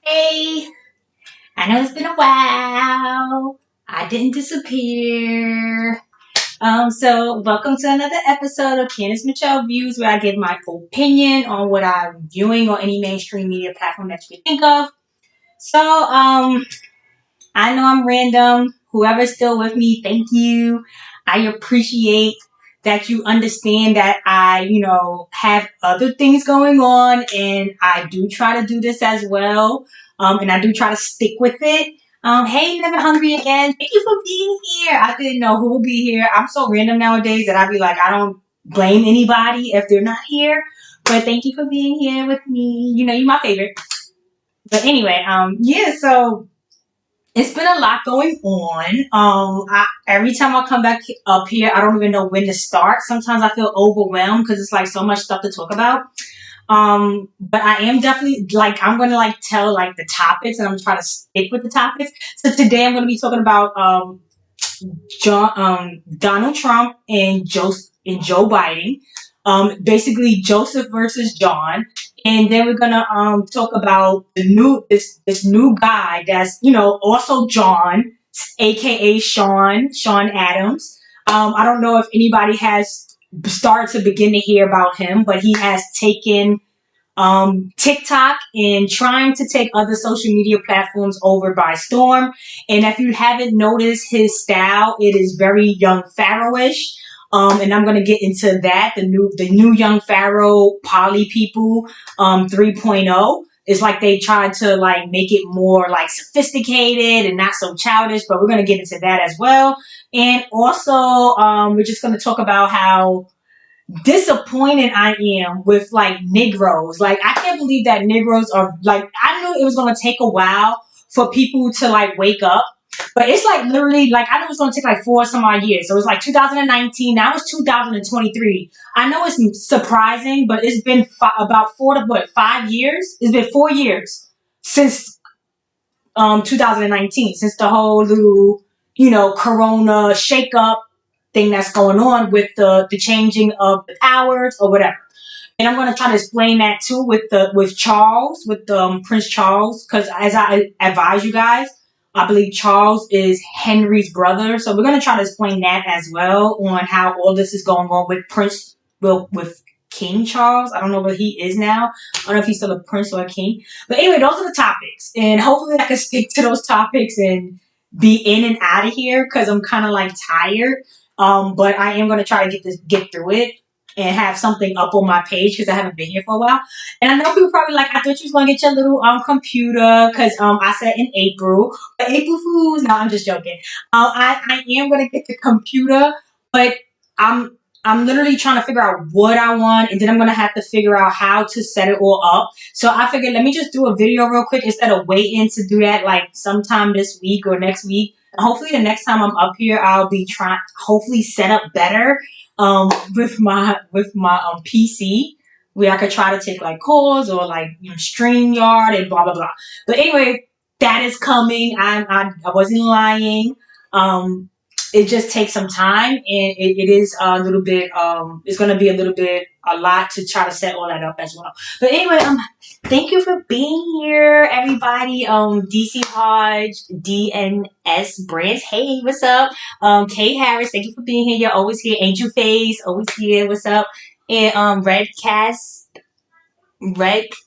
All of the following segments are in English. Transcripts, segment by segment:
Hey, I know it's been a while. I didn't disappear. So welcome to another episode of Candace Mitchell Views, where I give my opinion on what I'm viewing on any mainstream media platform that you can think of. So, I know I'm random. Whoever's still with me, thank you. I appreciate that you understand that I have other things going on and I do try to do this as well. And I do try to stick with it. Hey, Never Hungry again. Thank you for being here. I didn't know who will be here. I'm so random nowadays that I'd be like, I don't blame anybody if they're not here. But thank you for being here with me. You know, you're my favorite. But anyway, yeah, so it's been a lot going on. Every time I come back up here, I don't even know when to start. Sometimes I feel overwhelmed because it's like so much stuff to talk about. But I am definitely like I'm gonna like tell like the topics, and I'm trying to stick with the topics. So today I'm gonna be talking about Donald Trump and Joe Biden. Basically Joseph versus John, and then we're gonna talk about this new guy that's also John, aka Sean Adams. I don't know if anybody has started to begin to hear about him, but he has taken TikTok and trying to take other social media platforms over by storm. And if you haven't noticed his style, it is very Young Pharaoh-ish. And I'm gonna get into that. The new Young Pharaoh poly people 3.0. It's like they tried to like make it more like sophisticated and not so childish, but we're gonna get into that as well. And also, we're just gonna talk about how disappointed I am with like Negroes. Like I can't believe that Negroes are like I knew it was gonna take a while for people to like wake up. But it's like literally like I knew it was gonna take like four some odd years. So it was like 2019, now it's 2023. I know it's surprising, but it's been about 5 years? It's been 4 years since 2019, since the whole little, corona shakeup thing that's going on with the changing of the powers or whatever. And I'm going to try to explain that too with Charles, with Prince Charles, because as I advise you guys, I believe Charles is Henry's brother. So we're going to try to explain that as well on how all this is going on with with King Charles. I don't know where he is now. I don't know if he's still a prince or a king. But anyway, those are the topics. And hopefully I can stick to those topics and be in and out of here because I'm kind of like tired. But I am going to try to get through it and have something up on my page because I haven't been here for a while. And I know people probably like, I thought you was going to get your little computer because I said in April. But April Fools, no, I'm just joking. I am going to get the computer, but I'm I'm literally trying to figure out what I want, and then I'm gonna have to figure out how to set it all up. So I figured let me just do a video real quick instead of waiting to do that like sometime this week or next week. Hopefully the next time I'm up here, I'll be trying hopefully set up better with my PC where I could try to take like calls or like StreamYard and blah blah blah. But anyway, that is coming. I wasn't lying. Um, it just takes some time, and it is a little bit it's going to be a lot to try to set all that up as well. But anyway, thank you for being here, everybody. DC Hodge, DNS Brands, hey, what's up? Kay Harris, thank you for being here. You're always here. Angel Face, always here. What's up? And Red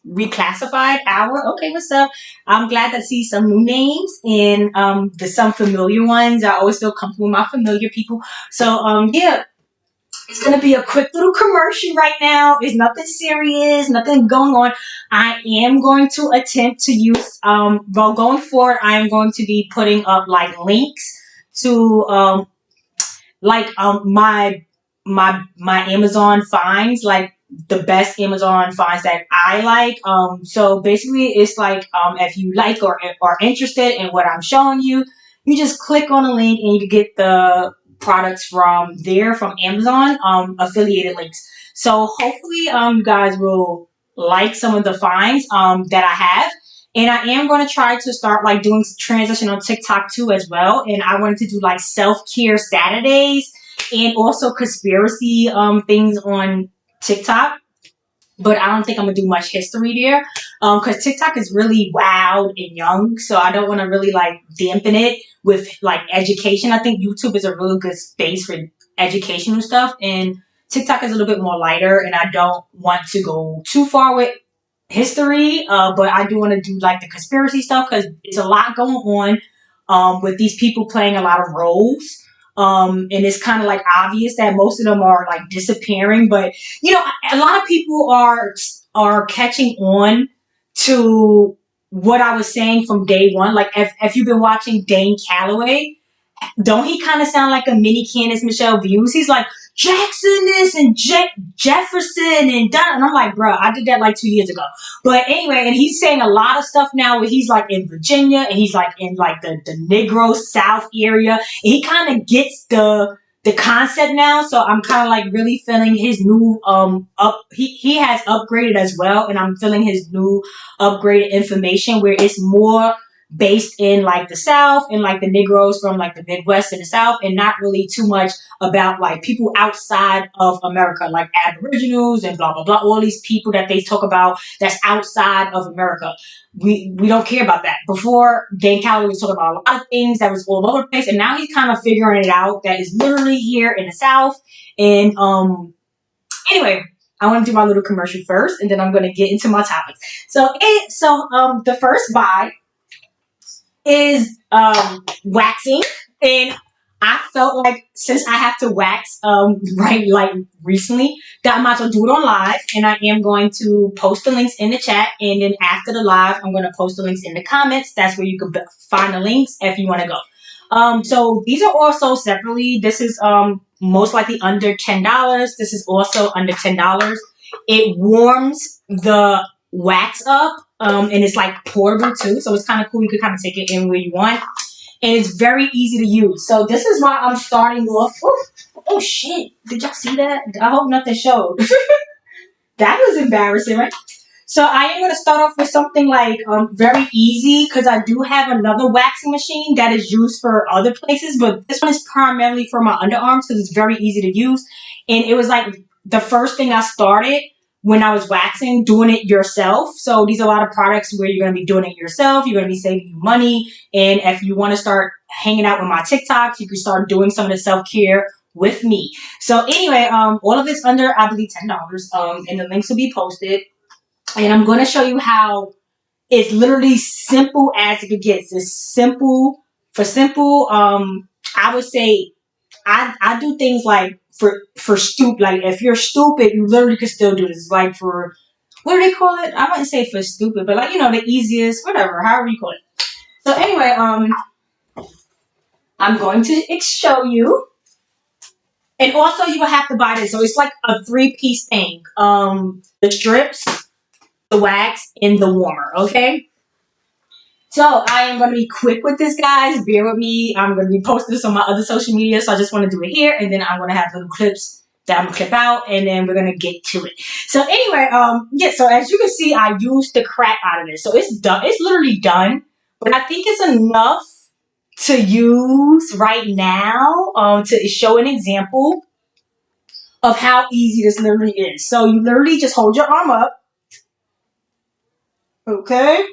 Reclassified Hour. Okay, what's up? I'm glad to see some new names and there's some familiar ones. I always feel comfortable with my familiar people. So yeah, it's gonna be a quick little commercial right now. It's nothing serious, nothing going on. I am going to attempt to use well going forward. I am going to be putting up like links to my Amazon finds, like the best Amazon finds that I like. So basically, it's like if you like or are interested in what I'm showing you, you just click on a link and you get the products from there from Amazon affiliated links. So hopefully, you guys will like some of the finds that I have. And I am going to try to start like doing transition on TikTok too as well. And I wanted to do like self-care Saturdays and also conspiracy things on TikTok. but I don't think I'm gonna do much history there, because TikTok is really wild and young, so I don't want to really like dampen it with like education. I think YouTube is a really good space for educational stuff, and TikTok is a little bit more lighter, and I don't want to go too far with history, but I do want to do like the conspiracy stuff because it's a lot going on, with these people playing a lot of roles. And it's kind of like obvious that most of them are like disappearing, but you know, a lot of people are catching on to what I was saying from day one. Like if you've been watching Dane Calloway, don't he kind of sound like a mini Candace Michelle Views? He's like Jackson this and Jefferson and Don, and I'm like, bro, I did that like 2 years ago. But anyway, and he's saying a lot of stuff now where he's like in Virginia and he's like in like the Negro South area. And he kind of gets the concept now. So I'm kind of like really feeling his new up. He has upgraded as well, and I'm feeling his new upgraded information where it's more based in like the South and like the Negroes from like the Midwest and the South, and not really too much about like people outside of America, like Aboriginals and blah blah blah. All these people that they talk about that's outside of America. We don't care about that. Before, Dan Calloway was talking about a lot of things that was all over the place, and now he's kind of figuring it out that is literally here in the South. And anyway, I want to do my little commercial first, and then I'm going to get into my topics. So the first buy is waxing, and I felt like since I have to wax right like recently, that I might as well do it on live, and I am going to post the links in the chat, and then after the live, I'm going to post the links in the comments. That's where you can find the links if you want to go. So these are also separately. This is most likely under $10. This is also under $10. It warms the wax up, and it's like portable too, so it's kind of cool. You could kind of take it in where you want, and it's very easy to use. So this is why I'm starting off. Oh shit! Did y'all see that? I hope nothing showed. That was embarrassing, right? So I am going to start off with something like very easy, because I do have another waxing machine that is used for other places, but this one is primarily for my underarms because it's very easy to use. And it was like the first thing I started when I was waxing, doing it yourself. So these are a lot of products where you're going to be doing it yourself. You're going to be saving you money. And if you want to start hanging out with my TikToks, you can start doing some of the self-care with me. So anyway, all of it's under, I believe, $10. And the links will be posted. And I'm going to show you how it's literally simple as it gets. It's simple. For simple, I would say I do things like for stupid. Like if you're stupid, you literally could still do this. Like for, what do they call it? I wouldn't say for stupid, but like, you know, the easiest, whatever, however you call it. So anyway, I'm going to show you. And also you will have to buy this. So it's like a 3-piece thing. The strips, the wax, and the warmer, okay? So I am going to be quick with this, guys. Bear with me. I'm going to be posting this on my other social media, so I just want to do it here, and then I'm going to have little clips that I'm going to clip out, and then we're going to get to it. So anyway, yeah, so as you can see, I used the crap out of this. So it's done. It's literally done, but I think it's enough to use right now to show an example of how easy this literally is. So you literally just hold your arm up, okay?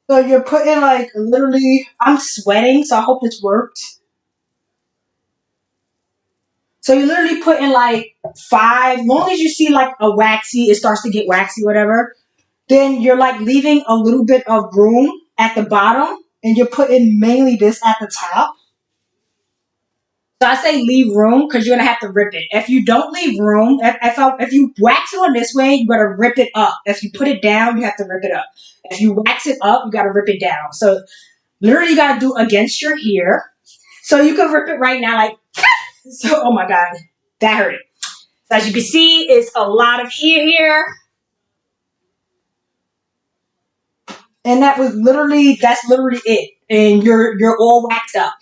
So you're putting like literally, I'm sweating, so I hope this worked. So you literally put in like 5, as long as you see like a waxy, it starts to get waxy, whatever. Then you're like leaving a little bit of room at the bottom, and you're putting mainly this at the top. So I say leave room because you're gonna have to rip it. If you don't leave room, if you wax it on this way, you gotta rip it up. If you put it down, you have to rip it up. If you wax it up, you gotta rip it down. So literally you gotta do against your hair. So you can rip it right now, like so. Oh my god, that hurt. So as you can see, it's a lot of hair here. And that's literally it. And you're all waxed up.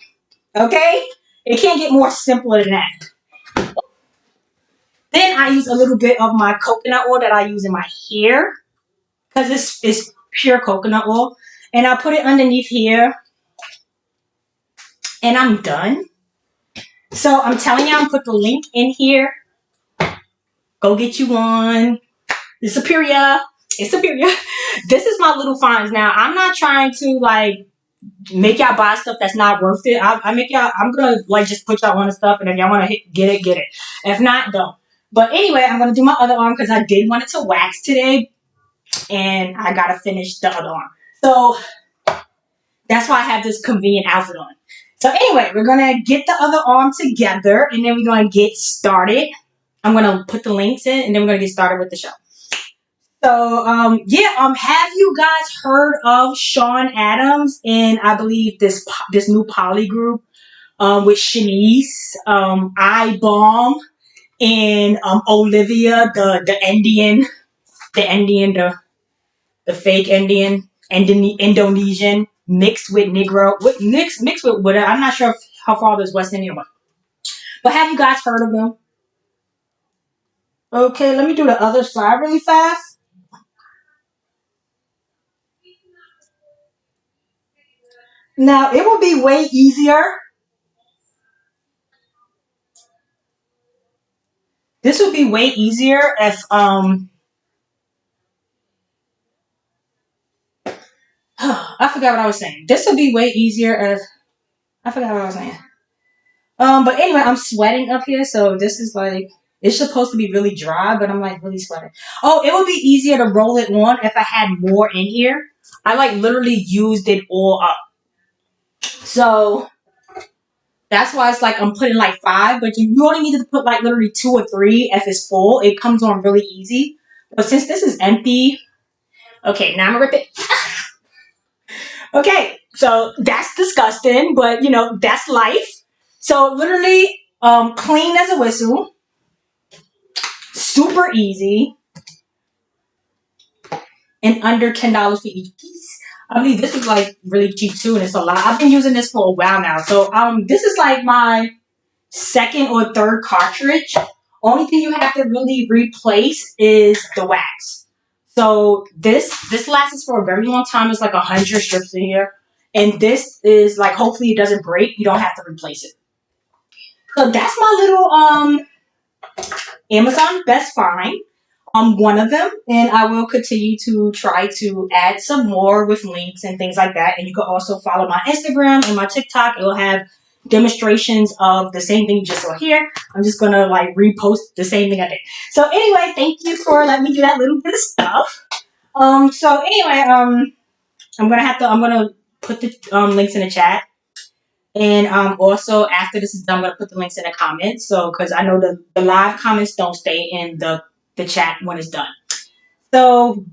Okay? It can't get more simpler than that. Then I use a little bit of my coconut oil that I use in my hair, because it's pure coconut oil. And I put it underneath here. And I'm done. So I'm telling you, I'm put the link in here. Go get you one. It's superior. It's superior. This is my little finds. Now I'm not trying to like make y'all buy stuff that's not worth it. I make y'all. I'm gonna like just put y'all on the stuff, and if y'all want to get it, get it. If not, don't. But anyway, I'm gonna do my other arm because I did want it to wax today, and I gotta finish the other arm. So that's why I have this convenient outfit on. So anyway, we're gonna get the other arm together, and then we're gonna get started. I'm gonna put the links in, and then we're gonna get started with the show. So have you guys heard of Sean Adams and I believe this new poly group with Shanice, I Bomb, and Olivia, the Indian, the fake Indian, Indonesian mixed with Negro, mixed with whatever. I'm not sure how far this West Indian was, but have you guys heard of them? Okay, let me do the other side really fast. Now it will be way easier. This would be way easier if I forgot what I was saying. This would be way easier if I forgot what I was saying. But anyway, I'm sweating up here, so this is like it's supposed to be really dry, but I'm like really sweating. Oh, it would be easier to roll it on if I had more in here. I like literally used it all up. So that's why it's like I'm putting like 5, but you only need to put like literally 2 or 3 if it's full. It comes on really easy. But since this is empty, okay, now I'm gonna rip it. Okay, so that's disgusting, but that's life. So literally, clean as a whistle, super easy, and under $10 for each piece. I believe this is like really cheap too, and it's a lot. I've been using this for a while now. So this is like my second or third cartridge. Only thing you have to really replace is the wax. So this lasts for a very long time. It's like 100 strips in here. And this is like hopefully it doesn't break. You don't have to replace it. So that's my little Amazon Best Find. One of them, and I will continue to try to add some more with links and things like that. And you can also follow my Instagram and my TikTok. It will have demonstrations of the same thing you just saw here. I'm just gonna like repost the same thing I did. So anyway, thank you for letting me do that little bit of stuff. So anyway, I'm gonna put the links in the chat. And also after this is done, I'm gonna put the links in the comments. So because I know the live comments don't stay in the chat when it's done. So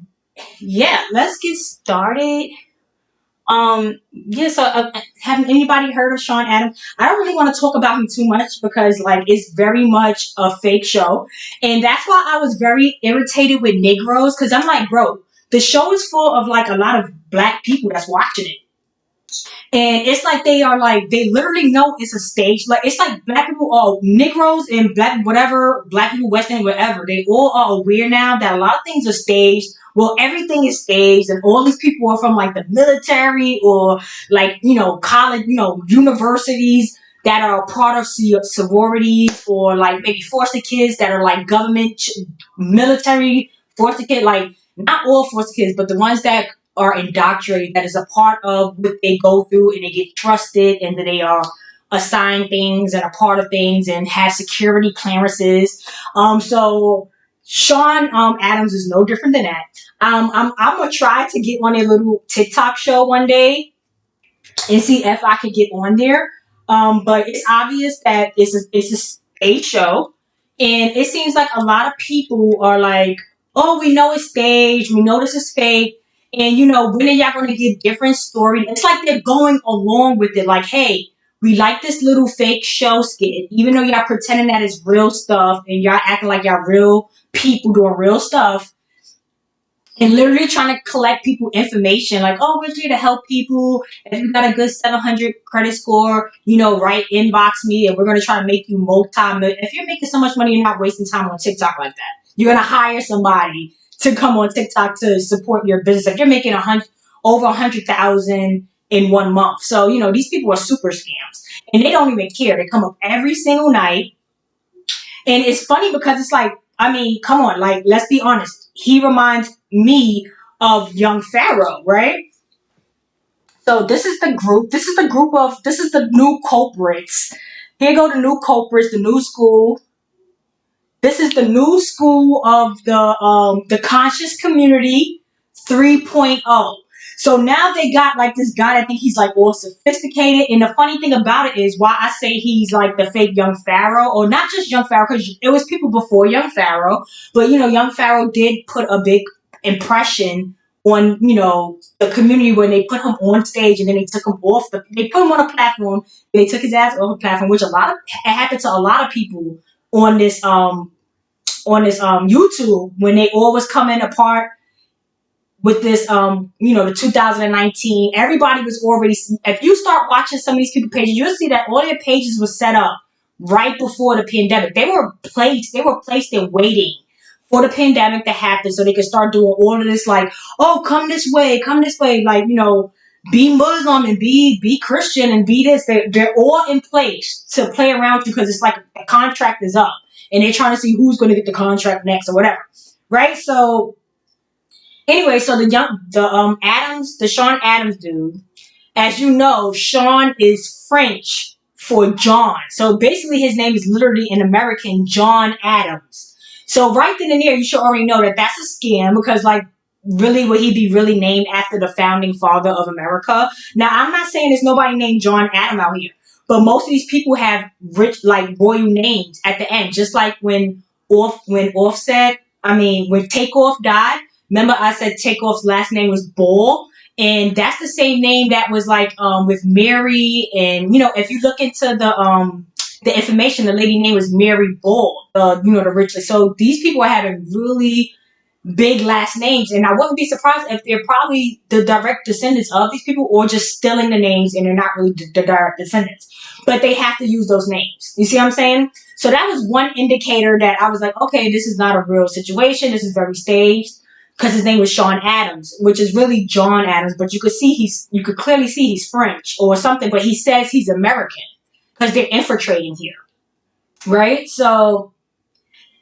yeah, let's get started. So haven't anybody heard of Sean Adams? I don't really want to talk about him too much because like it's very much a fake show, and that's why I was very irritated with Negroes because I'm like, bro, the show is full of like a lot of black people that's watching it. And it's like they literally know it's a stage. Like it's like black people are Negroes and black whatever, black people, Western, whatever. They all are aware now that a lot of things are staged. Well, everything is staged, and all these people are from like the military or like college, universities that are part of sororities or like maybe foster kids that are like government military foster kid. Like not all foster kids, but the ones that are indoctrinated, that is a part of what they go through, and they get trusted, and that they are assigned things and a part of things and have security clearances. So Sean Adams is no different than that. I'm gonna try to get on a little TikTok show one day and see if I could get on there. But it's obvious that it's a stage show, and it seems like a lot of people are like, "Oh, we know it's staged. We know this is fake." And when are y'all going to get different stories? It's like they're going along with it. Like, hey, we like this little fake show skit, even though y'all pretending that it's real stuff, and y'all acting like y'all real people doing real stuff and literally trying to collect people information like, oh, we're here to help people. If you got a good 700 credit score, right, inbox me and we're going to try to make you multi-million. If you're making so much money, you're not wasting time on TikTok like that. You're going to hire somebody to come on TikTok to support your business. If you're making over 100,000 in 1 month. So, these people are super scams. and they don't even care. They come up every single night, and it's funny because it's like, I mean, come on, like let's be honest. He reminds me of Young Pharaoh, right? So this is the group. This is the group of. This is the new culprits. Here go the new culprits, the new school. This is the new school of the conscious community 3.0. So now they got like this guy. I think he's like all sophisticated. And the funny thing about it is why I say he's like the fake Young Pharaoh, or not just Young Pharaoh, because it was people before Young Pharaoh. But Young Pharaoh did put a big impression on the community when they put him on stage and then they took him off they put him on a platform and they took his ass off a platform, which it happened to a lot of people on this YouTube when they all was coming apart with this the 2019. Everybody was already, if you start watching some of these people pages, you'll see that all their pages were set up right before the pandemic. They were placed in waiting for the pandemic to happen so they could start doing all of this, like, oh, come this way, like, be Muslim and be Christian and be this. They're all in place to play around you because it's like a contract is up and they're trying to see who's going to get the contract next or whatever, right? So anyway, so the Sean Adams dude, as you know, Sean is French for John. So basically his name is literally an American John Adams. So right then and there, you should already know that that's a scam because, like, really, would he be really named after the founding father of America? Now, I'm not saying there's nobody named John Adam out here, but most of these people have rich, like, royal names at the end. Just like when when Takeoff died. Remember, I said Takeoff's last name was Ball, and that's the same name that was like with Mary. And if you look into the information, the lady name was Mary Ball. The rich. So these people are having really big last names, and I wouldn't be surprised if they're probably the direct descendants of these people, or just stealing the names and they're not really the direct descendants. But they have to use those names. You see what I'm saying? So that was one indicator that I was like, okay, this is not a real situation. This is very staged because his name was Sean Adams, which is really John Adams, but you could clearly see he's French or something, but he says he's American because they're infiltrating here, right? So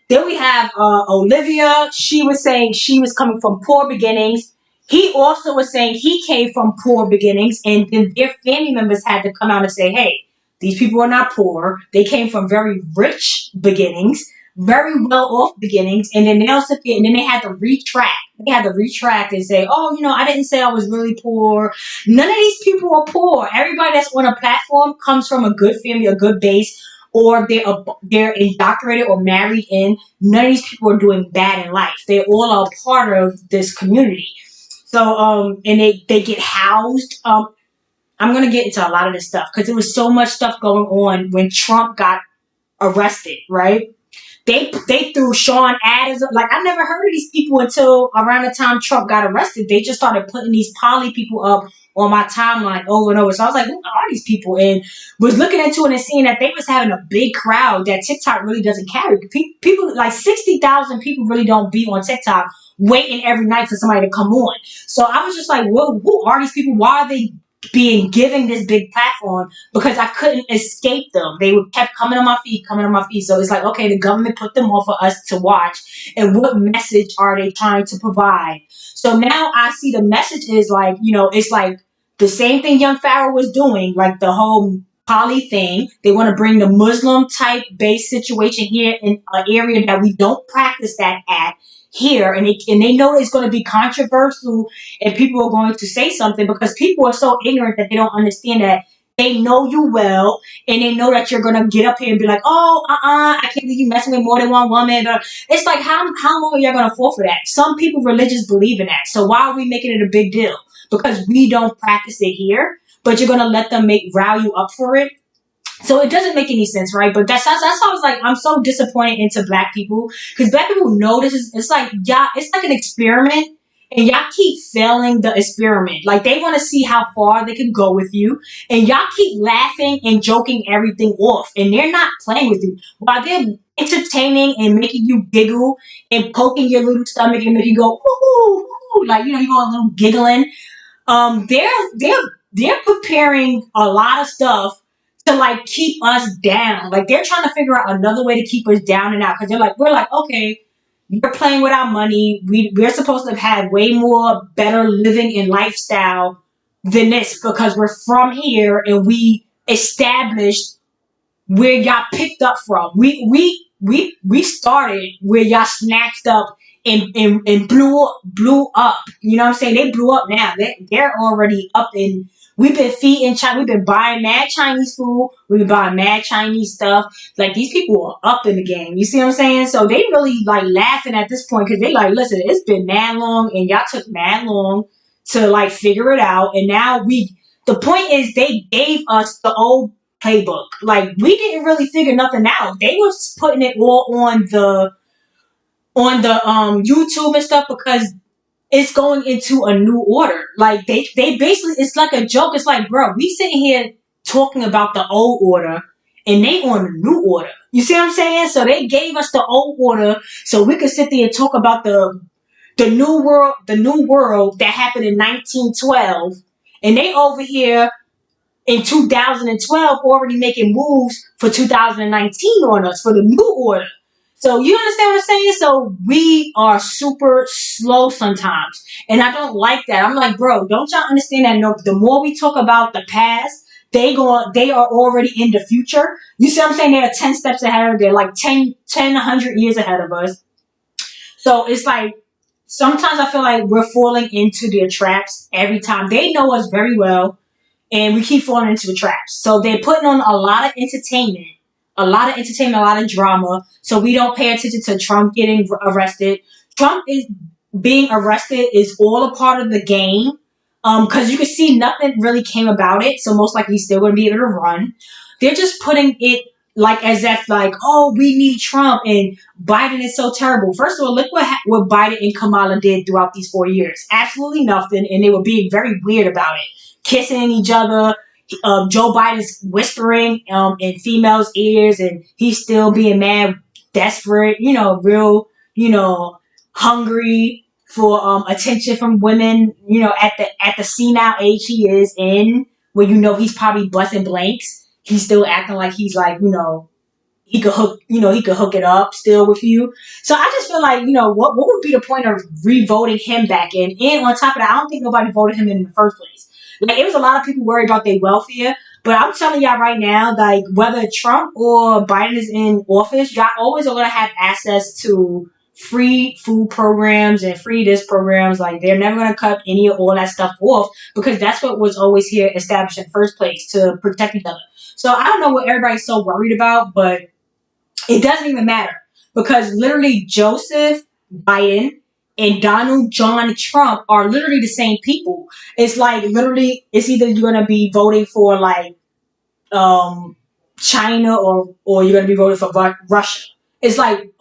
then we have Olivia. She was saying she was coming from poor beginnings. He also was saying he came from poor beginnings, and then their family members had to come out and say, hey, these people are not poor. They came from very rich beginnings, very well off beginnings, and then they also and then they had to retract. They had to retract and say, oh, I didn't say I was really poor. None of these people are poor. Everybody that's on a platform comes from a good family, a good base, or they're indoctrinated or married in. None of these people are doing bad in life. They all are part of this community. So and they get housed. I'm gonna get into a lot of this stuff because there was so much stuff going on when Trump got arrested, right? They threw Sean Adams. Like, I never heard of these people until around the time Trump got arrested. They just started putting these poly people up on my timeline over and over. So I was like, who are these people? And was looking into it and seeing that they was having a big crowd that TikTok really doesn't carry. People, like 60,000 people really don't be on TikTok waiting every night for somebody to come on. So I was just like, well, who are these people? Why are they being given this big platform? Because I couldn't escape them. They kept coming on my feed. So it's like, okay, the government put them on for us to watch. And what message are they trying to provide? So now I see the message is like, it's like the same thing Young Pharaoh was doing, like the whole poly thing. They want to bring the Muslim type based situation here in an area that we don't practice that at here, and they know it's going to be controversial and people are going to say something because people are so ignorant that they don't understand that they know you well and they know that you're going to get up here and be like, oh, I can't believe you messing with more than one woman. But it's like, how long are you going to fall for that? Some people religious believe in that. So why are we making it a big deal? Because we don't practice it here, but you're going to let them rile you up for it. So it doesn't make any sense, right? But that's how I was like, I'm so disappointed into black people because black people know this is, it's like, yeah, it's like an experiment and y'all keep failing the experiment. Like, they want to see how far they can go with you and y'all keep laughing and joking everything off and they're not playing with you while they're entertaining and making you giggle and poking your little stomach and making you go, ooh, ooh, like, you go a little giggling. They're preparing a lot of stuff to like keep us down. Like they're trying to figure out another way to keep us down and out because they're like, we're like, okay, you're playing with our money. We're supposed to have way more better living and lifestyle than this because we're from here and we established where y'all picked up from. We started where y'all snatched up and blew up. You know what I'm saying? They blew up now. They're already up in. We've been feeding China. We've been buying mad Chinese food. We've been buying mad Chinese stuff. Like these people are up in the game. You see what I'm saying? So they really like laughing at this point because they like, listen, it's been mad long and y'all took mad long to like figure it out. And now we. The point is they gave us the old playbook. Like we didn't really figure nothing out. They was putting it all on the YouTube and stuff because it's going into a new order. Like they basically it's like a joke. It's like, bro, we sitting here talking about the old order and they on the new order. You see what I'm saying? So they gave us the old order so we could sit there and talk about the new world that happened in 1912 and they over here in 2012 already making moves for 2019 on us for the new order. So you understand what I'm saying? So we are super slow sometimes. And I don't like that. I'm like, bro, don't y'all understand that no, the more we talk about the past, they are already in the future. You see what I'm saying? They are 10 steps ahead. They're like 100 years ahead of us. So it's like sometimes I feel like we're falling into their traps every time. They know us very well and we keep falling into the traps. So they're putting on a lot of drama. So we don't pay attention to Trump getting arrested. Trump is being arrested is all a part of the game. Because you can see nothing really came about it. So most likely he's still going to be able to run. They're just putting it like as if like, oh, we need Trump and Biden is so terrible. First of all, look what Biden and Kamala did throughout these 4 years. Absolutely nothing, and they were being very weird about it, kissing each other. Joe Biden's whispering in females' ears, and he's still being mad, desperate, real, hungry for attention from women, at the senile age he is in, where he's probably busting blanks. He's still acting like he's like, he could hook it up still with you. So I just feel like, what would be the point of re-voting him back in? And on top of that, I don't think nobody voted him in the first place. Like, it was a lot of people worried about their welfare, but I'm telling y'all right now, like, whether Trump or Biden is in office, y'all always are going to have access to free food programs and free this programs. Like, they're never going to cut any of all that stuff off because that's what was always here established in the first place, to protect each other. So I don't know what everybody's so worried about, but it doesn't even matter because literally Joseph Biden and Donald John Trump are literally the same people. It's like literally, it's either you're gonna be voting for like China or you're gonna be voting for Russia. It's like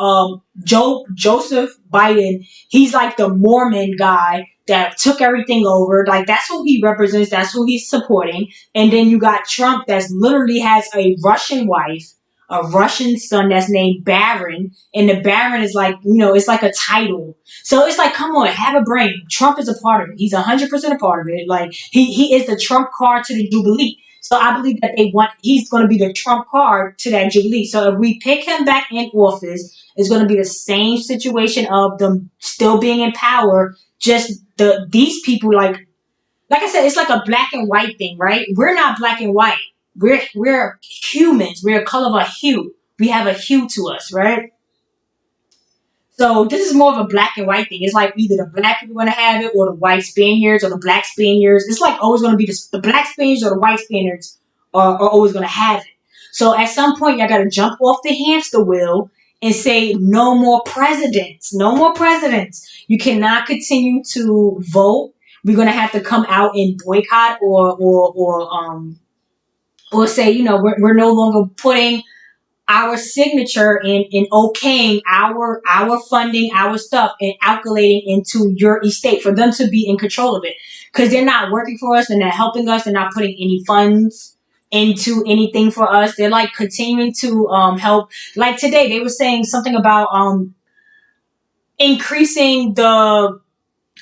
Joseph Biden. He's like the Mormon guy that took everything over. Like that's who he represents. That's who he's supporting. And then you got Trump that's literally has a Russian wife, a Russian son that's named Baron, and the Baron is like, it's like a title. So it's like, come on, have a brain. Trump is a part of it. He's 100% a part of it. Like he is the Trump card to the Jubilee. So I believe that he's going to be the Trump card to that Jubilee. So if we pick him back in office, it's going to be the same situation of them still being in power. Just these people, like I said, it's like a black and white thing, right? We're not black and white. We're humans. We're a color of a hue. We have a hue to us, right? So this is more of a black and white thing. It's like either the black people going to have it, or the white Spaniards, or the black Spaniards. It's like always going to be the black Spaniards or the white Spaniards are always going to have it. So at some point, y'all got to jump off the hamster wheel and say no more presidents. No more presidents. You cannot continue to vote. We're going to have to come out and boycott or say, we're no longer putting our signature in okaying our funding, our stuff, and calculating into your estate for them to be in control of it. Because they're not working for us, they're not helping us, they're not putting any funds into anything for us. They're like continuing to help. Like today, they were saying something about increasing the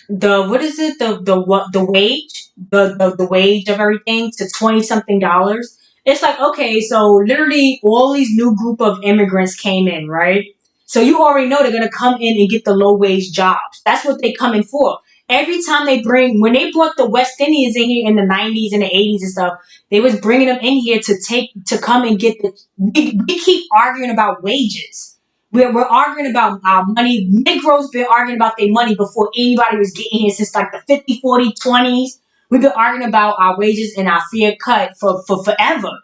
what is it, the wage, the wage of everything to 20 something dollars. It's like, okay, so literally all these new group of immigrants came in, right? So you already know they're gonna come in and get the low wage jobs. That's what they come in for. Every time they bring, when they brought the West Indians in here in the 90s and the 80s and stuff, they was bringing them in here to come and get the. We keep arguing about wages. We're arguing about our money. Negroes been arguing about their money before anybody was getting here since like the 50, 40, 20s. We've been arguing about our wages and our fair cut for forever.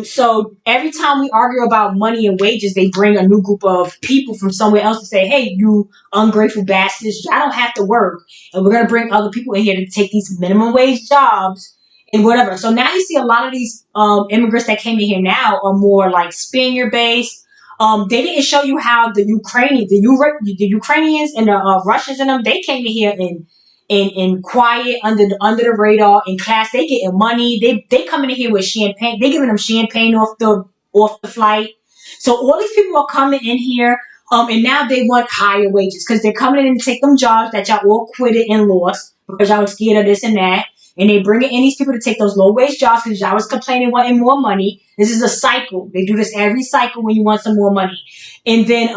So every time we argue about money and wages, they bring a new group of people from somewhere else to say, "Hey, you ungrateful bastards, I don't have to work, and we're gonna bring other people in here to take these minimum wage jobs and whatever." So now you see a lot of these immigrants that came in here now are more like Spaniard based. They didn't show you how the Ukrainians and the Russians and them, they came in here and quiet under the radar in class. They getting money. They coming in here with champagne. They giving them champagne off the flight. So all these people are coming in here, and now they want higher wages because they're coming in to take them jobs that y'all all quitted and lost because y'all was scared of this and that. And they bringing in these people to take those low wage jobs because y'all was complaining wanting more money. This is a cycle. They do this every cycle when you want some more money. And then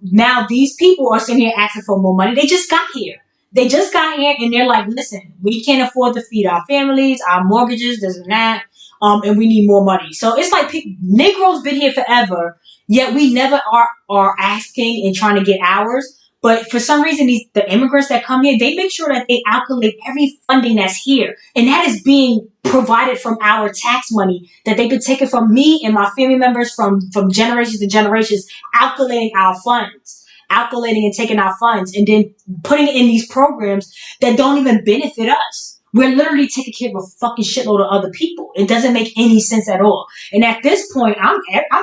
now these people are sitting here asking for more money. They just got here. They just got here and they're like, listen, we can't afford to feed our families, our mortgages, this and that, and we need more money. So it's like Negroes been here forever, yet we never are asking and trying to get ours. But for some reason, the immigrants that come here, they make sure that they calculate every funding that's here, and that is being provided from our tax money that they've been taking from me and my family members from generations to generations, calculating our funds, calculating and taking our funds, and then putting it in these programs that don't even benefit us. We're literally taking care of a fucking shitload of other people. It doesn't make any sense at all. And at this point, I'm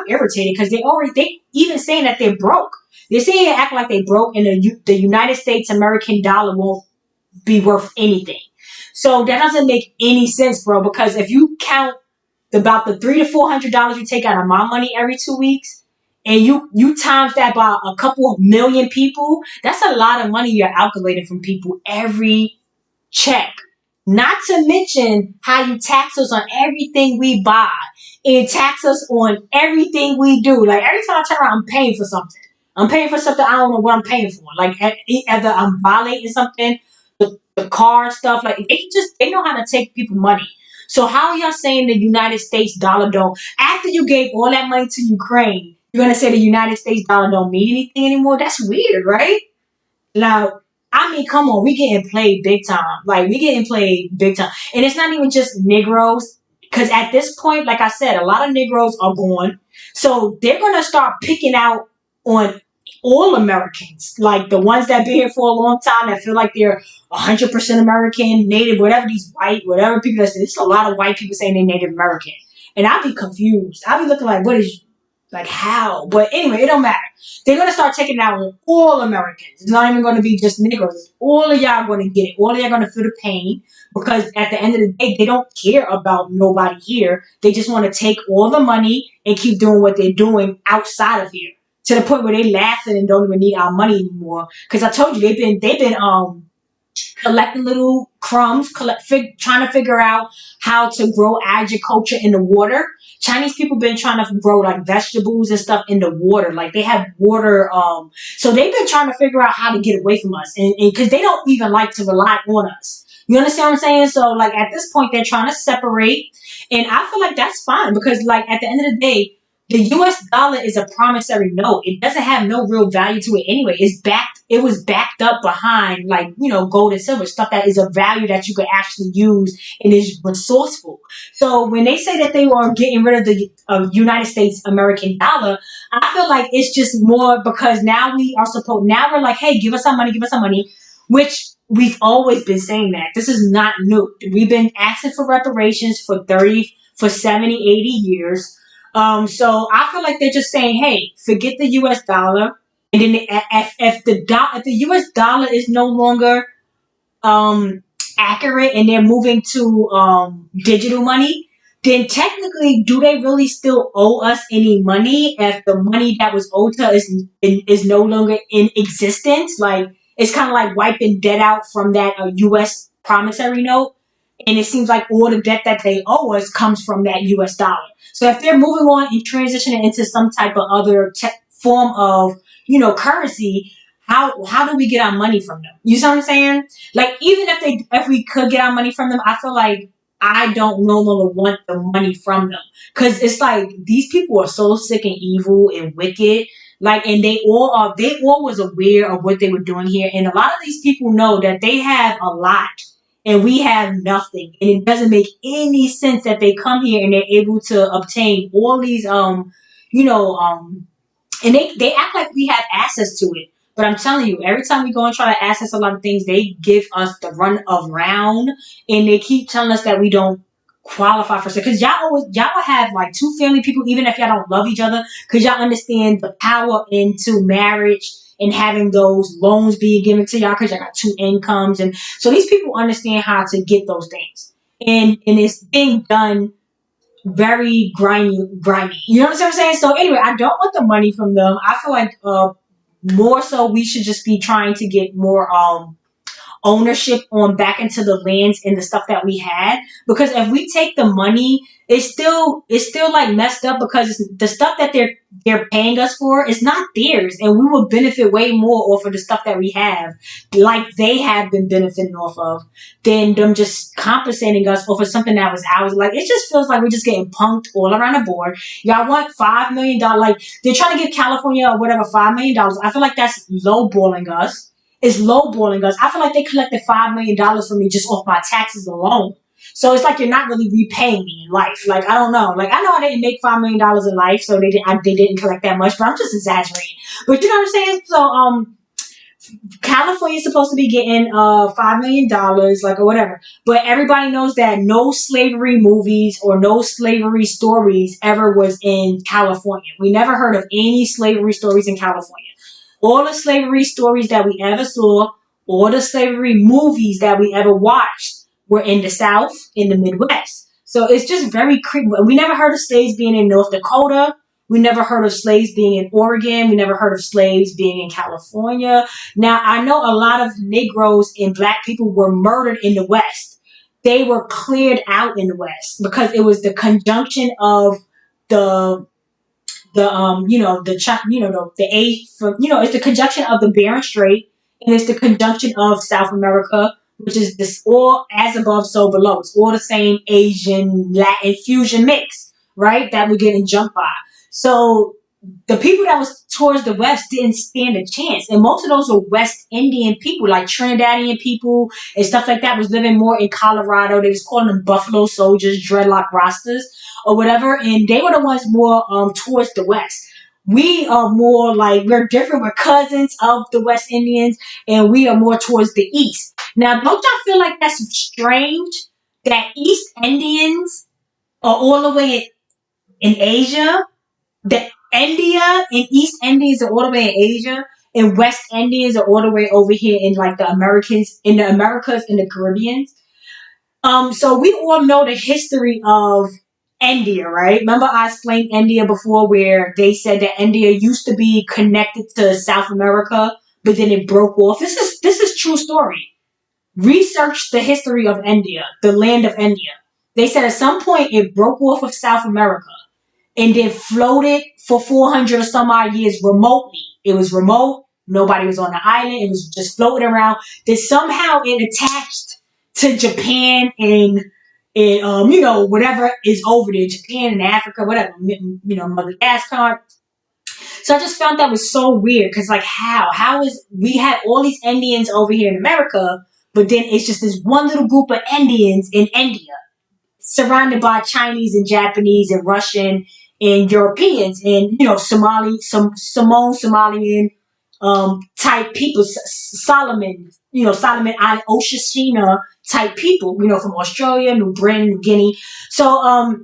irritated because they even saying that they're broke. They're saying act like they broke, and the United States American dollar won't be worth anything. So that doesn't make any sense, bro. Because if you count about the $300 to $400 you take out of my money every 2 weeks, and you times that by a couple million people, that's a lot of money you're calculating from people every check. Not to mention how you tax us on everything we buy and tax us on everything we do. Like every time I turn around, I'm paying for something. I'm paying for something I don't know what I'm paying for. Like either I'm violating something, the car stuff. Like they know how to take people money. So how are y'all saying the United States dollar don't? After you gave all that money to Ukraine, you're gonna say the United States dollar don't mean anything anymore? That's weird, right? Now, I mean, come on, we getting played big time. Like we getting played big time, and it's not even just Negroes. Because at this point, like I said, a lot of Negroes are gone, so they're gonna start picking out on all Americans, like the ones that been here for a long time that feel like they're 100% American, Native, whatever these whatever people that say. There's a lot of white people saying they're Native American, and I'd be confused. I'd be looking like, what is like how? But anyway, it don't matter. They're gonna start taking it out on all Americans. It's not even gonna be just Negroes. All of y'all gonna get it. All of y'all gonna feel the pain because at the end of the day, they don't care about nobody here. They just want to take all the money and keep doing what they're doing outside of here to the point where they laughing and don't even need our money anymore. Because I told you they've been collecting little crumbs, trying to figure out how to grow agriculture in the water. Chinese people been trying to grow like vegetables and stuff in the water. Like they have water. So they've been trying to figure out how to get away from us, and because they don't even like to rely on us. You understand what I'm saying? So like at this point, they're trying to separate, and I feel like that's fine because like at the end of the day, the U.S. dollar is a promissory note. It doesn't have no real value to it anyway. It was backed up behind like, gold and silver, stuff that is of value that you could actually use and is resourceful. So when they say that they are getting rid of the United States American dollar, I feel like it's just more because now now we're like, hey, give us some money, which we've always been saying that. This is not new. We've been asking for reparations for 70, 80 years. So I feel like they're just saying, hey, forget the U.S. dollar, and then if the U.S. dollar is no longer accurate, and they're moving to digital money, then technically, do they really still owe us any money if the money that was owed to us is no longer in existence? Like it's kind of like wiping debt out from that U.S. promissory note. And it seems like all the debt that they owe us comes from that US dollar. So if they're moving on and transitioning into some type of other form of, currency, how do we get our money from them? You see what I'm saying? Like, even if we could get our money from them, I feel like I don't no longer want the money from them, because it's like these people are so sick and evil and wicked. Like, and they all was aware of what they were doing here, and a lot of these people know that they have a lot and we have nothing, and it doesn't make any sense that they come here and they're able to obtain all these you know and they act like we have access to it. But I'm telling you, every time we go and try to access a lot of things, they give us the run of round, and they keep telling us that we don't qualify for stuff. Because y'all will have like two family people, even if y'all don't love each other, because y'all understand the power into marriage and having those loans being given to y'all because y'all got two incomes, and so these people understand how to get those things, and it's being done very grimy. You know what I'm saying? So anyway, I don't want the money from them. I feel like more so we should just be trying to get more ownership on back into the lands and the stuff that we had, because if we take the money, it's still like messed up, because the stuff that they're paying us for is not theirs, and we will benefit way more off of the stuff that we have, like they have been benefiting off of, than them just compensating us off of something that was ours. Like, it just feels like we're just getting punked all around the board. Y'all want $5 million, like they're trying to give California or whatever $5 million. I feel like that's lowballing us. Is lowballing us. I feel like they collected $5 million from me just off my taxes alone. So it's like you're not really repaying me in life. Like, I don't know. Like, I know I didn't make $5 million in life, so they didn't collect that much. But I'm just exaggerating. But you know what I'm saying? So California's supposed to be getting $5 million, like, or whatever. But everybody knows that no slavery movies or no slavery stories ever was in California. We never heard of any slavery stories in California. All the slavery stories that we ever saw, all the slavery movies that we ever watched were in the South, in the Midwest. So it's just very creepy. We never heard of slaves being in North Dakota. We never heard of slaves being in Oregon. We never heard of slaves being in California. Now, I know a lot of Negroes and black people were murdered in the West. They were cleared out in the West because it was the conjunction of the the A from, it's the conjunction of the Bering Strait, and it's the conjunction of South America, which is this all as above so below. It's all the same Asian Latin fusion mix, right, that we're getting jumped by. So the people that was towards the west didn't stand a chance, and most of those were West Indian people, like Trinidadian people and stuff like that, was living more in Colorado. They was calling them Buffalo Soldiers, dreadlock rosters, or whatever, and they were the ones more towards the west. We are more like, we're different. We're cousins of the West Indians, and we are more towards the east. Now, don't y'all feel like that's strange that East Indians are all the way in Asia? The India and East Indians are all the way in Asia, and West Indians are all the way over here in like the Americans, in the Americas, in the Caribbean. So we all know the history of India, right? Remember I explained India before, where they said that India used to be connected to South America, but then it broke off. This is true story. Research the history of India, the land of India. They said at some point it broke off of South America and then floated for 400 or some odd years remotely. It was remote. Nobody was on the island. It was just floating around. Then somehow it attached to Japan and whatever is over there, Japan and Africa, whatever, Madagascar. So I just found that was so weird, because like, how is, we had all these Indians over here in America, but then it's just this one little group of Indians in India, surrounded by Chinese and Japanese and Russian and Europeans and Somalian type people, Solomon Island, Oshishina type people, from Australia, New Britain, New Guinea. So I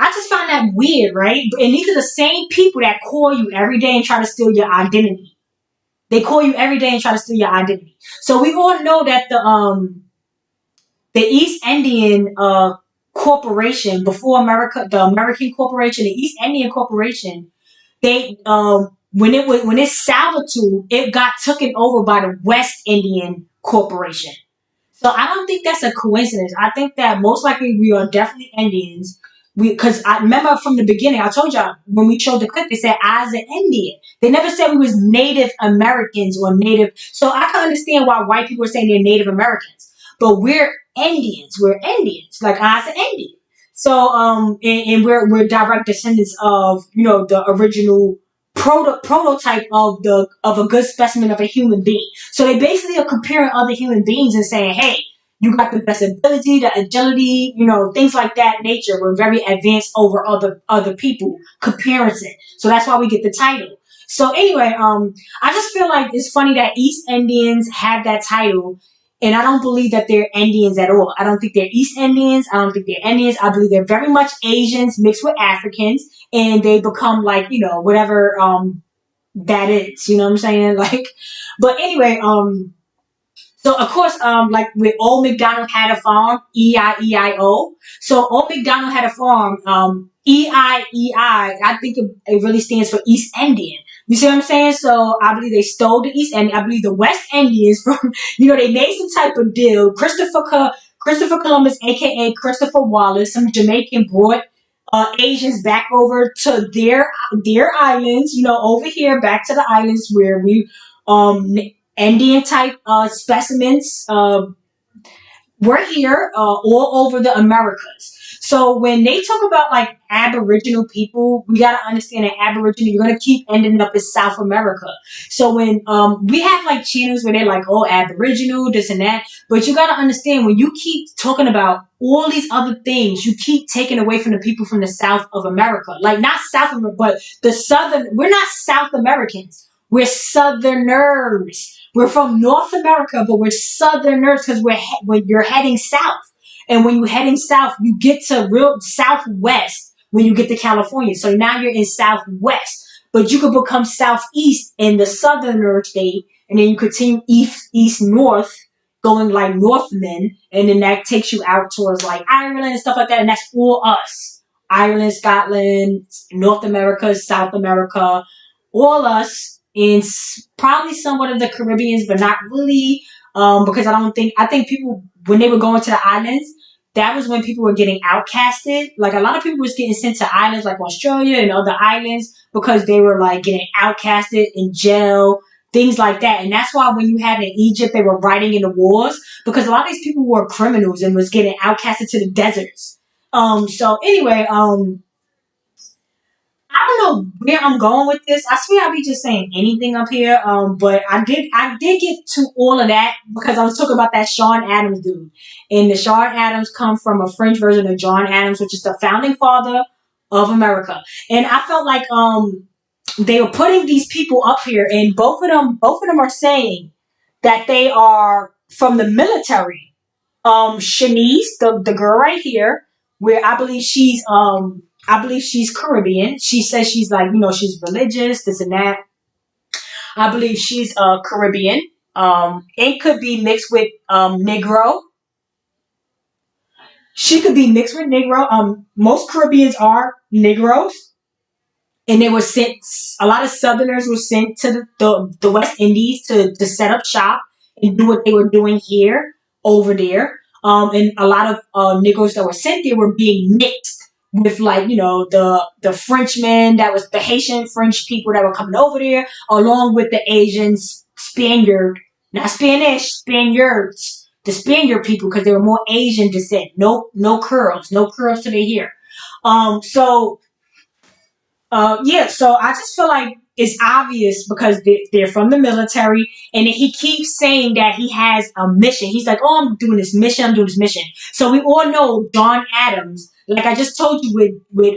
just find that weird, right? And these are the same people that call you every day and try to steal your identity. They call you every day and try to steal your identity. So we all know that the East Indian corporation before America, the American corporation, the East Indian corporation, they when it servitude, it got taken over by the West Indian corporation. So I don't think that's a coincidence. I think that most likely we are definitely Indians. Because I remember from the beginning, I told y'all when we showed the clip, they said I was an Indian. They never said we was Native Americans or Native. So I can understand why white people are saying they're Native Americans, but we're Indians. We're Indians. Like I was an Indian. So and we're direct descendants of the original prototype of a good specimen of a human being. So they basically are comparing other human beings and saying, hey, you got the best ability, the agility, things like that nature. We're very advanced over other people comparison. So that's why we get the title. So anyway, I just feel like it's funny that East Indians have that title, and I don't believe that they're Indians at all. I don't think they're East Indians. I don't think they're Indians. I believe they're very much Asians mixed with Africans, and they become like whatever that is. You know what I'm saying? Like, but anyway, so of course, like with Old McDonald had a farm, E-I-E-I-O. So Old McDonald had a farm, E-I-E-I. I think it really stands for East Indian. You see what I'm saying? So I believe they stole the East End. I believe the West Indians from, they made some type of deal. Christopher Columbus, aka Christopher Wallace, some Jamaican brought Asians back over to their islands. Over here back to the islands where we um Indian type specimens were here all over the Americas. So when they talk about like Aboriginal people, we gotta understand that Aboriginal, you're gonna keep ending up in South America. So when we have like channels where they're like, oh, Aboriginal, this and that, but you gotta understand when you keep talking about all these other things, you keep taking away from the people from the South of America. Like not South America, but the Southern. We're not South Americans. We're Southerners. We're from North America, but we're Southerners because when you're heading south. And when you're heading south, you get to real southwest when you get to California. So now you're in southwest. But you could become southeast in the southerner state, and then you continue east, north, going like Northmen, and then that takes you out towards like Ireland and stuff like that. And that's all us. Ireland, Scotland, North America, South America, all us, and probably somewhat of the Caribbeans, but not really, because I think people when they were going to the islands, that was when people were getting outcasted. Like a lot of people was getting sent to islands like Australia and other islands because they were like getting outcasted in jail, things like that. And that's why when you had in Egypt, they were writing in the wars because a lot of these people were criminals and was getting outcasted to the deserts. So anyway, I don't know where I'm going with this. I swear I'll be just saying anything up here. But I did get to all of that because I was talking about that Sean Adams dude. And the Sean Adams come from a French version of John Adams, which is the founding father of America. And I felt like they were putting these people up here, and both of them are saying that they are from the military. Shanice, the girl right here, where I believe she's Caribbean. She says she's like, she's religious, this and that. I believe she's Caribbean. It could be mixed with Negro. She could be mixed with Negro. Most Caribbeans are Negroes, and they were sent. A lot of Southerners were sent to the West Indies to set up shop and do what they were doing here over there. And a lot of Negroes that were sent there were being mixed with like the Frenchmen, that was the Haitian French people that were coming over there, along with the Asians, Spaniard, not Spanish, Spaniards, the Spaniard people because they were more Asian descent. No curls, no curls to their hair. So yeah, so I just feel like it's obvious because they're from the military, and he keeps saying that he has a mission. He's like, "Oh, I'm doing this mission. I'm doing this mission." So we all know John Adams, like I just told you with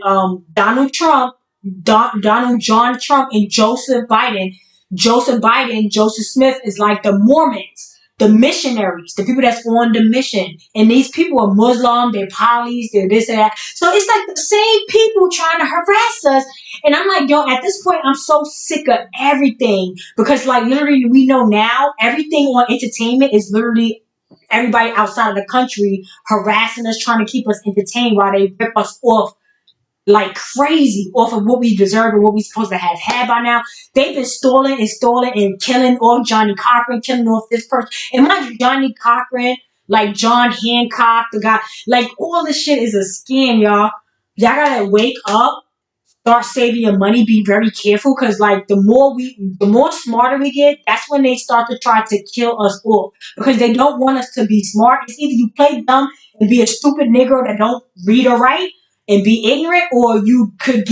Donald Trump, Donald John Trump, and Joseph Biden. Joseph Smith is like the Mormons, the missionaries, the people that's on the mission. And these people are Muslim, they're polys, they're this and that. So it's like the same people trying to harass us. And I'm like, yo, at this point, I'm so sick of everything. Because, like, literally, we know now everything on entertainment is literally everybody outside of the country harassing us, trying to keep us entertained while they rip us off like crazy off of what we deserve and what we supposed to have had by now. They've been stalling and killing off Johnny Cochran, killing off this person. And mind you, Johnny Cochran, like John Hancock, the guy, like all this shit is a scam, y'all. Y'all gotta wake up, start saving your money, be very careful, because like the more smarter we get, that's when they start to try to kill us all, because they don't want us to be smart. It's either you play dumb and be a stupid nigger that don't read or write and be ignorant, or you could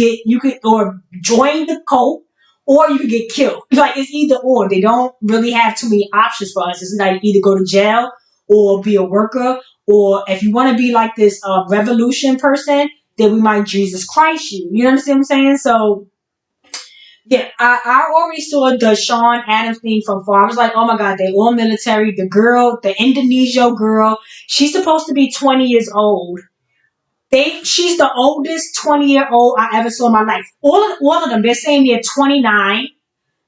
or join the cult, or you could get killed. Like it's either or. They don't really have too many options for us. It's like either go to jail or be a worker, or if you want to be like this revolution person, then we might Jesus Christ you. You understand what I'm saying? So yeah, I already saw the Sean Adams thing from far. I was like, oh my god, they all military. The girl, the Indonesia girl, she's supposed to be 20 years old. She's the oldest 20-year-old I ever saw in my life. All of them, they're saying they're 29.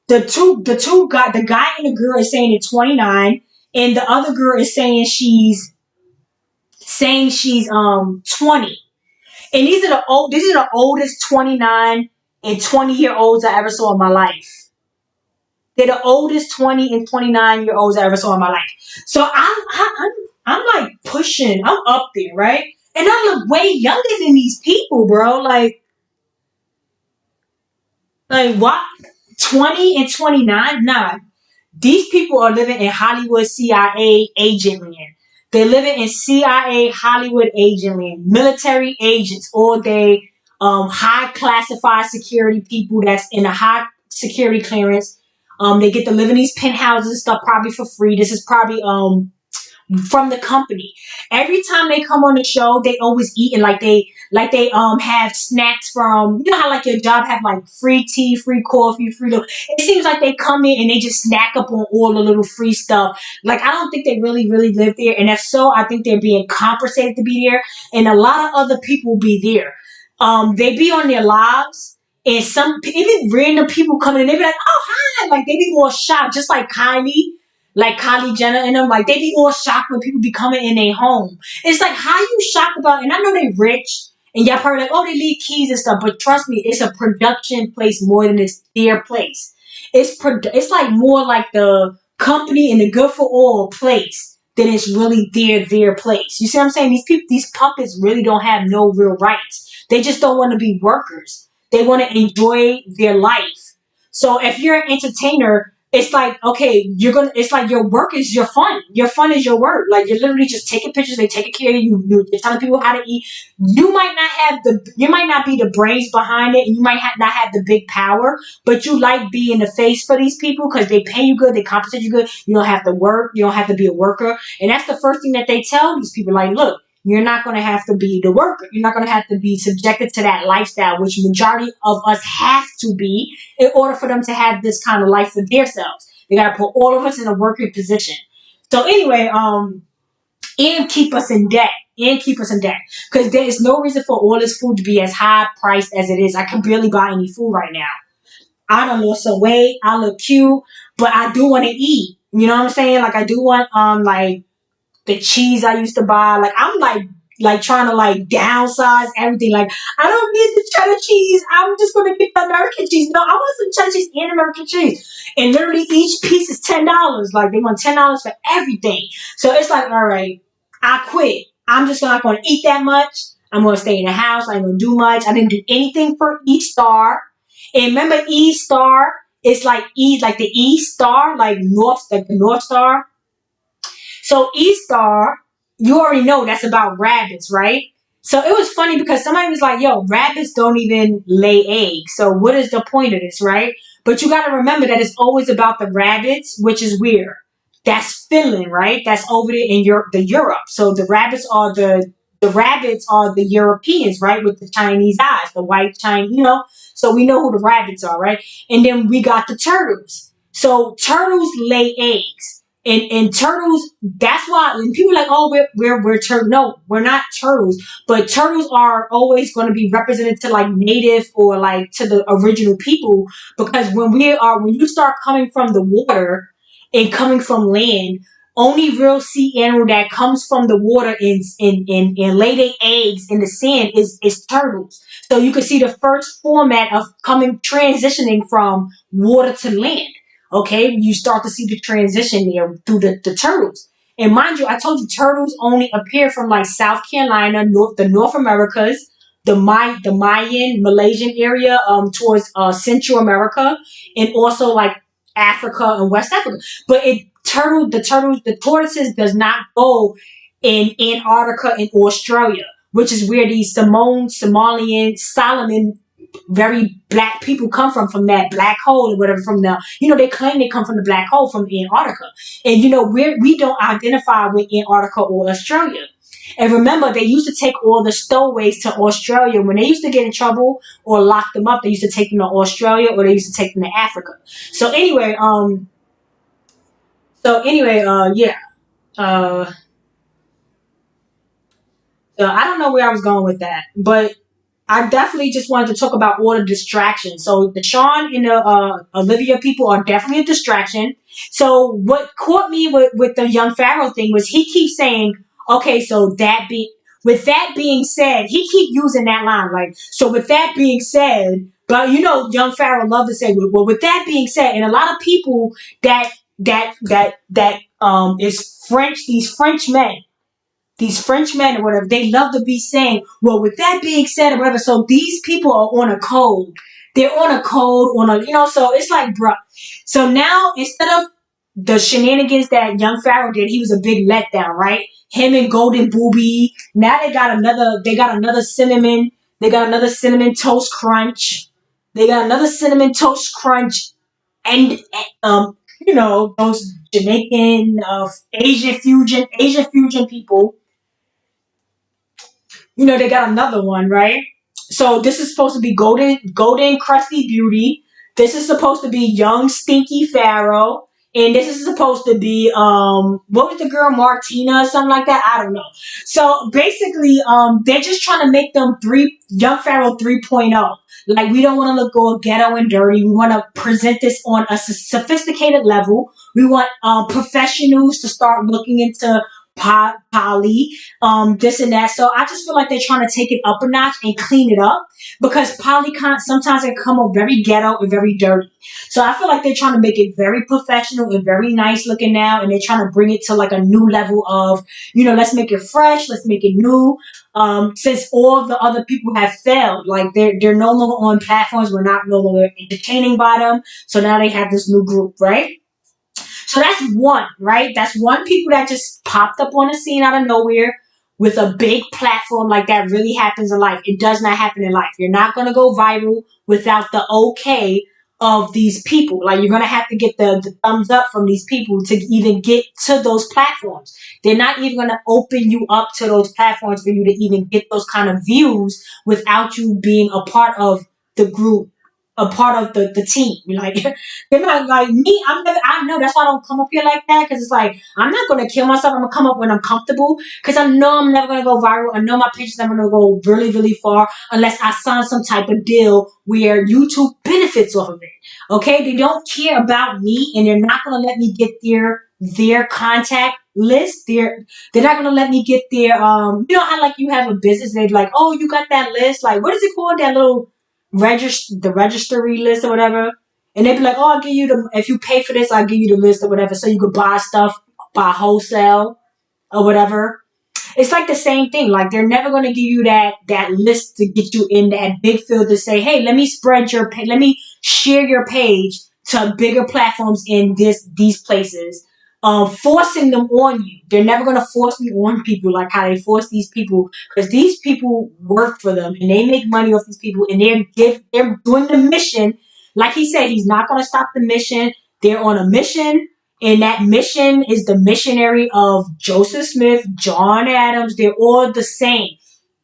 The guy and the girl is saying they're 29, and the other girl is saying she's 20. And these are the oldest 29 and 20-year olds I ever saw in my life. They're the oldest 20 and 29-year olds I ever saw in my life. So I'm like pushing. I'm up there, right? And I look way younger than these people, bro. Like what? 20 and 29? Nah. These people are living in Hollywood CIA agent land. They're living in CIA Hollywood agent land. Military agents, all day, high classified security people that's in a high security clearance. They get to live in these penthouses and stuff probably for free. This is probably from the company. Every time they come on the show, they always eating like they have snacks from, you know how like your job have like free tea, free coffee, free little. It seems like they come in and they just snack up on all the little free stuff. Like I don't think they really live there, and if so, I think they're being compensated to be there, and a lot of other people be there. They be on their lives. And some even random people coming in, they be like, "Oh hi!" Like they be all shocked, just like Kylie Jenner and them, like they be all shocked when people be coming in their home. It's like how you shocked about, and I know they rich and y'all probably like, oh, they leave keys and stuff, but trust me, it's a production place more than it's their place. It's like more like the company and the good for all place than it's really their place. You see what I'm saying? These people, these puppets really don't have no real rights. They just don't want to be workers. They want to enjoy their life. So if you're an entertainer, it's like, okay, it's like your work is your fun. Your fun is your work. Like you're literally just taking pictures, they taking care of you, you're telling people how to eat. You might not be the brains behind it, and you might not have the big power, but you like being the face for these people because they pay you good, they compensate you good. You don't have to work, you don't have to be a worker. And that's the first thing that they tell these people, like, look, you're not going to have to be the worker. You're not going to have to be subjected to that lifestyle, which majority of us have to be in order for them to have this kind of life for themselves. They got to put all of us in a working position. So anyway, and keep us in debt. And keep us in debt. Because there is no reason for all this food to be as high priced as it is. I can barely buy any food right now. I done lost some weight. I look cute. But I do want to eat. You know what I'm saying? Like I do want like the cheese I used to buy. Like I'm like trying to like downsize everything. Like I don't need the cheddar cheese. I'm just gonna get the American cheese. No, I want some cheddar cheese and American cheese. And literally each piece is $10. Like they want $10 for everything. So it's like, all right, I quit. I'm just not gonna eat that much. I'm gonna stay in the house. I ain't gonna do much. I didn't do anything for E-Star. And remember E-Star? It's like the E-Star, like the North Star. So E-Star, you already know that's about rabbits, right? So it was funny because somebody was like, yo, rabbits don't even lay eggs. So what is the point of this, right? But you got to remember that it's always about the rabbits, which is weird. That's Finland, right? That's over there in Europe. So the rabbits are the Europeans, right? With the Chinese eyes, the white Chinese, So we know who the rabbits are, right? And then we got the turtles. So turtles lay eggs. And turtles, that's why when people are like, oh, we're turtles. No, we're not turtles. But turtles are always going to be represented to like native or like to the original people, because when you start coming from the water and coming from land, only real sea animal that comes from the water and lay their eggs in the sand is turtles. So you can see the first format of transitioning from water to land. Okay, you start to see the transition there through the turtles. And mind you, I told you turtles only appear from like South Carolina, the North Americas, the Mayan Malaysian area, towards Central America, and also like Africa and West Africa. But the tortoises does not go in Antarctica and Australia, which is where these Somalian, Solomon, very black people come from that black hole or whatever. From the, they claim they come from the black hole from Antarctica, and we don't identify with Antarctica or Australia. And remember, they used to take all the stowaways to Australia when they used to get in trouble or lock them up. They used to take them to Australia, or they used to take them to Africa. So anyway, yeah. Uh, so I don't know where I was going with that, but I definitely just wanted to talk about all the distractions. So the Sean and the Olivia people are definitely a distraction. So what caught me with the Young Pharaoh thing was he keeps saying, okay, so with that being said, he keep using that line, like, so with that being said, but Young Pharaoh love to say, well, with that being said, and a lot of people that is French, these French men or whatever, they love to be saying, well, with that being said or whatever. So these people are on a code. They're on a code, so it's like, bruh. So now, instead of the shenanigans that Young Pharaoh did, he was a big letdown, right? Him and Golden Booby. Now they got another cinnamon toast crunch. They got another cinnamon toast crunch, and those Jamaican, Asian fusion people, they got another one, right? So this is supposed to be golden crusty beauty. This is supposed to be young stinky Pharaoh. And this is supposed to be what was the girl, Martina or something like that? I don't know. So basically, they're just trying to make them three Young Pharaoh 3.0. Like, we don't want to look all ghetto and dirty. We want to present this on a sophisticated level. We want professionals to start looking into poly, this and that. So I just feel like they're trying to take it up a notch and clean it up, because polycon sometimes it come off very ghetto and very dirty. So I feel like they're trying to make it very professional and very nice looking now, and they're trying to bring it to like a new level of, let's make it fresh, let's make it new. Since all the other people have failed, like they're no longer on platforms, we're not no longer entertaining by them. So now they have this new group, right? So that's one, right? That's one people that just popped up on the scene out of nowhere with a big platform. Like, that really happens in life. It does not happen in life. You're not going to go viral without the okay of these people. Like, you're going to have to get the thumbs up from these people to even get to those platforms. They're not even going to open you up to those platforms for you to even get those kind of views without you being a part of the group, a part of the team. Like, they're not like me. I know that's why I don't come up here like that, because it's like, I'm not gonna kill myself. I'm gonna come up when I'm comfortable, because I know I'm never gonna go viral. I know my pictures are gonna go really, really far unless I sign some type of deal where YouTube benefits off of it. Okay, they don't care about me, and they're not gonna let me get their contact list. They're not gonna let me get their how, like, you have a business, they're like, oh, you got that list, like, what is it called, that little the registry list or whatever. And they'd be like, oh, I'll give you if you pay for this, I'll give you the list or whatever, so you could buy stuff by wholesale or whatever. It's like the same thing. Like, they're never going to give you that list to get you in that big field to say, hey, let me share your page to bigger platforms in these places. Forcing them on you. They're never going to force me on people like how they force these people, because these people work for them and they make money off these people, and they're doing the mission. Like he said, he's not going to stop the mission. They're on a mission, and that mission is the missionary of Joseph Smith, John Adams. They're all the same.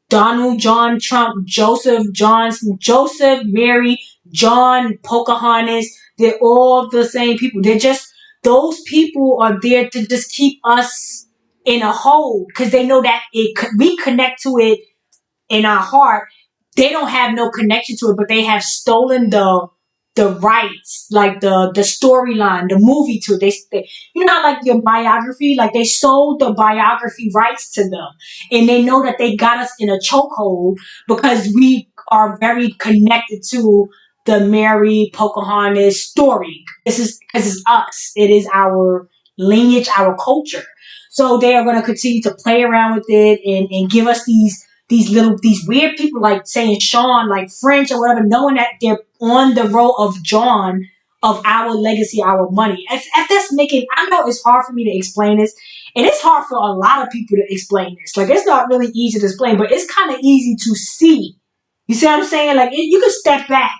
Donald John Trump, Joseph, Mary, John, Pocahontas. They're all the same people. Those people are there to just keep us in a hold, because they know that we connect to it in our heart. They don't have no connection to it, but they have stolen the rights, like the storyline, the movie to it. Like your biography, like they sold the biography rights to them, and they know that they got us in a chokehold because we are very connected to the Mary Pocahontas story. This is because it's us. It is our lineage, our culture. So they are going to continue to play around with it and give us these weird people like saying Sean, like French or whatever, knowing that they're on the role of John, of our legacy, our money. If that's making, I know it's hard for me to explain this, and it's hard for a lot of people to explain this. Like, it's not really easy to explain, but it's kind of easy to see. You see what I'm saying? Like, you can step back.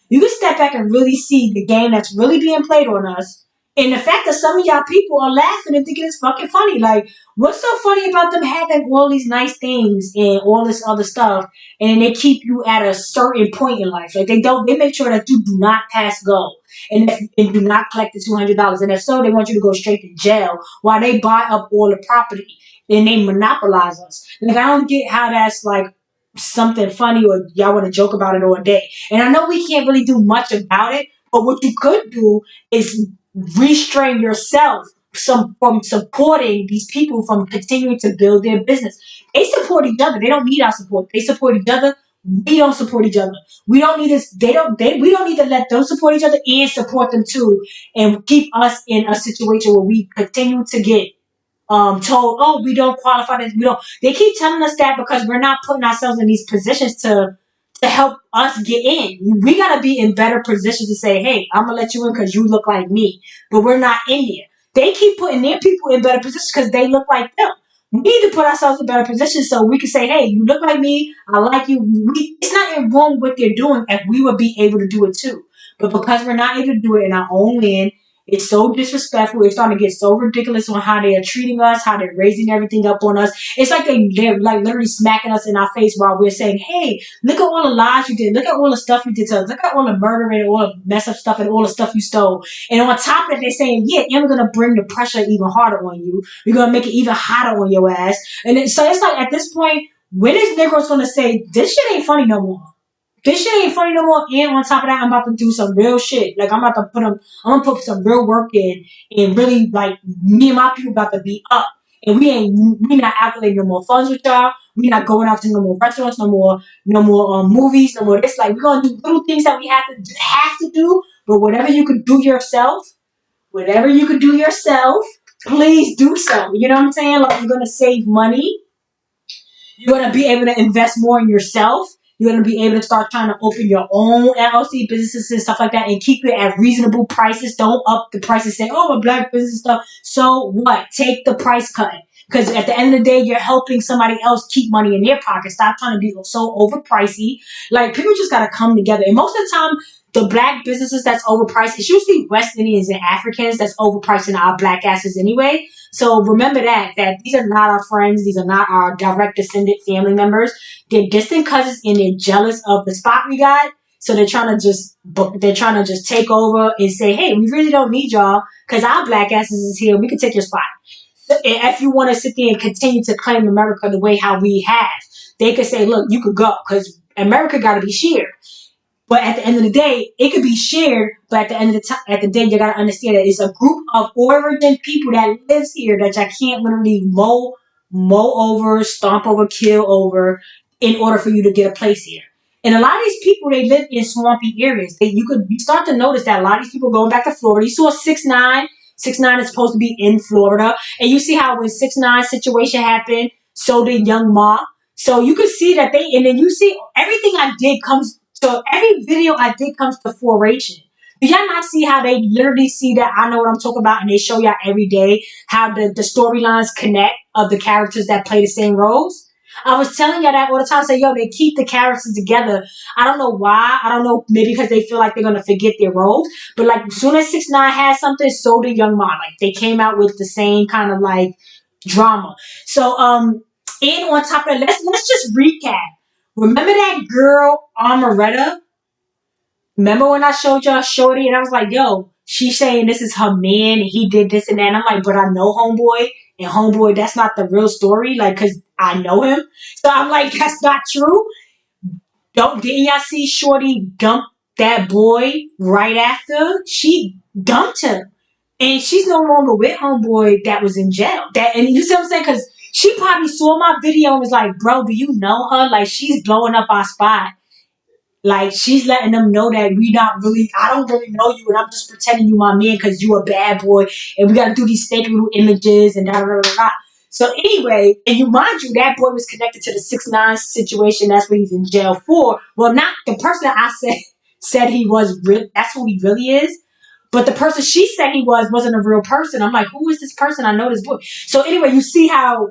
You can step back and really see the game that's really being played on us. And the fact that some of y'all people are laughing and thinking it's fucking funny. Like, what's so funny about them having all these nice things and all this other stuff, and they keep you at a certain point in life? Like, they make sure that you do not pass go and do not collect the $200. And if so, they want you to go straight to jail while they buy up all the property and they monopolize us. Like, I don't get how that's like something funny or y'all want to joke about it all day. And I know we can't really do much about it, but what you could do is restrain yourself from supporting these people from continuing to build their business. They support each other. They don't need our support. They support each other. We don't support each other. We don't need this. We don't need to let them support each other and support them too, and keep us in a situation where we continue to get told, oh, we don't qualify this. We don't. They keep telling us that because we're not putting ourselves in these positions to help us get in. We gotta be in better positions to say, hey, I'm gonna let you in because you look like me, but we're not in there. They keep putting their people in better positions because they look like them. We need to put ourselves in better positions so we can say, hey, you look like me, I like you. It's not wrong what they're doing if we would be able to do it too. But because we're not able to do it in our own land, it's so disrespectful. It's starting to get so ridiculous on how they are treating us, how they're raising everything up on us. It's like they're like literally smacking us in our face while we're saying, hey, look at all the lies you did. Look at all the stuff you did to us. Look at all the murder and all the mess up stuff and all the stuff you stole. And on top of that, they're saying, yeah, and we're going to bring the pressure even harder on you. We're going to make it even hotter on your ass. So it's like at this point, when is Negroes going to say, this shit ain't funny no more? This shit ain't funny no more. And on top of that, I'm about to do some real shit. Like, I'm gonna put some real work in, and really, like, me and my people about to be up. And we not calculating no more funds with y'all. We not going out to no more restaurants, no more movies, no more this. Like, we're gonna do little things that we have to do. But whatever you could do yourself, please do so. You know what I'm saying? Like, you're gonna save money. You're going to be able to invest more in yourself. You're going to be able to start trying to open your own LLC businesses and stuff like that and keep it at reasonable prices. Don't up the prices saying, oh, a black business stuff. So what? Take the price cut. Because at the end of the day, you're helping somebody else keep money in their pocket. Stop trying to be so overpricey. Like, people just got to come together. And most of the time, the black businesses that's overpriced, it's usually West Indians and Africans that's overpricing our black asses anyway. So remember that these are not our friends. These are not our direct descendant family members. They're distant cousins and they're jealous of the spot we got. So they're trying to just take over and say, hey, we really don't need y'all because our black asses is here. We can take your spot. If you want to sit there and continue to claim America the way how we have, they could say, look, you could go because America got to be shared. But at the end of the day, it could be shared. But at the end of the day, you gotta understand that it's a group of origin people that lives here that you can't literally mow over, stomp over, kill over, in order for you to get a place here. And a lot of these people, they live in swampy areas. You start to notice that a lot of these people going back to Florida. You saw 6ix9ine. 6ix9ine is supposed to be in Florida, and you see how when 6ix9ine situation happened, so did Young Ma. So you could see that and then you see everything I did comes. So every video I did comes to 4H. Do y'all not see how they literally see that I know what I'm talking about, and they show y'all every day how the storylines connect of the characters that play the same roles? I was telling y'all that all the time. Say, yo, they keep the characters together. I don't know why. I don't know. Maybe because they feel like they're gonna forget their roles. But like, as soon as 6ix9ine has something, so did Young Ma. Like, they came out with the same kind of like drama. So and on top of that, let's just recap. Remember that girl Amaretta? Remember when I showed y'all Shorty and I was like, yo, she's saying this is her man and he did this and that. And I'm like, but I know Homeboy. And Homeboy, that's not the real story. Like, because I know him. So I'm like, that's not true. Didn't y'all see Shorty dump that boy right after? She dumped him. And she's no longer with Homeboy that was in jail. And you see what I'm saying? Because she probably saw my video and was like, bro, do you know her? Like, she's blowing up our spot. Like, she's letting them know that I don't really know you, and I'm just pretending you my man because you a bad boy, and we got to do these fake little images and da da da da. So anyway, and you mind you, that boy was connected to the 6ix9ine situation. That's what he's in jail for. Well, not the person that I said he was. That's who he really is. But the person she said he wasn't a real person. I'm like, who is this person? I know this boy. So anyway, you see how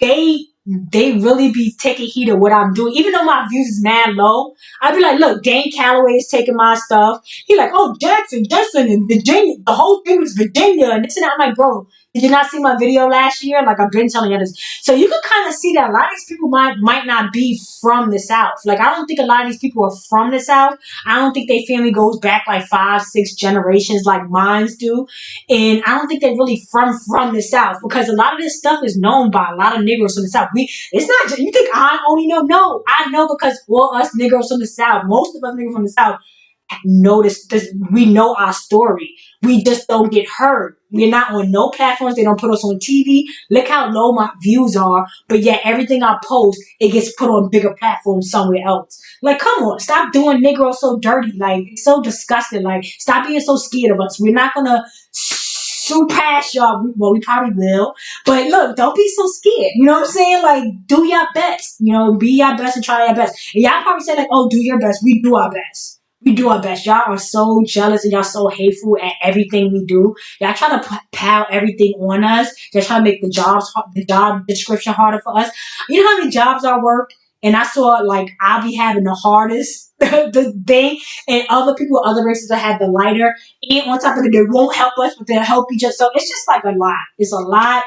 they really be taking heed of what I'm doing. Even though my views is mad low, I'd be like, look, Dane Calloway is taking my stuff. He like, oh, Jackson, and Virginia. The whole thing was Virginia and this and that. I'm like, bro, did you not see my video last year? Like, I've been telling you this. So you can kind of see that a lot of these people might not be from the South. Like, I don't think a lot of these people are from the South. I don't think their family goes back like 5, 6 generations like mine's do. And I don't think they're really from the South, because a lot of this stuff is known by a lot of Negroes from the South. It's not just, you think I only know? No, I know because all us Negroes from the South, most of us Negroes from the South, know this. We know our story. We just don't get heard. We're not on no platforms. They don't put us on TV. Look how low my views are, but yet everything I post, it gets put on bigger platforms somewhere else. Like, come on, stop doing Negroes so dirty. Like, it's so disgusting. Like, stop being so scared of us. We're not gonna sue past y'all. Well, we probably will, but look, don't be so scared. You know what I'm saying? Like, do your best. You know, be your best and try your best. And y'all probably say like, oh, do your best. We do our best. We do our best. Y'all are so jealous and y'all so hateful at everything we do. Y'all trying to pile everything on us. They're trying to make the job description harder for us. You know how many jobs I worked? And I saw like I'll be having the hardest the thing, and other people, other races that have the lighter. And on top of it, they won't help us, but they'll help each other. So it's just like a lot. It's a lot.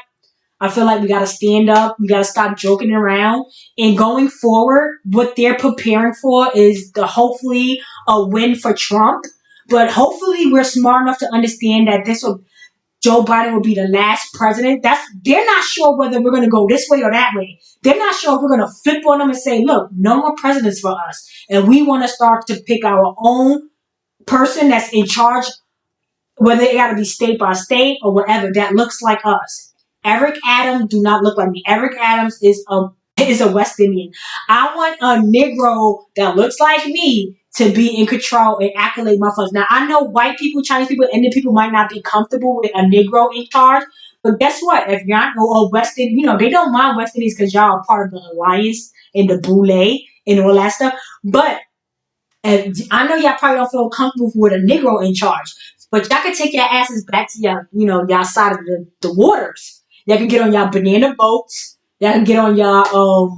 I feel like we got to stand up. We got to stop joking around. And going forward, what they're preparing for is hopefully a win for Trump. But hopefully we're smart enough to understand that Joe Biden will be the last president. They're not sure whether we're going to go this way or that way. They're not sure if we're going to flip on them and say, look, no more presidents for us. And we want to start to pick our own person that's in charge, whether it got to be state by state or whatever, that looks like us. Eric Adams do not look like me. Eric Adams is a West Indian. I want a Negro that looks like me to be in control and accolade my funds. Now, I know white people, Chinese people, Indian people might not be comfortable with a Negro in charge, but guess what? If y'all know West Indian, they don't mind West Indians because y'all are part of the alliance and the boule and all that stuff. But I know y'all probably don't feel comfortable with a Negro in charge, but y'all can take your asses back to y'all side of the waters. Y'all can get on y'all banana boats. Y'all can get on y'all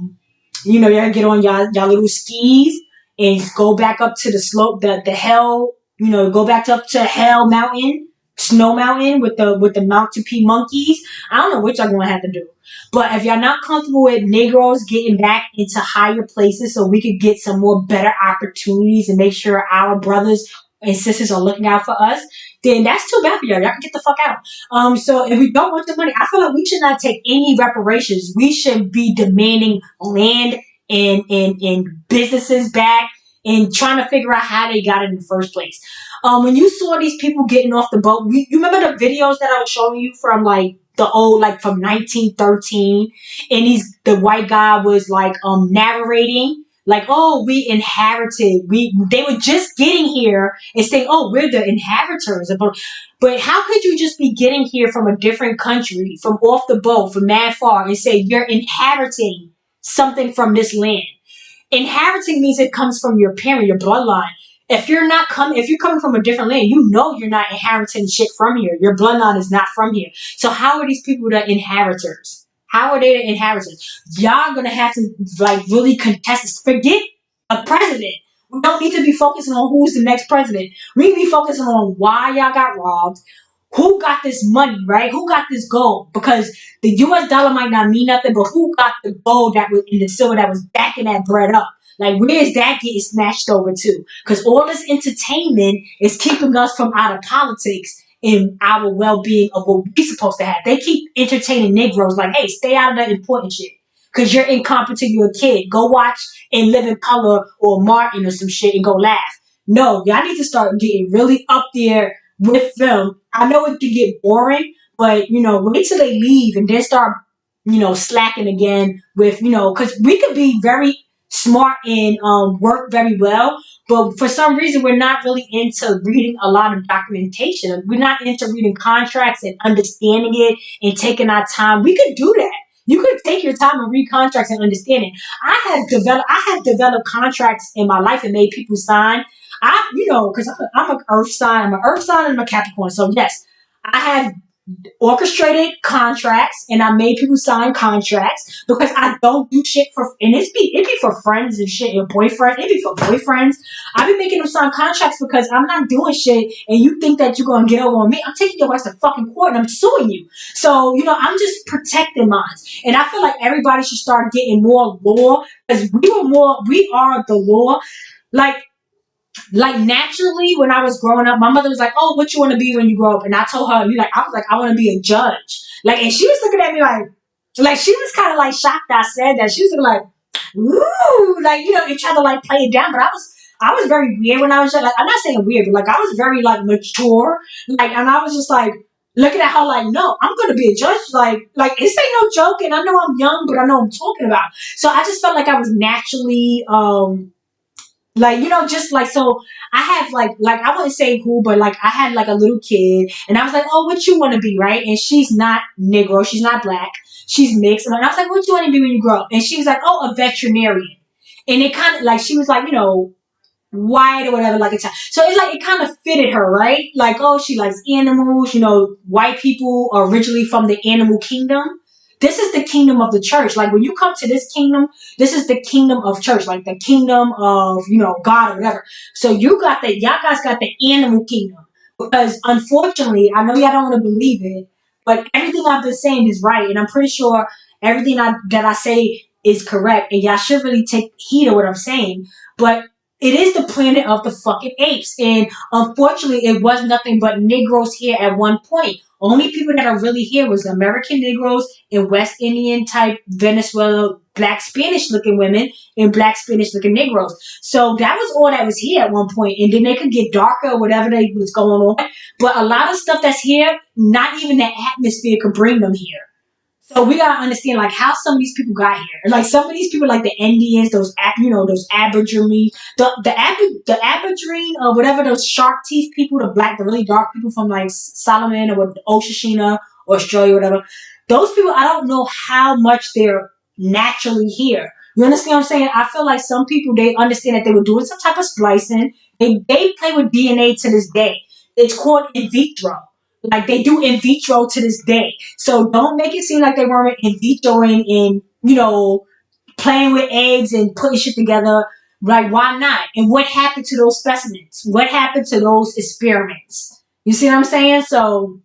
y'all can get on y'all little skis and go back up to the slope, the hell, go back up to Hell Mountain, Snow Mountain with the Mountain P monkeys. I don't know what y'all gonna have to do. But if y'all not comfortable with Negroes getting back into higher places so we could get some more better opportunities and make sure our brothers and sisters are looking out for us, then that's too bad for y'all. Y'all can get the fuck out. So if we don't want the money, I feel like we should not take any reparations. We should be demanding land and businesses back and trying to figure out how they got it in the first place. When you saw these people getting off the boat, you remember the videos that I was showing you from like the old, like from 1913, and the white guy was like narrating like, oh, we inherited. They were just getting here and saying, oh, we're the inheritors. But how could you just be getting here from a different country, from off the boat, from that far, and say you're inheriting something from this land? Inheriting means it comes from your parent, your bloodline. If you're coming from a different land, you're not inheriting shit from here. Your bloodline is not from here. So how are these people the inheritors? How are they the inheritors? Y'all gonna have to like really contest this. Forget a president. We don't need to be focusing on who's the next president. We need to be focusing on why y'all got robbed. Who got this money, right? Who got this gold? Because the US dollar might not mean nothing, but who got the gold that was in the silver that was backing that bread up? Like, where is that getting snatched over to? Because all this entertainment is keeping us from out of politics and our well-being of what we're supposed to have. They keep entertaining Negroes like, hey, stay out of that important shit. Because you're incompetent, you're a kid. Go watch In Living Color or Martin or some shit and go laugh. No, y'all need to start getting really up there with film. I know it can get boring, but, wait till they leave and then start, slacking again with, because we could be very smart and work very well, but for some reason we're not really into reading a lot of documentation. We're not into reading contracts and understanding it and taking our time. We could do that. You could take your time and read contracts and understand it. I have developed contracts in my life and made people sign. Because I'm an earth sign, I'm an earth sign and I'm a Capricorn. So yes, I have orchestrated contracts and I made people sign contracts because I don't do shit for, and it be for friends and shit, your boyfriend, it be for boyfriends. I be making them sign contracts because I'm not doing shit and you think that you're gonna get over on me. I'm taking your ass to fucking court and I'm suing you. So, I'm just protecting mine. And I feel like everybody should start getting more law because we are the law. Like naturally when I was growing up, my mother was like, "Oh, what you want to be when you grow up?" And I told her, I was like, "I want to be a judge." Like, and she was looking at me like she was kind of like shocked that I said that. She was looking like, "Ooh," like and tried to like play it down. But I was very weird when I was young. Like, I'm not saying weird, but like I was very like mature. Like, and I was just like looking at her like, "No, I'm gonna be a judge." Like this ain't no joke. And I know I'm young, but I know what I'm talking about. So I just felt like I was naturally like just like so I have like I wouldn't say who, but like I had like a little kid and I was like, "Oh, what you want to be?" Right? And she's not Negro, she's not black, she's mixed. And I was like, "What you want to be when you grow up?" And she was like, "Oh, a veterinarian." And it kind of like she was like, white or whatever, like it's so it's like it kind of fitted her, right? Like, oh, she likes animals. White people are originally from the animal kingdom. This is the kingdom of the church. Like when you come to this kingdom, this is the kingdom of church, like the kingdom of God or whatever. So y'all guys got the animal kingdom because unfortunately, I know y'all don't want to believe it, but everything I've been saying is right, and I'm pretty sure everything that I say is correct, and y'all should really take heed of what I'm saying. But it is the planet of the fucking apes. And unfortunately, it was nothing but Negroes here at one point. Only people that are really here was American Negroes and West Indian type Venezuela black Spanish looking women and black Spanish looking Negroes. So that was all that was here at one point. And then they could get darker or whatever they was going on. But a lot of stuff that's here, not even the atmosphere could bring them here. So we gotta understand like how some of these people got here. Like some of these people, like the Indians, those Aborigines, the Aborigine or whatever, those shark teeth people, the really dark people from like Solomon or Oshishina or Australia, whatever. Those people, I don't know how much they're naturally here. You understand what I'm saying? I feel like some people they understand that they were doing some type of splicing. They play with DNA to this day. It's called in vitro. Like they do in vitro to this day. So don't make it seem like they weren't in vitro and playing with eggs and putting shit together. Like why not? And what happened to those specimens? What happened to those experiments? You see what I'm saying? So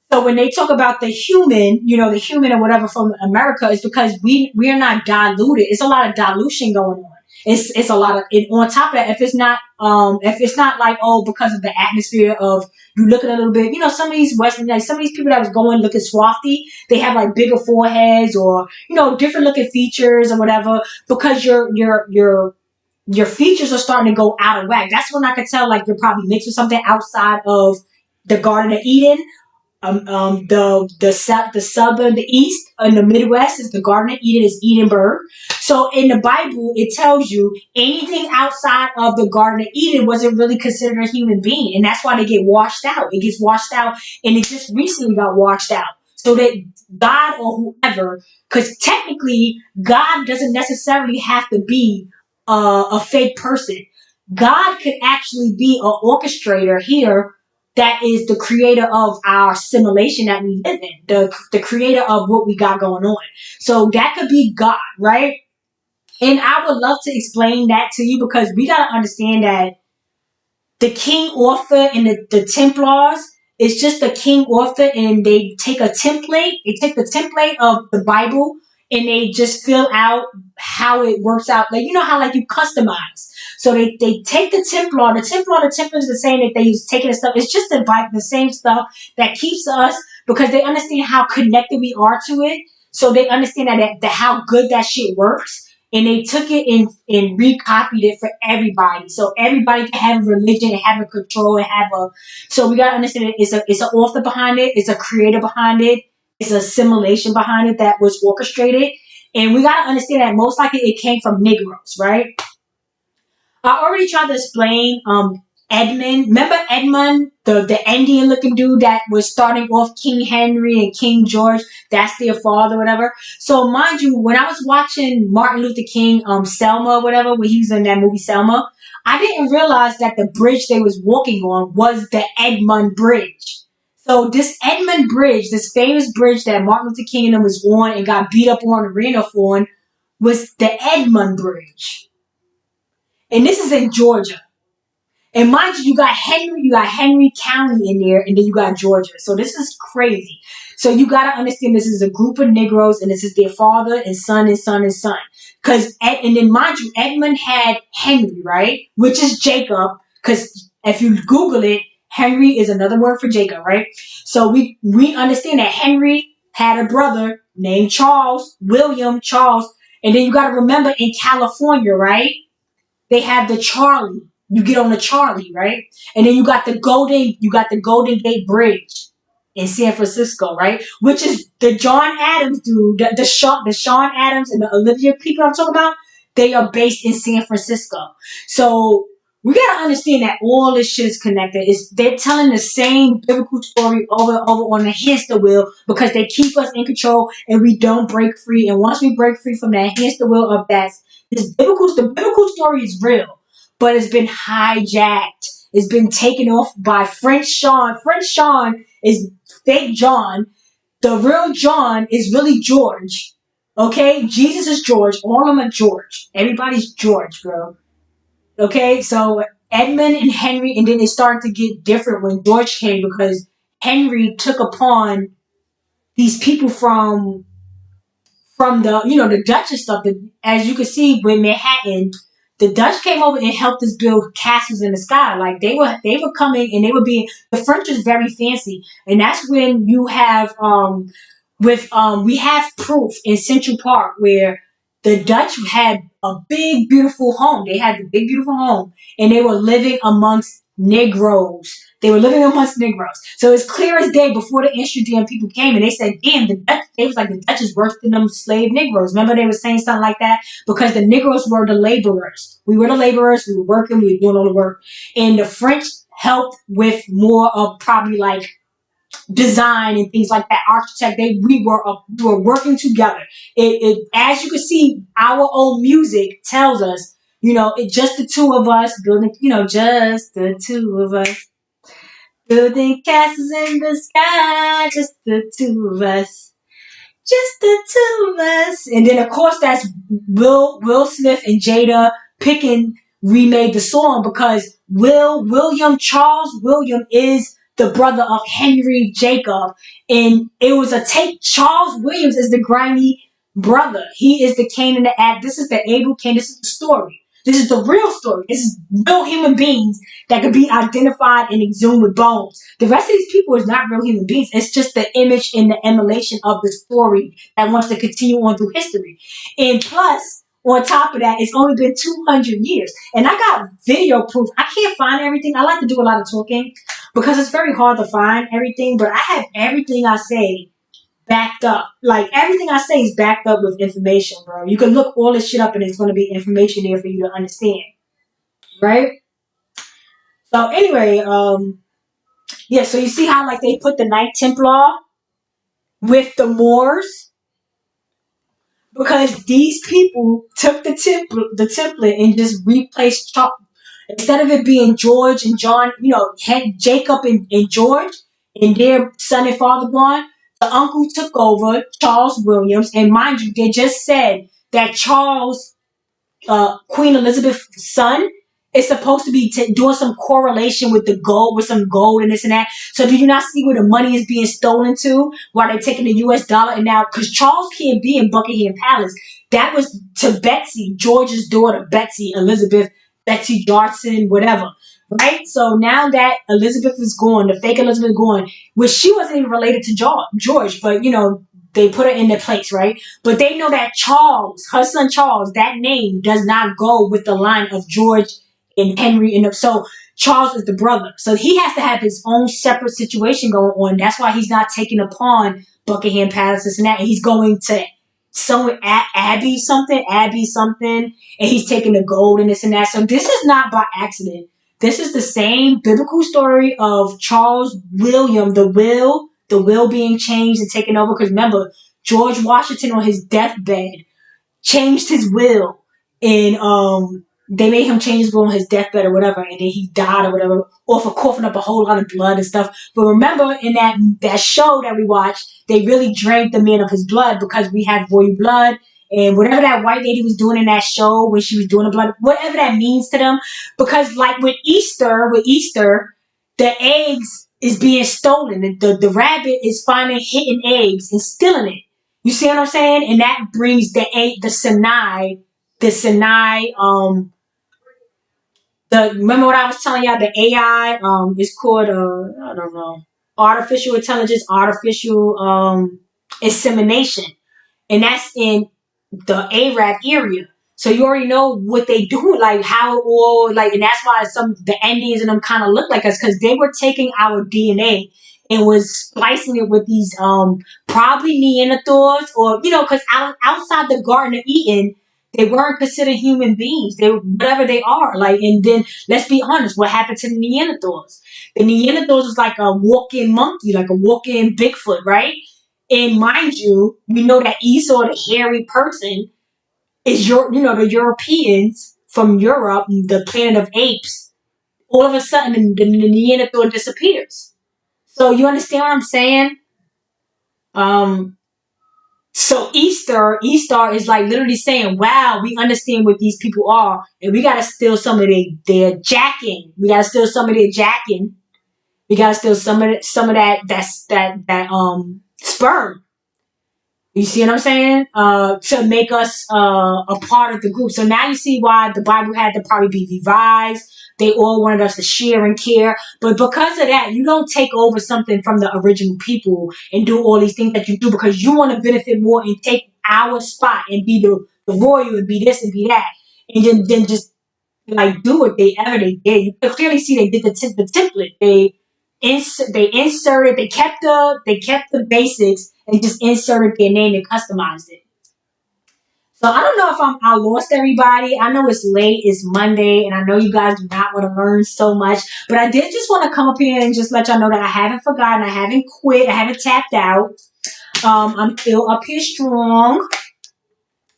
when they talk about the human or whatever from America, it's because we're not diluted. It's a lot of dilution going on. It's a lot of it on top of that. If it's not like because of the atmosphere of you looking a little bit, some of these Western like some of these people that was going looking swarthy, they have like bigger foreheads or different looking features or whatever because your features are starting to go out of whack. That's when I could tell like you're probably mixed with something outside of the Garden of Eden. The southern, the east, and the Midwest is the Garden of Eden is Edenburg. So in the Bible, it tells you anything outside of the Garden of Eden wasn't really considered a human being, and that's why they get washed out. It gets washed out, and it just recently got washed out. So that God or whoever, because technically God doesn't necessarily have to be a fake person. God could actually be an orchestrator here that is the creator of our simulation that we live in, the creator of what we got going on. So that could be God, right? And I would love to explain that to you because we got to understand that the King Arthur and the Templars is just the King Arthur, and they take a template. They take the template of the Bible and they just fill out how it works out. Like how like you customize. So they take the Templar. The Templars are saying that they use taking the stuff. It's just the same stuff that keeps us because they understand how connected we are to it. So they understand that how good that shit works and they took it and recopied it for everybody, so everybody can have a religion and have a control and have a. So we gotta understand it. It's an author behind it. It's a creator behind it. It's a simulation behind it that was orchestrated, and we gotta understand that most likely it came from Negroes, right? I already tried to explain Edmund. Remember Edmund, the Indian looking dude that was starting off King Henry and King George? That's their father, whatever. So mind you, when I was watching Martin Luther King, Selma, whatever, when he was in that movie Selma, I didn't realize that the bridge they was walking on was the Edmund Bridge. So this Edmund Bridge, this famous bridge that Martin Luther King and them was on and got beat up on and ran off on, was the Edmund Bridge. And this is in Georgia. And mind you, you got Henry County in there, and then you got Georgia. So this is crazy. So you gotta understand this is a group of Negroes, and this is their father and son and son and son. And then mind you, Edmund had Henry, right? Which is Jacob. Because if you Google it, Henry is another word for Jacob, right? So we understand that Henry had a brother named William Charles. And then you gotta remember in California, right? They have the Charlie. You get on the Charlie, right? And then you got the Golden Gate Bridge in San Francisco, right? Which is the John Adams dude, the Sean Adams and the Olivia people I'm talking about. They are based in San Francisco. So we gotta understand that all this shit is connected. They're telling the same biblical story over and over on the hamster wheel because they keep us in control and we don't break free. And once we break free from that hamster wheel of that, the biblical story is real, but it's been hijacked. It's been taken off by French Sean. French Sean is fake John. The real John is really George. Okay? Jesus is George. All of them are George. Everybody's George, bro. Okay? So Edmund and Henry, and then it started to get different when George came because Henry took upon these people from the Dutch and stuff. As you can see, with Manhattan, the Dutch came over and helped us build castles in the sky. Like they were coming and they were being the French is very fancy, and that's when you have we have proof in Central Park where the Dutch had a big beautiful home. They had the big beautiful home, and they were living amongst Negroes. They were living amongst Negroes. So it's clear as day before the Amsterdam people came and they said, damn, the Dutch, they was like, the Dutch is worse than them slave Negroes. Remember they were saying something like that? Because the Negroes were the laborers. We were the laborers. We were working. We were doing all the work. And the French helped with more of probably like design and things like that, architect. We were working together. It as you can see, our old music tells us, it just the two of us building, just the two of us building castles in the sky, just the two of us. Just the two of us. And then of course that's Will Smith and Jada Pickens remade the song because Charles William is the brother of Henry Jacob. And it was a take. Charles Williams is the grimy brother. He is the Cain and the Act. This is the Abel Cain. This is the story. This is the real story. This is real human beings that could be identified and exhumed with bones. The rest of these people is not real human beings. It's just the image and the emulation of the story that wants to continue on through history. And plus, on top of that, it's only been 200 years. And I got video proof. I can't find everything. I like to do a lot of talking because it's very hard to find everything. But I have everything I say backed up. Like everything I say is backed up with information, bro. You can look all this shit up and it's going to be information there for you to understand. Right? So anyway, yeah, so you see how like they put the Knight Templar with the Moors? Because these people took the template and just replaced instead of it being George and John, had Jacob and George and their son and father born, the uncle took over, Charles Williams, and mind you, they just said that Charles, Queen Elizabeth's son, is supposed to be doing some correlation with the gold, with some gold and this and that. So do you not see where the money is being stolen to while they're taking the U.S. dollar? And now, because Charles can't be in Buckingham Palace, that was to Betsy, George's daughter, Betsy Elizabeth, Betsy Johnson, whatever. Right? So now that Elizabeth is gone, the fake Elizabeth is gone, which she wasn't even related to George, but they put her in their place, right? But they know that Charles, her son Charles, that name does not go with the line of George and Henry. And so Charles is the brother. So he has to have his own separate situation going on. That's why he's not taking upon Buckingham Palace and that. And he's going to somewhere Abbey something, and he's taking the gold and this and that. So this is not by accident This is the same biblical story of Charles William, the will being changed and taken over. Because remember, George Washington on his deathbed changed his will, and they made him change his will on his deathbed or whatever, and then he died or whatever, or for coughing up a whole lot of blood and stuff. But remember, in that show that we watched, they really drank the man of his blood, because we have royal blood. And whatever that white lady was doing in that show when she was doing the blood, whatever that means to them, because like with Easter, the eggs is being stolen. The rabbit is finding hidden eggs and stealing it. You see what I'm saying? And that brings the Sinai, remember what I was telling y'all, the AI, is called, I don't know, artificial intelligence, artificial, insemination. And that's in the Arab area. So you already know what they do, like how all like, and that's why some the Indians and them kind of look like us, because they were taking our DNA and was splicing it with these probably Neanderthals, or because outside the Garden of Eden, they weren't considered human beings. They were whatever they are. Like, and then let's be honest, what happened to the Neanderthals? The Neanderthals was like a walking monkey, like a walking Bigfoot, right? And mind you, we know that Esau, the hairy person, is the Europeans from Europe, the planet of apes. All of a sudden, the Neanderthal disappears. So you understand what I'm saying? Um, so Easter is like literally saying, "Wow, we understand what these people are, and we gotta steal some of their jacking. We gotta steal some of their jacking. We gotta steal some of that sperm." You see what I'm saying? To make us a part of the group. So now you see why the Bible had to probably be revised. They all wanted us to share and care. But because of that, you don't take over something from the original people and do all these things that you do, because you want to benefit more and take our spot and be the royal and be this and be that. And then just like do what they did. You can clearly see they did the template. They inserted, they kept the basics and just inserted their name and customized it. So I don't know if I lost everybody. I know it's late, it's Monday, and I know you guys do not want to learn so much, but I did just want to come up here and just let y'all know that I haven't forgotten, I haven't quit, I haven't tapped out. I'm still up here strong.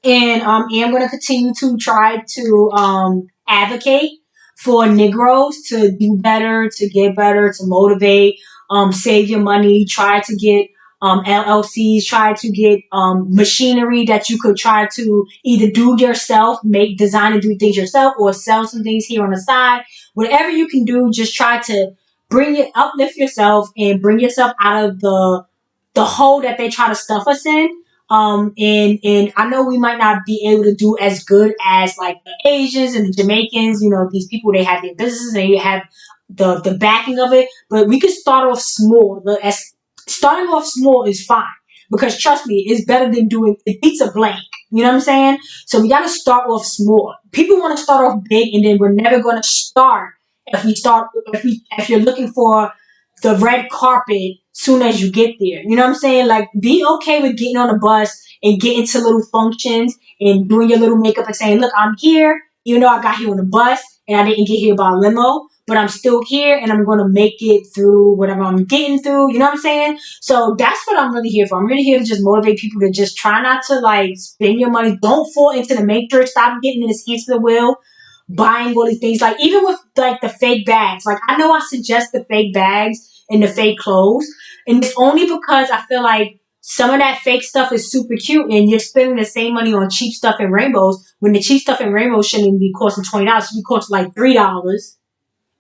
And am going to continue to try to advocate for Negroes to do better, to get better, to motivate, save your money, try to get LLCs, try to get machinery that you could try to either do yourself, make, design and do things yourself, or sell some things here on the side. Whatever you can do, just try to uplift yourself and bring yourself out of the hole that they try to stuff us in. And I know we might not be able to do as good as like the Asians and the Jamaicans. These people, they have their businesses and they have the backing of it. But we could start off small. Starting off small is fine, because trust me, it's better than doing it beats a blank. You know what I'm saying? So we got to start off small. People want to start off big, and then we're never going to start if you're looking for the red carpet soon as you get there. You know what I'm saying? Like, be okay with getting on a bus and getting to little functions and doing your little makeup and saying, look, I'm here. You know, I got here on a bus and I didn't get here by limo, but I'm still here and I'm going to make it through whatever I'm getting through. You know what I'm saying? So that's what I'm really here for. I'm really here to just motivate people to just try not to like spend your money. Don't fall into the matrix. Stop getting in this hamster wheel, buying all these things. Like, even with like the fake bags. Like, I know I suggest the fake bags and the fake clothes, and it's only because I feel like some of that fake stuff is super cute and you're spending the same money on cheap stuff and rainbows, when the cheap stuff and rainbows shouldn't even be costing $20. It should be costing like $3.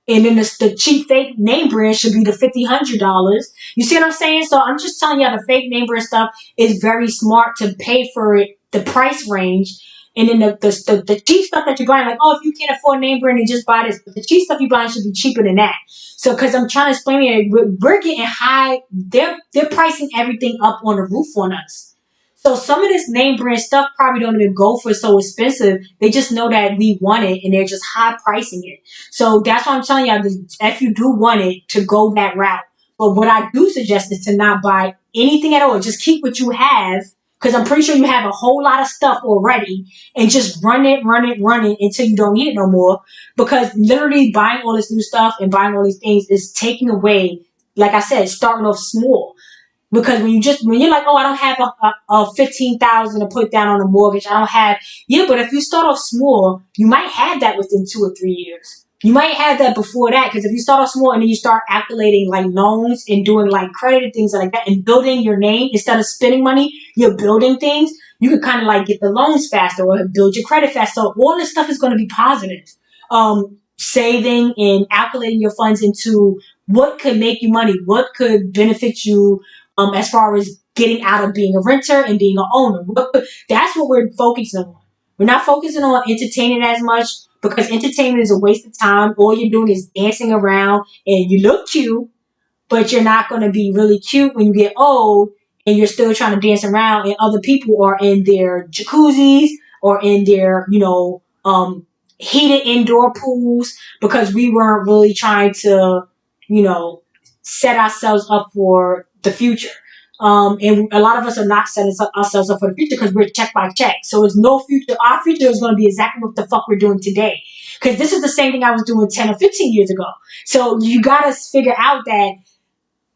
And then the cheap fake name brand should be the $50, $100. You see what I'm saying? So I'm just telling y'all, the fake name brand stuff is very smart to pay for it, the price range. And then the cheap stuff that you're buying, like, oh, if you can't afford name brand, then just buy this. But the cheap stuff you're buying should be cheaper than that. So, because I'm trying to explain it, we're getting high. They're pricing everything up on the roof on us. So some of this name brand stuff probably don't even go for so expensive. They just know that we want it and they're just high pricing it. So that's why I'm telling y'all, if you do want it, to go that route. But what I do suggest is to not buy anything at all. Just keep what you have Because I'm pretty sure you have a whole lot of stuff already and just run it until you don't need it no more. Because literally buying all this new stuff and buying all these things is taking away, like I said, starting off small. Because when you're like, oh, I don't have a 15,000 to put down on a mortgage, I don't have, yeah, but if you start off small, you might have that within 2 or 3 years. You might have that before that, because if you start off small and then you start calculating like loans and doing like credit and things like that and building your name instead of spending money, you're building things. You can kind of like get the loans faster or build your credit faster. So all this stuff is going to be positive. Saving and calculating your funds into what could make you money, what could benefit you as far as getting out of being a renter and being an owner. That's what we're focusing on. We're not focusing on entertaining as much because entertainment is a waste of time. All you're doing is dancing around and you look cute, but you're not going to be really cute when you get old and you're still trying to dance around and other people are in their jacuzzis or in their, heated indoor pools because we weren't really trying to, you know, set ourselves up for the future. And a lot of us are not setting ourselves up for the future because we're check by check. So it's no future. Our future is going to be exactly what the fuck we're doing today. Because this is the same thing I was doing 10 or 15 years ago. So you got to figure out that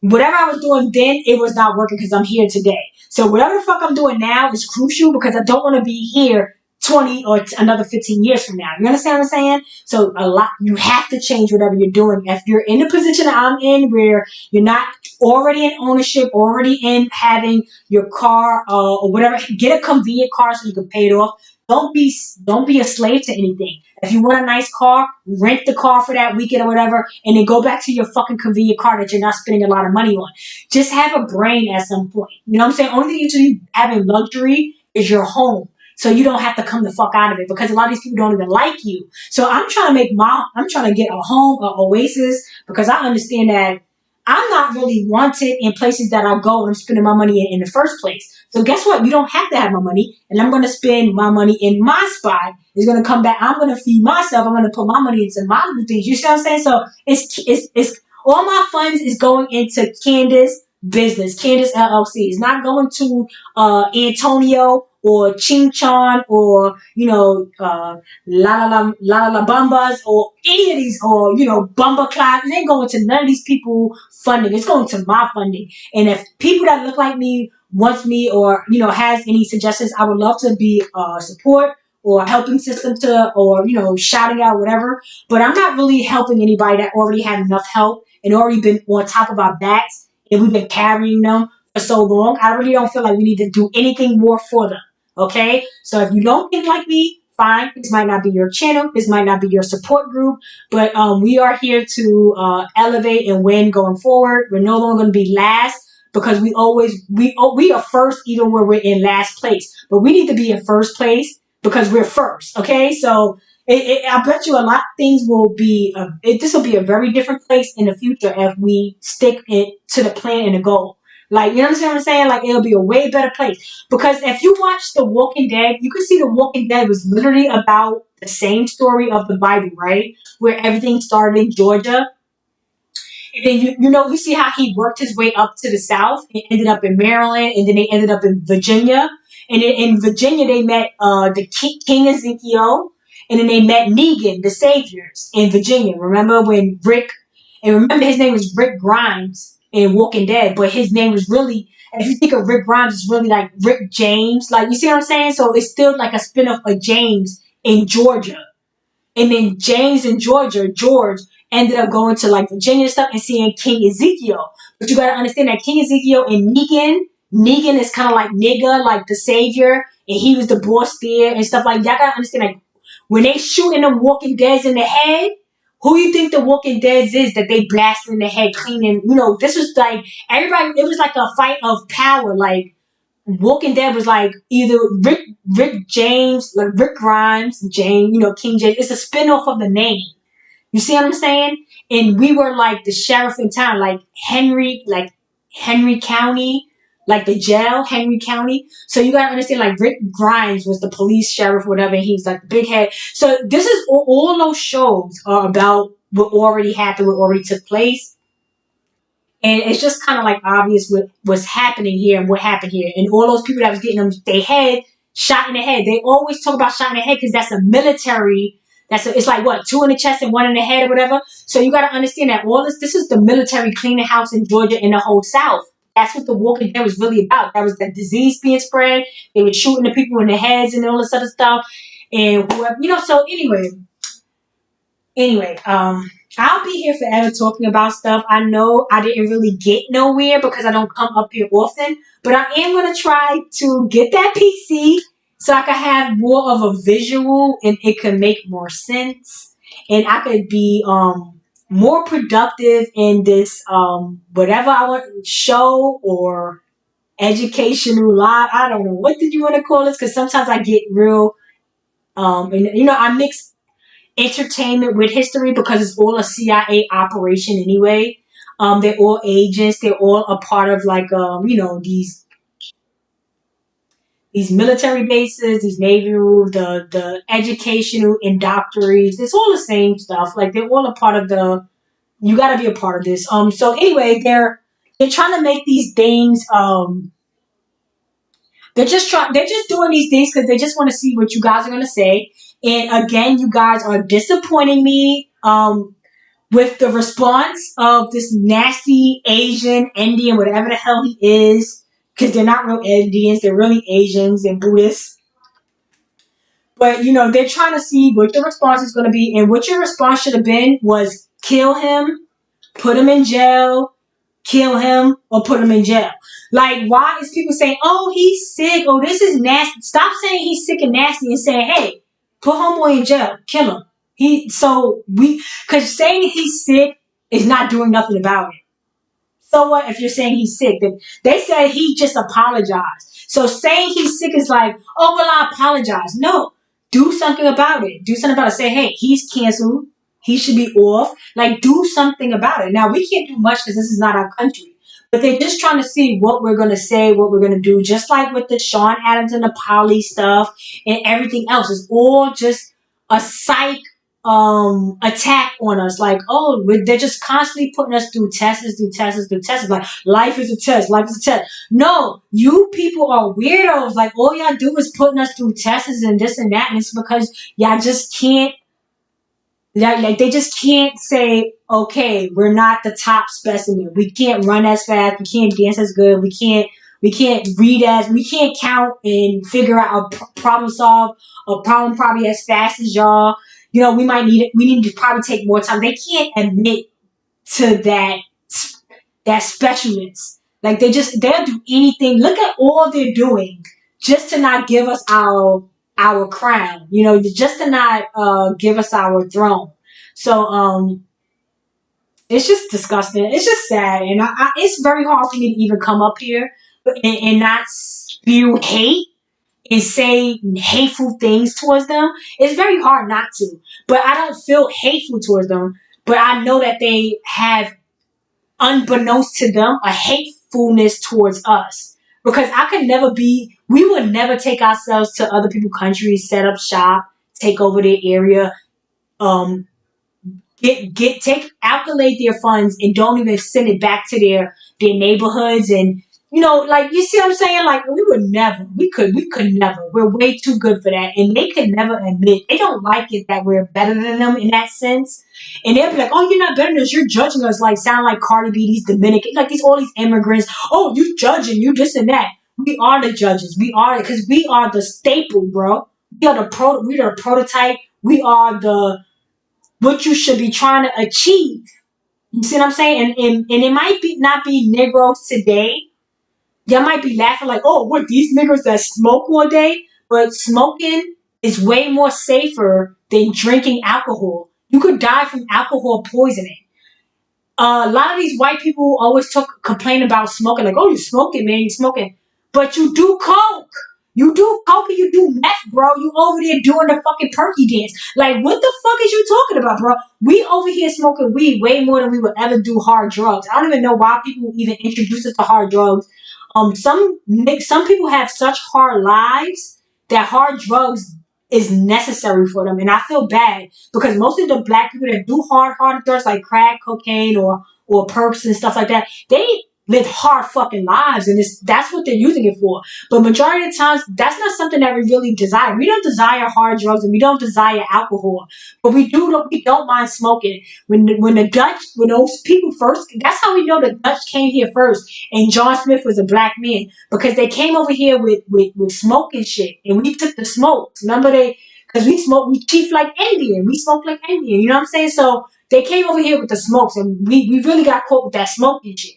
whatever I was doing then, it was not working because I'm here today. So whatever the fuck I'm doing now is crucial because I don't want to be here 20 or another 15 years from now. You understand what I'm saying? So you have to change whatever you're doing. If you're in the position that I'm in where you're not already in ownership, already in having your car or whatever, get a convenient car so you can pay it off. Don't be a slave to anything. If you want a nice car, rent the car for that weekend or whatever, and then go back to your fucking convenient car that you're not spending a lot of money on. Just have a brain at some point. You know what I'm saying? Only thing you should be having luxury is your home. So you don't have to come the fuck out of it because a lot of these people don't even like you. So I'm trying to get a home, an oasis, because I understand that I'm not really wanted in places that I go and I'm spending my money in the first place. So guess what? You don't have to have my money, and I'm going to spend my money in my spot. It's going to come back. I'm going to feed myself. I'm going to put my money into my new things. You see what I'm saying? So it's all my funds is going into Candace business, Candace LLC. It's not going to Antonio or Ching Chon or La La Bambas or any of these or Bumba Clock. It ain't going to none of these people funding. It's going to my funding. And if people that look like me wants me or has any suggestions, I would love to be support or helping system to or shouting out whatever. But I'm not really helping anybody that already had enough help and already been on top of our backs and we've been carrying them for so long. I really don't feel like we need to do anything more for them. Okay, so if you don't think like me, fine. This might not be your channel. This might not be your support group, but we are here to elevate and win going forward. We're no longer going to be last because we are first even when we're in last place. But we need to be in first place because we're first. Okay, so I bet you a lot of things will be. This will be a very different place in the future if we stick it to the plan and the goal. Like, you understand what I'm saying? Like, it'll be a way better place. Because if you watch The Walking Dead, you can see The Walking Dead was literally about the same story of the Bible, right? Where everything started in Georgia. And then, you see how he worked his way up to the South and ended up in Maryland. And then they ended up in Virginia. And then in Virginia, they met the King Ezekiel. And then they met Negan, the Saviors, in Virginia. Remember when and remember his name was Rick Grimes in Walking Dead, but his name was really, if you think of Rick Grimes, it's really like Rick James. Like, you see what I'm saying? So it's still like a spin-off of James in Georgia. And then James in Georgia, George, ended up going to like Virginia and stuff and seeing King Ezekiel. But you gotta understand that King Ezekiel and Negan is kind of like nigga, like the savior, and he was the boss there and stuff like that. Y'all gotta understand, like, when they shooting them Walking Deads in the head, who you think the Walking Deads is that they blasted in the head, cleaning? This was like everybody. It was like a fight of power. Like Walking Dead was like either Rick James, like Rick Grimes, James, King James. It's a spinoff of the name. You see what I'm saying? And we were like the sheriff in town, like Henry County, like the jail, Henry County. So you gotta understand, like Rick Grimes was the police sheriff, whatever. And he's like the big head. So this is all those shows are about what already happened, what already took place. And it's just kind of like obvious what was happening here and what happened here. And all those people that was getting them, they head shot in the head. They always talk about shot in the head because that's a military. It's like what, two in the chest and one in the head or whatever. So you got to understand that all this is the military cleaning house in Georgia and the whole South. That's what the Walking Dead was really about. That was the disease being spread. They were shooting the people in the heads and all this other stuff. And whoever, so anyway, I'll be here forever talking about stuff. I know I didn't really get nowhere because I don't come up here often, but I am going to try to get that PC so I can have more of a visual and it can make more sense and I could be more productive in this whatever I want, show or educational live. I don't know, what did you want to call this, because sometimes I get real and I mix entertainment with history because it's all a CIA operation anyway. They're all agents. They're all a part of like these military bases, these navy rules, the educational indoctrinaries. It's all the same stuff. Like they're all a part of the. You got to be a part of this. So anyway, they're trying to make these things. They're just doing these things because they just want to see what you guys are gonna say. And again, you guys are disappointing me. With the response of this nasty Asian, Indian, whatever the hell he is, because they're not real Indians, they're really Asians and Buddhists. But they're trying to see what the response is going to be, and what your response should have been was kill him, put him in jail, kill him, or put him in jail. Like, why is people saying, "Oh, he's sick," "Oh, this is nasty"? Stop saying he's sick and nasty and saying, "Hey, put homeboy in jail, kill him." Because saying he's sick is not doing nothing about it. So what if you're saying he's sick? They said he just apologized. So saying he's sick is like, oh, well, I apologize. No, do something about it. Do something about it. Say, hey, he's canceled. He should be off. Like, do something about it. Now, we can't do much because this is not our country. But they're just trying to see what we're going to say, what we're going to do. Just like with the Sean Adams and the Polly stuff and everything else. It's all just a psych attack on us. Like, oh, they're just constantly putting us through tests, like life is a test, life is a test. No, you people are weirdos. Like, all y'all do is putting us through tests and this and that, and it's because y'all just can't, like, they just can't say, okay, we're not the top specimen, we can't run as fast, we can't dance as good, we can't read as, we can't count and figure out problem solve a problem probably as fast as y'all. We might need it. We need to probably take more time. They can't admit to that specialness. Like, they'll do anything. Look at all they're doing just to not give us our crown. Just to not give us our throne. So it's just disgusting. It's just sad, and it's very hard for me to even come up here and not spew hate and say hateful things towards them. It's very hard not to. But I don't feel hateful towards them. But I know that they have, unbeknownst to them, a hatefulness towards us. Because we would never take ourselves to other people's countries, set up shop, take over their area, um, calculate their funds and don't even send it back to their neighborhoods. And like, you see what I'm saying? Like, we could never. We're way too good for that, and they could never admit, they don't like it that we're better than them in that sense. And they'll be like, oh, you're not better than us, you're judging us. Like, sound like Cardi B, these Dominican, like all these immigrants. Oh, you judging, you this and that. We are the judges. We are, because we are the staple, bro. We are the prototype. We are the what you should be trying to achieve. You see what I'm saying? And it might be not be Negroes today. Y'all might be laughing like, oh, what, these niggas that smoke all day? But smoking is way more safer than drinking alcohol. You could die from alcohol poisoning. A lot of these white people always complain about smoking, like, oh, you smoking, man, you smoking. But you do coke. You do coke and you do meth, bro. You over there doing the fucking perky dance. Like, what the fuck is you talking about, bro? We over here smoking weed way more than we would ever do hard drugs. I don't even know why people even introduce us to hard drugs. Some people have such hard lives that hard drugs is necessary for them. And I feel bad because most of the black people that do hard drugs like crack, cocaine, or perks and stuff like that, they live hard fucking lives, and that's what they're using it for. But majority of the times, that's not something that we really desire. We don't desire hard drugs, and we don't desire alcohol, but we don't mind smoking. When those people first, that's how we know the Dutch came here first, and John Smith was a black man because they came over here with smoking shit, and we took the smokes. Remember because we chief like Indian, we smoke like Indian. You know what I'm saying? So they came over here with the smokes, and we really got caught with that smoking shit.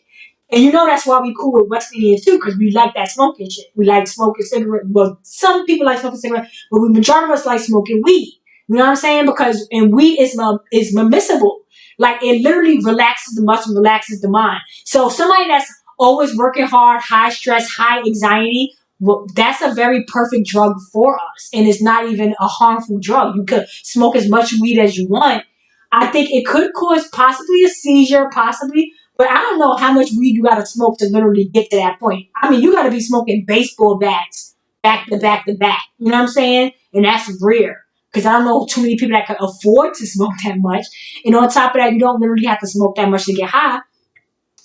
And that's why we cool with West Indians too, because we like that smoking shit. We like smoking cigarettes. Well, some people like smoking cigarettes, but the majority of us like smoking weed. You know what I'm saying? And weed is permissible. Like it literally relaxes the muscle, relaxes the mind. So somebody that's always working hard, high stress, high anxiety, well, that's a very perfect drug for us. And it's not even a harmful drug. You could smoke as much weed as you want. I think it could cause possibly a seizure, possibly, but I don't know how much weed you got to smoke to literally get to that point. I mean, you got to be smoking baseball bats back to back to back. You know what I'm saying? And that's rare because I don't know too many people that can afford to smoke that much. And on top of that, you don't literally have to smoke that much to get high.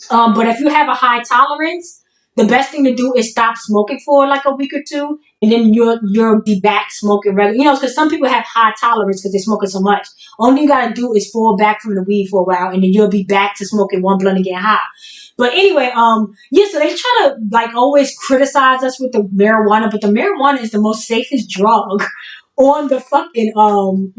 But if you have a high tolerance, the best thing to do is stop smoking for like a week or two, and then you'll be back smoking regular. Because some people have high tolerance because they're smoking so much. Only you gotta do is fall back from the weed for a while, and then you'll be back to smoking one blunt and get high. But anyway, yeah. So they try to like always criticize us with the marijuana, but the marijuana is the most safest drug on the fucking on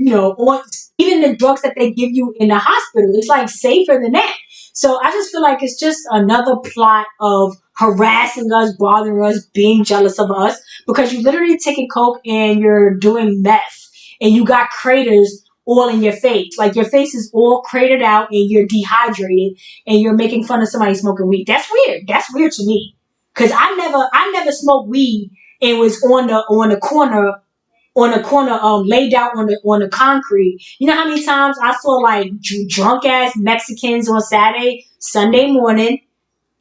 even the drugs that they give you in the hospital. It's like safer than that. So I just feel like it's just another plot of harassing us, bothering us, being jealous of us, because you literally taking coke and you're doing meth, and you got craters all in your face. Like your face is all cratered out, and you're dehydrated, and you're making fun of somebody smoking weed. That's weird. That's weird to me, because I never smoked weed and was on the corner, laid out on the concrete. You know how many times I saw like drunk ass Mexicans on Sunday morning,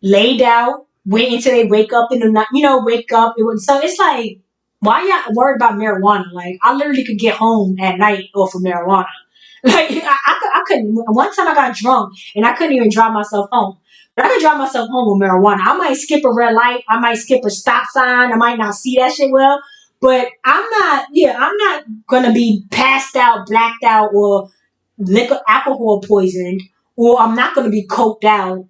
laid out, wait until they wake up in the night. Wake up. So it's like, why y'all worried about marijuana? Like I literally could get home at night off of marijuana. Like I couldn't. One time I got drunk and I couldn't even drive myself home. But I could drive myself home with marijuana. I might skip a red light. I might skip a stop sign. I might not see that shit well. But I'm not gonna be passed out, blacked out, or alcohol poisoned, or I'm not gonna be coked out.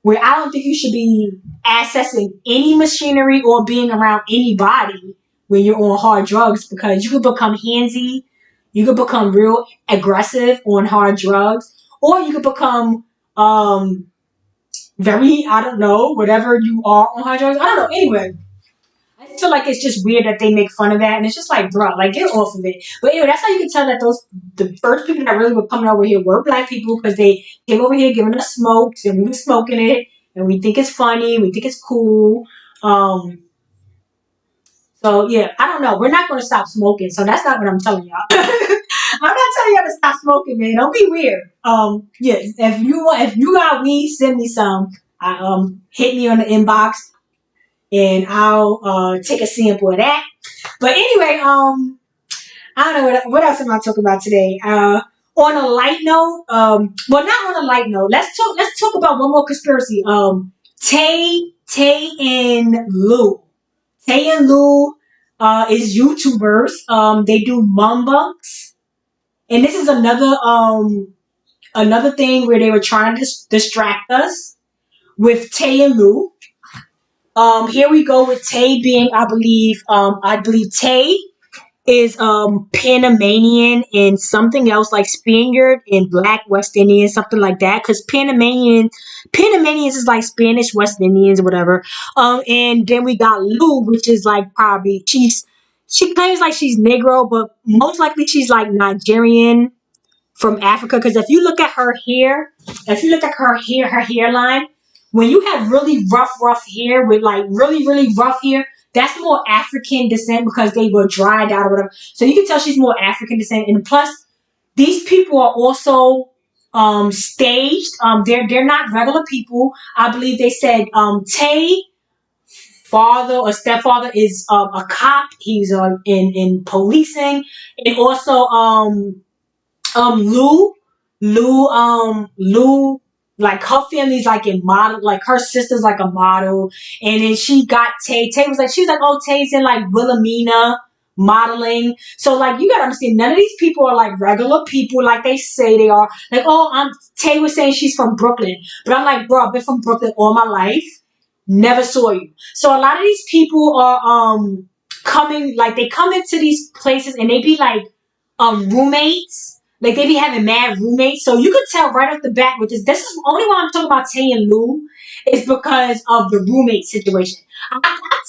Where I don't think you should be accessing any machinery or being around anybody when you're on hard drugs, because you could become handsy, you could become real aggressive on hard drugs, or you could become very, I don't know, whatever you are on hard drugs. I don't know. Anyway, I feel like it's just weird that they make fun of that, and it's just like, bro, like get off of it. But anyway, that's how you can tell that the first people that really were coming over here were black people, because they came over here giving us smokes, and we were smoking it, and we think it's funny, we think it's cool. So yeah, I don't know. We're not going to stop smoking, so that's not what I'm telling y'all. I'm not telling y'all to stop smoking, man. Don't be weird. Yeah, if you got weed, send me some. Hit me on the inbox, and I'll take a sample of that. But anyway, I don't know what else am I talking about today. On a light note, well, not on a light note. Let's talk about one more conspiracy. Tay and Lou. Tay and Lou is YouTubers. They do mukbangs, and this is another thing where they were trying to distract us with Tay and Lou. Here we go with Tay being, I believe Tay is Panamanian and something else like Spaniard and Black West Indian, something like that. Because Panamanians is like Spanish West Indians or whatever. And then we got Lou, which is like probably she claims like she's Negro, but most likely she's like Nigerian from Africa. Because if you look at her hair, her hairline, when you have really rough hair with like really, really rough hair, that's more African descent because they were dried out or whatever. So you can tell she's more African descent. And plus, these people are also staged. They're not regular people. I believe they said Tay father or stepfather is a cop. He's in policing, and also Lou, Lou, like her family's like in model, like her sister's like a model, and then she got Tay. Tay was like, she was like, oh, Tay's in like Wilhelmina modeling. So like, you gotta understand, none of these people are like regular people, like they say they are. Like, oh, Tay was saying she's from Brooklyn, but I'm like, bro, I've been from Brooklyn all my life, never saw you. So a lot of these people are coming, like they come into these places and they be like roommates. Like they be having mad roommates. So you could tell right off the bat with this. This is only why I'm talking about Tay and Lou is because of the roommate situation. I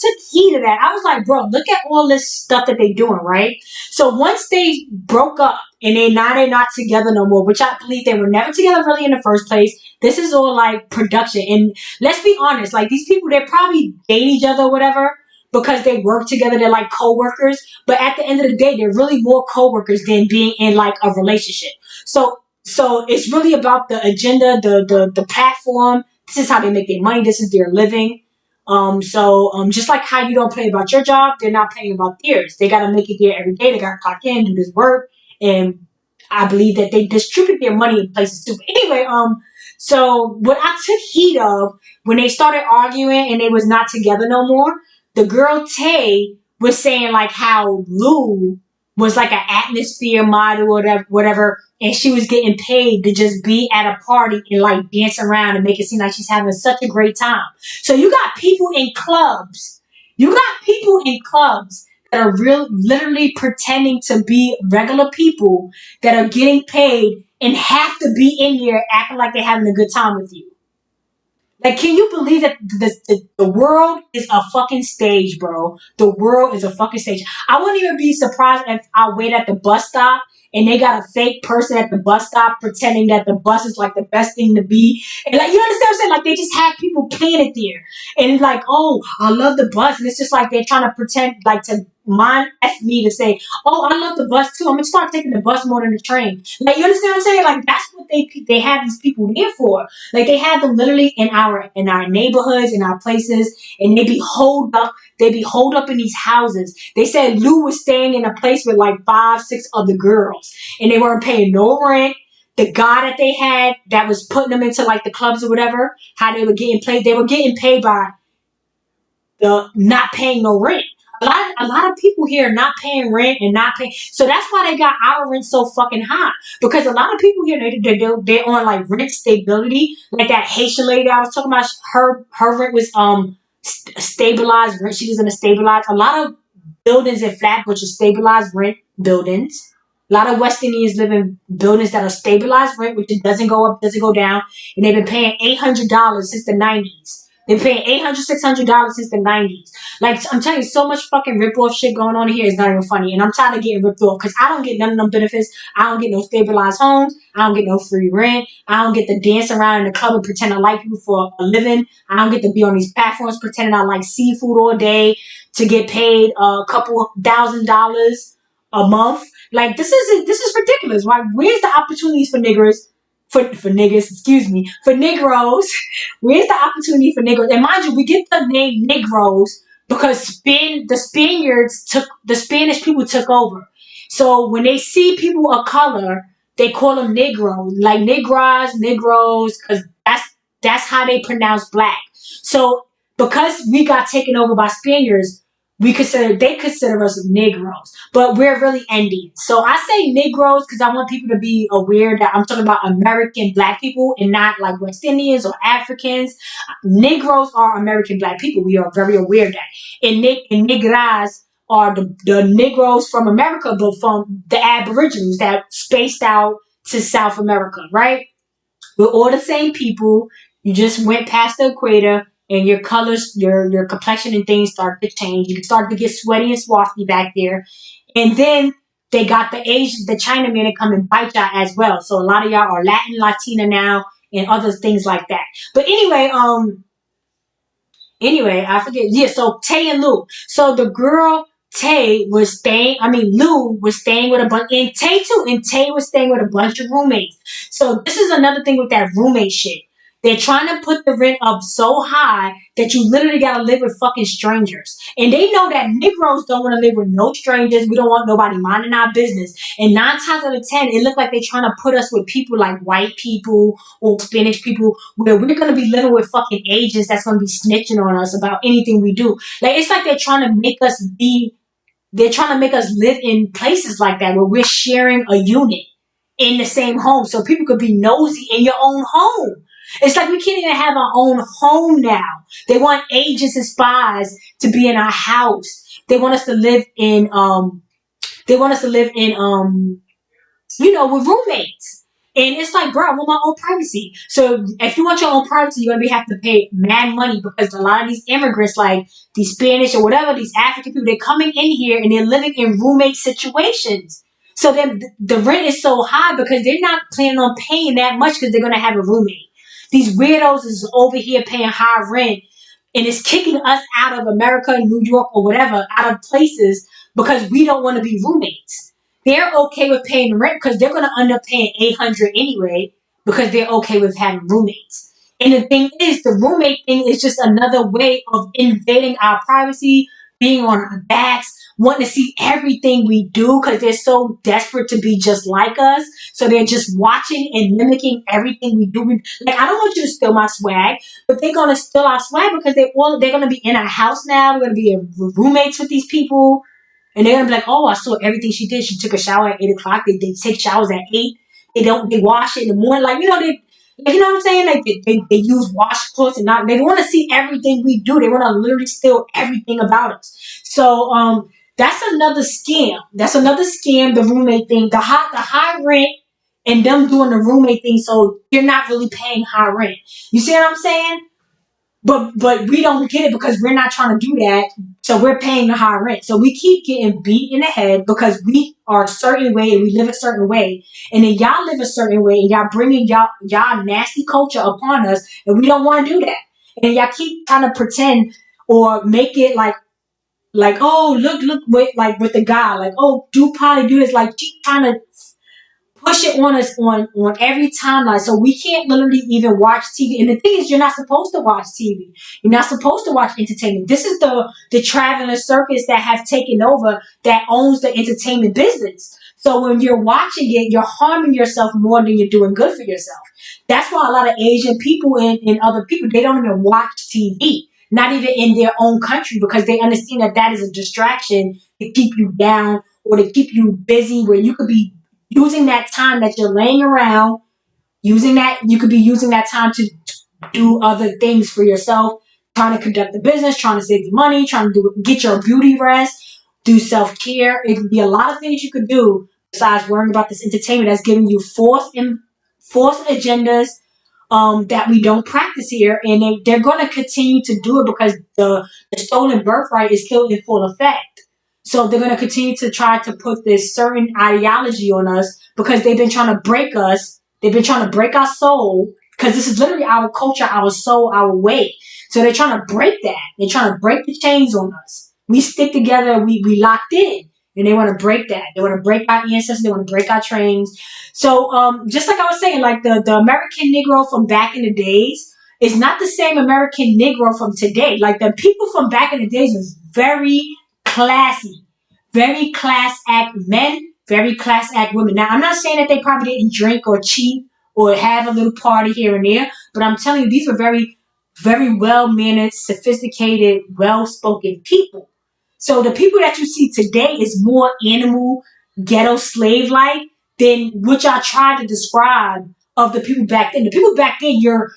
took heed of that. I was like, bro, look at all this stuff that they doing, right? So once they broke up and they're not together no more, which I believe they were never together really in the first place. This is all like production. And let's be honest, like these people, they probably date each other or whatever because they work together. They're like co-workers. But at the end of the day, they're really more co-workers than being in like a relationship. So it's really about the agenda, the platform. This is how they make their money. This is their living. Just like how you don't play about your job, they're not playing about theirs. They got to make it there every day. They got to clock in, do this work, and I believe that they distribute their money in places too. Anyway, so what I took heed of when they started arguing and they was not together no more, the girl Tay was saying like how Lou was like an atmosphere model or whatever, and she was getting paid to just be at a party and like dance around and make it seem like she's having such a great time. So you got people in clubs. You got people in clubs that are literally pretending to be regular people that are getting paid and have to be in here acting like they're having a good time with you. Like, can you believe that the world is a fucking stage, bro? The world is a fucking stage. I wouldn't even be surprised if I wait at the bus stop and they got a fake person at the bus stop pretending that the bus is like the best thing to be. And like, you understand what I'm saying? Like, they just have people playing it there. And it's like, oh, I love the bus. And it's just like they're trying to pretend, like, to mind F me to say, oh, I love the bus too. I'm going to start taking the bus more than the train. Like, you understand what I'm saying? Like, that's what they have these people there for. Like they have them literally in our neighborhoods, in our places, and they be holed up. They be holed up in these houses. They said Lou was staying in a place with like 5, 6 other girls, and they weren't paying no rent. The guy that they had that was putting them into like the clubs or whatever, how they were getting paid, they were getting paid by the not paying no rent. A lot of people here are not paying rent and not paying. So that's why they got our rent so fucking high. Because a lot of people here, they're on like rent stability. Like that Haitian lady I was talking about, her rent was stabilized rent. She was in a stabilized. A lot of buildings in Flatbush are stabilized rent buildings. A lot of West Indians live in buildings that are stabilized rent, which it doesn't go up, doesn't go down. And they've been paying $800 since the 90s. They've been paying $800, $600 since the 90s. Like, I'm telling you, so much fucking rip-off shit going on here is not even funny. And I'm tired of getting ripped off because I don't get none of them benefits. I don't get no stabilized homes. I don't get no free rent. I don't get to dance around in the club and pretend I like people for a living. I don't get to be on these platforms pretending I like seafood all day to get paid a couple $1,000 a month. Like, this is ridiculous. Why? Where's the opportunities for niggers? For niggas, excuse me, for Negroes. Where's the opportunity for Negroes? And mind you, we get the name Negroes because the Spanish people took over. So when they see people of color, they call them Negroes, like Negras, Negroes, because that's how they pronounce black. So because we got taken over by Spaniards, they consider us Negroes, but we're really Indians. So I say Negroes because I want people to be aware that I'm talking about American black people and not like West Indians or Africans. Negroes are American black people. We are very aware of that. And Negras are the Negroes from America, but from the Aboriginals that spaced out to South America, right? We're all the same people. You just went past the equator and your colors, your complexion and things start to change. You start to get sweaty and swarthy back there. And then they got the Chinaman to come and bite y'all as well. So a lot of y'all are Latin, Latina now, and other things like that. But anyway, I forget. Yeah, so Tay and Lou. So the girl Lou was staying with a bunch, and Tay too, and Tay was staying with a bunch of roommates. So this is another thing with that roommate shit. They're trying to put the rent up so high that you literally gotta live with fucking strangers. And they know that Negroes don't want to live with no strangers. We don't want nobody minding our business. And 9 times out of 10, it look like they're trying to put us with people like white people or Spanish people, where we're gonna be living with fucking agents that's gonna be snitching on us about anything we do. Like it's like they're trying to make us live in places like that where we're sharing a unit in the same home so people could be nosy in your own home. It's like we can't even have our own home now. They want agents and spies to be in our house. They want us to live in with roommates. And it's like, bro, I want my own privacy. So if you want your own privacy, you're gonna have to pay mad money, because a lot of these immigrants, like these Spanish or whatever, these African people, they're coming in here and they're living in roommate situations. So then the rent is so high because they're not planning on paying that much because they're gonna have a roommate. These weirdos is over here paying high rent, and it's kicking us out of America, New York, or whatever, out of places because we don't want to be roommates. They're okay with paying the rent because they're going to end up paying $800 anyway, because they're okay with having roommates. And the thing is, the roommate thing is just another way of invading our privacy, being on our backs, wanting to see everything we do because they're so desperate to be just like us. So they're just watching and mimicking everything we do. Like, I don't want you to steal my swag, but they're gonna steal our swag because they're gonna be in our house now. We're gonna be roommates with these people. And they're gonna be like, oh, I saw everything she did. She took a shower at 8 o'clock. They take showers at 8. They wash it in the morning. Like, you know what I'm saying? Like they use washcloths and not, they want to see everything we do. They want to literally steal everything about us. So that's another scam. That's another scam, the roommate thing. The high rent and them doing the roommate thing, so you're not really paying high rent. You see what I'm saying? But we don't get it because we're not trying to do that. So we're paying the high rent. So we keep getting beat in the head because we are a certain way and we live a certain way. And then y'all live a certain way and y'all bringing y'all nasty culture upon us, and we don't want to do that. And y'all keep trying to pretend or make it like, oh, look with the guy, like, oh, do probably do this, like keep trying to push it on us on every timeline. So we can't literally even watch TV. And the thing is, you're not supposed to watch TV. You're not supposed to watch entertainment. This is the traveling circus that have taken over, that owns the entertainment business. So when you're watching it, you're harming yourself more than you're doing good for yourself. That's why a lot of Asian people and other people, they don't even watch TV. Not even in their own country, because they understand that that is a distraction to keep you down or to keep you busy, where you could be using that time that you're laying around, you could be using that time to do other things for yourself, trying to conduct the business, trying to save the money, trying to get your beauty rest, do self-care. It could be a lot of things you could do besides worrying about this entertainment that's giving you forced agendas that we don't practice here, and they're going to continue to do it because the stolen birthright is still in full effect. So they're going to continue to try to put this certain ideology on us because they've been trying to break us. They've been trying to break our soul, because this is literally our culture, our soul, our way. So they're trying to break that. They're trying to break the chains on us. We stick together. We locked in. And they want to break that. They want to break our ancestors. They want to break our trains. So just like I was saying, like the American Negro from back in the days is not the same American Negro from today. Like the people from back in the days was very classy, very class act men, very class act women. Now, I'm not saying that they probably didn't drink or cheat or have a little party here and there, but I'm telling you, these were very, very well-mannered, sophisticated, well-spoken people. So the people that you see today is more animal, ghetto, slave-like than what y'all tried to describe of the people back then. The people back then, you're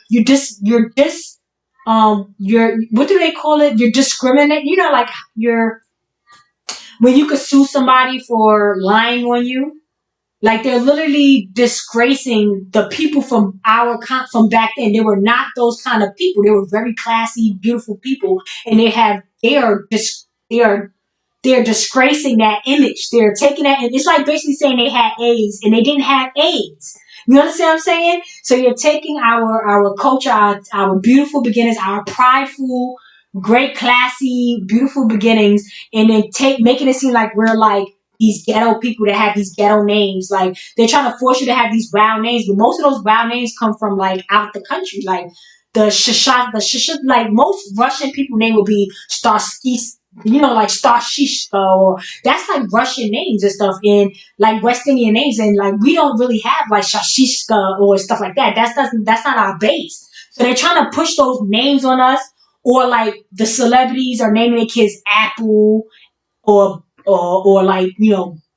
what do they call it? You're discriminate. You know, like you're when you could sue somebody for lying on you. Like they're literally disgracing the people from back then. They were not those kind of people. They were very classy, beautiful people, and they're disgracing that image. They're taking that, and it's like basically saying they had AIDS and they didn't have AIDS. You understand what I'm saying? So you're taking our culture, our beautiful beginnings, our prideful, great, classy, beautiful beginnings, and then making it seem like we're like these ghetto people that have these ghetto names. Like they're trying to force you to have these wild names, but most of those wild names come from like out the country. Like like most Russian people name will be Starsky, like Starshishka, or that's like Russian names and stuff, and like West Indian names, and like we don't really have like Shashishka or stuff like that. That's not our base. So they're trying to push those names on us, or like the celebrities are naming their kids Apple or like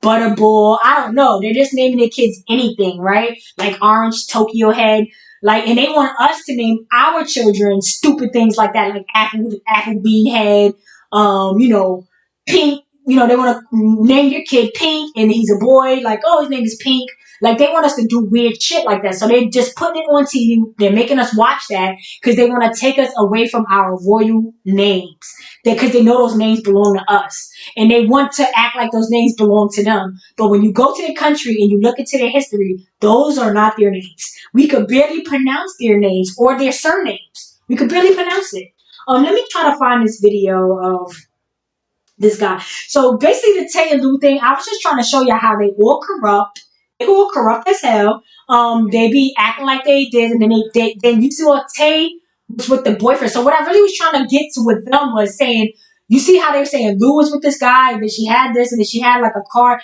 Butterball. I don't know. They're just naming their kids anything, right? Like Orange Tokyo Head. Like, and they want us to name our children stupid things like that, like Apple Bean Head, Pink. They want to name your kid Pink, and he's a boy. Like, oh, his name is Pink. Like, they want us to do weird shit like that. So they're just putting it on TV. They're making us watch that because they want to take us away from our royal names. Because they know those names belong to us. And they want to act like those names belong to them. But when you go to their country and you look into their history, those are not their names. We could barely pronounce their names or their surnames. We could barely pronounce it. Let me try to find this video of this guy. So basically the Tay and Lou thing, I was just trying to show you how they all corrupt. They all corrupt as hell. They be acting like they did, and then you see what Tay was with the boyfriend. So what I really was trying to get to with them was saying, you see how they were saying Lou was with this guy, and then she had this, and then she had like a car.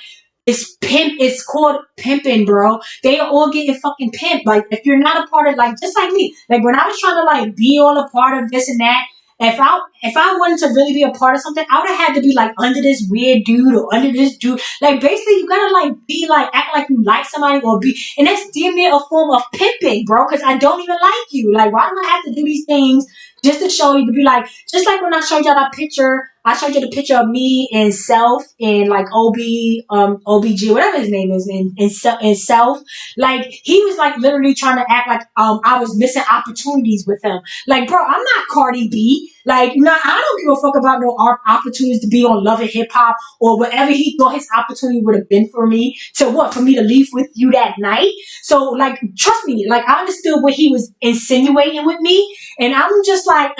It's pimp. It's called pimping, bro. They are all getting fucking pimped. Like, if you're not a part of, like, just like me. Like, when I was trying to, like, be all a part of this and that, if I wanted to really be a part of something, I would have had to be, like, under this weird dude or under this dude. Like, basically, you gotta, like, be, like, act like you like somebody or be, and that's damn near a form of pimping, bro, because I don't even like you. Like, why do I have to do these things just to show you, to be like, just like when I showed y'all that picture, I showed you the picture of me and Self and like OBG, whatever his name is, and Self. Like, he was like literally trying to act like I was missing opportunities with him. Like, bro, I'm not Cardi B. Like, nah, I don't give a fuck about no opportunities to be on Love and Hip Hop or whatever he thought his opportunity would have been for me. To what? For me to leave with you that night? So, like, trust me, like, I understood what he was insinuating with me. And I'm just like,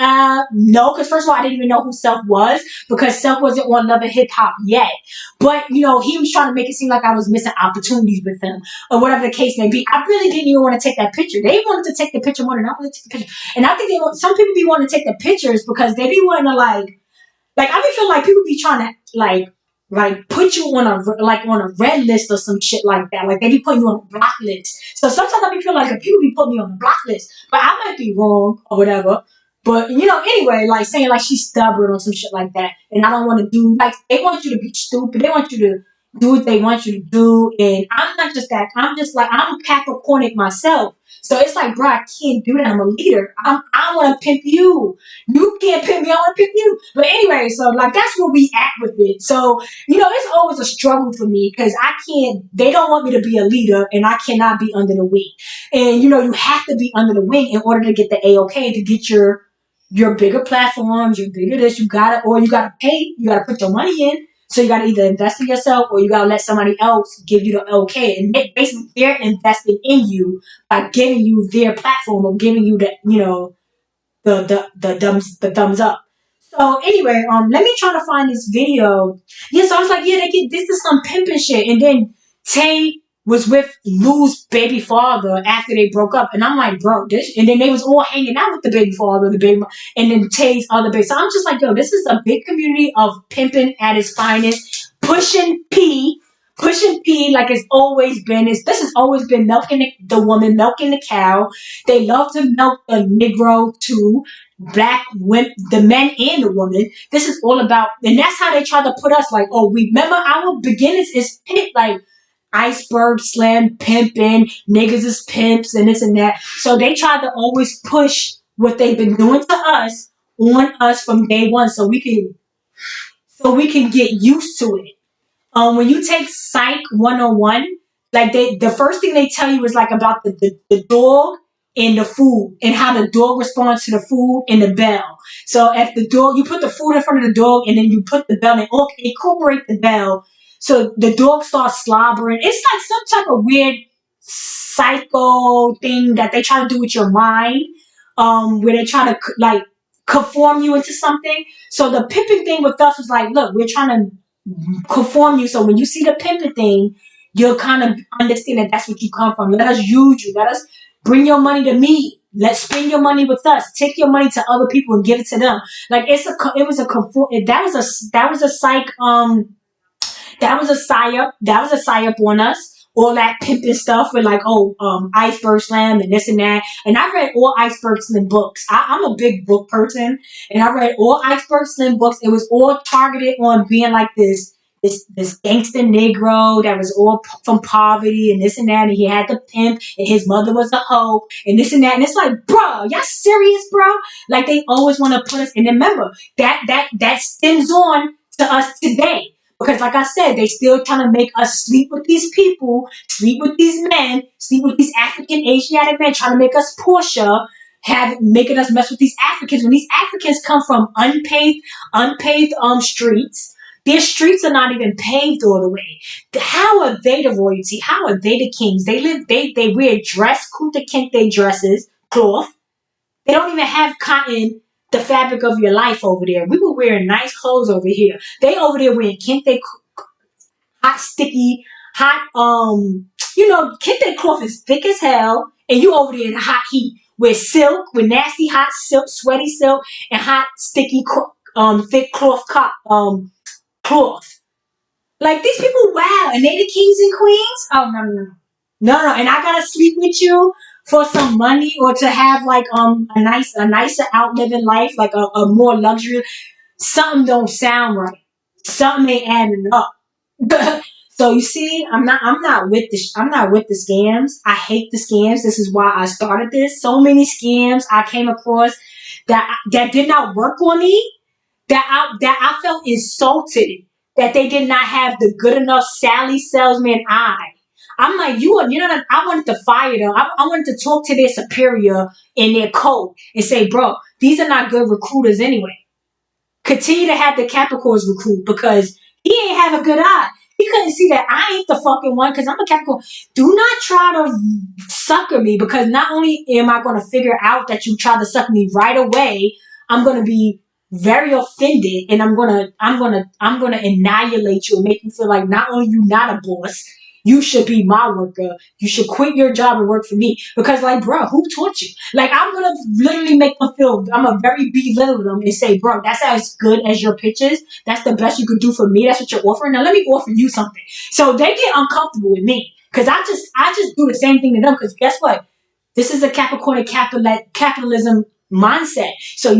no, because first of all, I didn't even know who Self was because Self wasn't on Love and Hip Hop yet. But, he was trying to make it seem like I was missing opportunities with him or whatever the case may be. I really didn't even want to take that picture. They wanted to take the picture more than I wanted to take the picture. And I think some people be wanting to take the pictures because they be wanting to like I be feeling like people be trying to like put you on a red list or some shit like that. Like they be putting you on a block list. So sometimes I be feeling like if people be putting me on a block list, but I might be wrong or whatever. But anyway, like saying like she's stubborn or some shit like that, and I don't want to do, like, they want you to be stupid. They want you to do what they want you to do, and I'm not just that. I'm just like, I'm Capricornic myself. So it's like, bro, I can't do that. I'm a leader. I want to pimp you. You can't pimp me. I want to pimp you. But anyway, so like that's where we at with it. So it's always a struggle for me because I can't. They don't want me to be a leader, and I cannot be under the wing. And you have to be under the wing in order to get the A-OK, to get your bigger platforms, your bigger this. You gotta pay. You gotta put your money in. So you gotta either invest in yourself or you gotta let somebody else give you the okay. And basically they're investing in you by giving you their platform or giving you the thumbs up. So anyway, let me try to find this video. Yeah, so I was like, yeah, this is some pimping shit. And then Tay was with Lou's baby father after they broke up, and I'm like, bro, this. And then they was all hanging out with the baby father, and then Tay's other baby. So I'm just like, yo, this is a big community of pimping at its finest, pushing P, like it's always been. This has always been milking the woman, milking the cow. They love to milk the Negro too, black women, the men and the woman. This is all about, and that's how they try to put us like, oh, we remember our beginnings is pimp, like iceberg slam, pimping, niggas is pimps and this and that. So they try to always push what they've been doing to us on us from day one, so we can get used to it. When you take Psych 101, like the first thing they tell you is like about the dog and the food and how the dog responds to the food and the bell. So if the dog, you put the food in front of the dog and then you put the bell and incorporate the bell. So the dog starts slobbering. It's like some type of weird psycho thing that they try to do with your mind, where they try to like conform you into something. So the pimping thing with us was like, look, we're trying to conform you. So when you see the pimping thing, you'll kind of understand that that's what you come from. Let us use you. Let us bring your money to me. Let's spend your money with us. Take your money to other people and give it to them. Like it was a conform. That was a psych. That was a psyop. That was a psyop on us. All that pimping stuff with like, Iceberg Slam and this and that. And I read all Iceberg Slim books. I'm a big book person, and I read all Iceberg Slim books. It was all targeted on being like this gangster Negro that was all from poverty and this and that, and he had the pimp, and his mother was a hoe, and this and that, and it's like, bro, y'all serious, bro? Like they always want to put us. And remember that stems on to us today. Because, like I said, they still trying to make us sleep with these people, sleep with these men, sleep with these African Asiatic men, trying to make us Portia, making us mess with these Africans. When these Africans come from unpaved streets, their streets are not even paved all the way. How are they the royalty? How are they the kings? They wear kunta kente dresses, cloth. They don't even have cotton, the fabric of your life over there. We were wearing nice clothes over here. They over there wearing kente, hot, sticky, hot, kente cloth is thick as hell, and you over there in the hot heat with silk, with nasty hot silk, sweaty silk, and hot, sticky, thick cloth. Like these people, wow, and they the kings and queens? Oh no, no, no. No, no, and I gotta sleep with you for some money or to have like a nicer outliving life, like a more luxury. Something don't sound right. Something ain't adding up. So you see, I'm not with the scams. I hate the scams. This is why I started this. So many scams I came across that did not work on me, that I felt insulted that they did not have the good enough Sally salesman eye. I'm like, you know, I wanted to fire them. I wanted to talk to their superior in their code and say, bro, these are not good recruiters anyway. Continue to have the Capricorns recruit because he ain't have a good eye. He couldn't see that I ain't the fucking one because I'm a Capricorn. Do not try to sucker me because not only am I going to figure out that you tried to sucker me right away, I'm going to be very offended and I'm gonna annihilate you and make you feel like not only you not a boss, you should be my worker. You should quit your job and work for me. Because, like, bro, who taught you? Like, I'm going to literally make them feel, I'm going to very belittle them and say, bro, that's as good as your pitches. That's the best you could do for me. That's what you're offering. Now, let me offer you something. So they get uncomfortable with me. Because I just do the same thing to them. Because guess what? This is a Capricorn capitalism mindset. So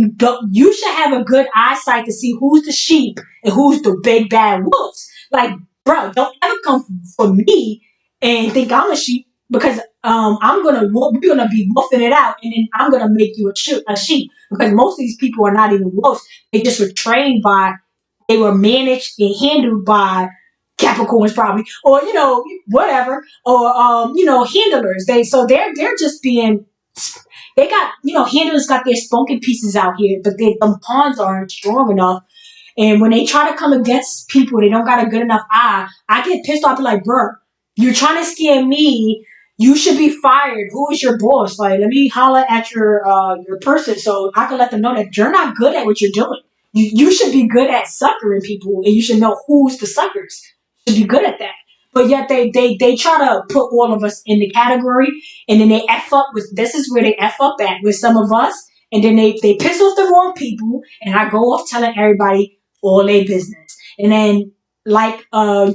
you should have a good eyesight to see who's the sheep and who's the big bad wolves. Like, bro, don't ever come for me and think I'm a sheep because we're gonna be wolfing it out and then I'm gonna make you a sheep because most of these people are not even wolves. They just were trained by, they were managed and handled by Capricorns probably, or whatever, or handlers. They're just being. They got handlers got their spunking pieces out here, but them pawns aren't strong enough. And when they try to come against people, they don't got a good enough eye. I get pissed off, like, bro, you're trying to scare me. You should be fired. Who is your boss? Like, let me holler at your person so I can let them know that you're not good at what you're doing. You should be good at suckering people, and you should know who's the suckers. You should be good at that. But yet they try to put all of us in the category, and then they F up with, this is where they F up at with some of us, and then they piss off the wrong people, and I go off telling everybody all their business. And then like a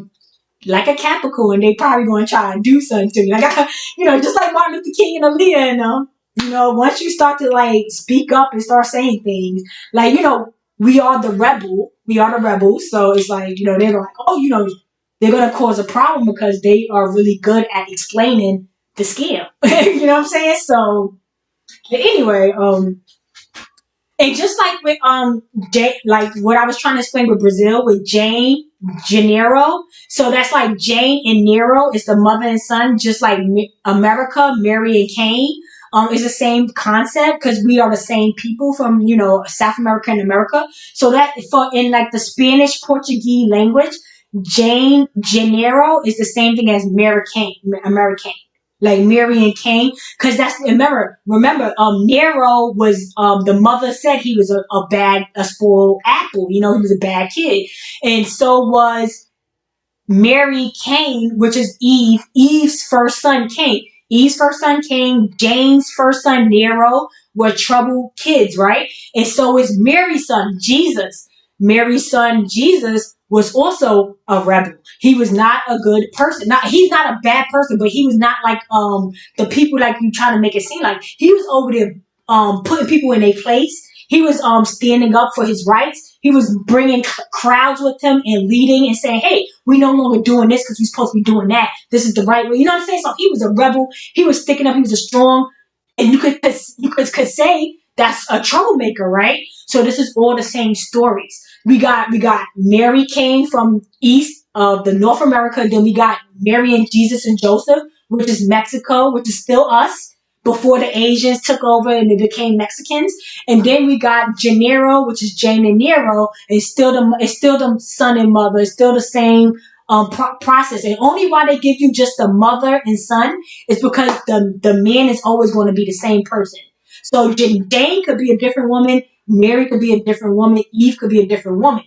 Capricorn, they probably gonna try and do something to me. Like just like Martin Luther King and Aaliyah, once you start to like speak up and start saying things, like, we are the rebel. We are the rebels. So it's like, they're like, oh, they're gonna cause a problem because they are really good at explaining the scam. You know what I'm saying? So anyway, and just like with like what I was trying to explain with Brazil with Jane Gennaro, so that's like Jane and Nero is the mother and son, just like America, Mary and Cain. Is the same concept because we are the same people from South America and America. So that for in like the Spanish Portuguese language, Jane Gennaro is the same thing as Mary Cain. like Mary and Cain, because that's remember, Nero was the mother said he was a spoiled apple, he was a bad kid, and so was Mary Cain, which is Eve's first son Cain. Eve's first son Cain, James' first son Nero were troubled kids, right? And so is Mary's son Jesus. Mary's son Jesus was also a rebel. He was not a good person. He's not a bad person, but he was not like the people like you trying to make it seem like. He was over there putting people in their place. He was standing up for his rights. He was bringing crowds with him and leading and saying, "Hey, we no longer doing this because we're supposed to be doing that. This is the right way." You know what I'm saying? So he was a rebel. He was sticking up. He was a strong, and you could say that's a troublemaker, right? So this is all the same stories. We got Mary came from east of the North America. Then we got Mary and Jesus and Joseph, which is Mexico, which is still us before the Asians took over and they became Mexicans. And then we got Gennaro, which is Jane and Nero, and it's still the son and mother. It's still the same process. And only why they give you just the mother and son is because the man is always going to be the same person. So Jane could be a different woman, Mary could be a different woman, Eve could be a different woman.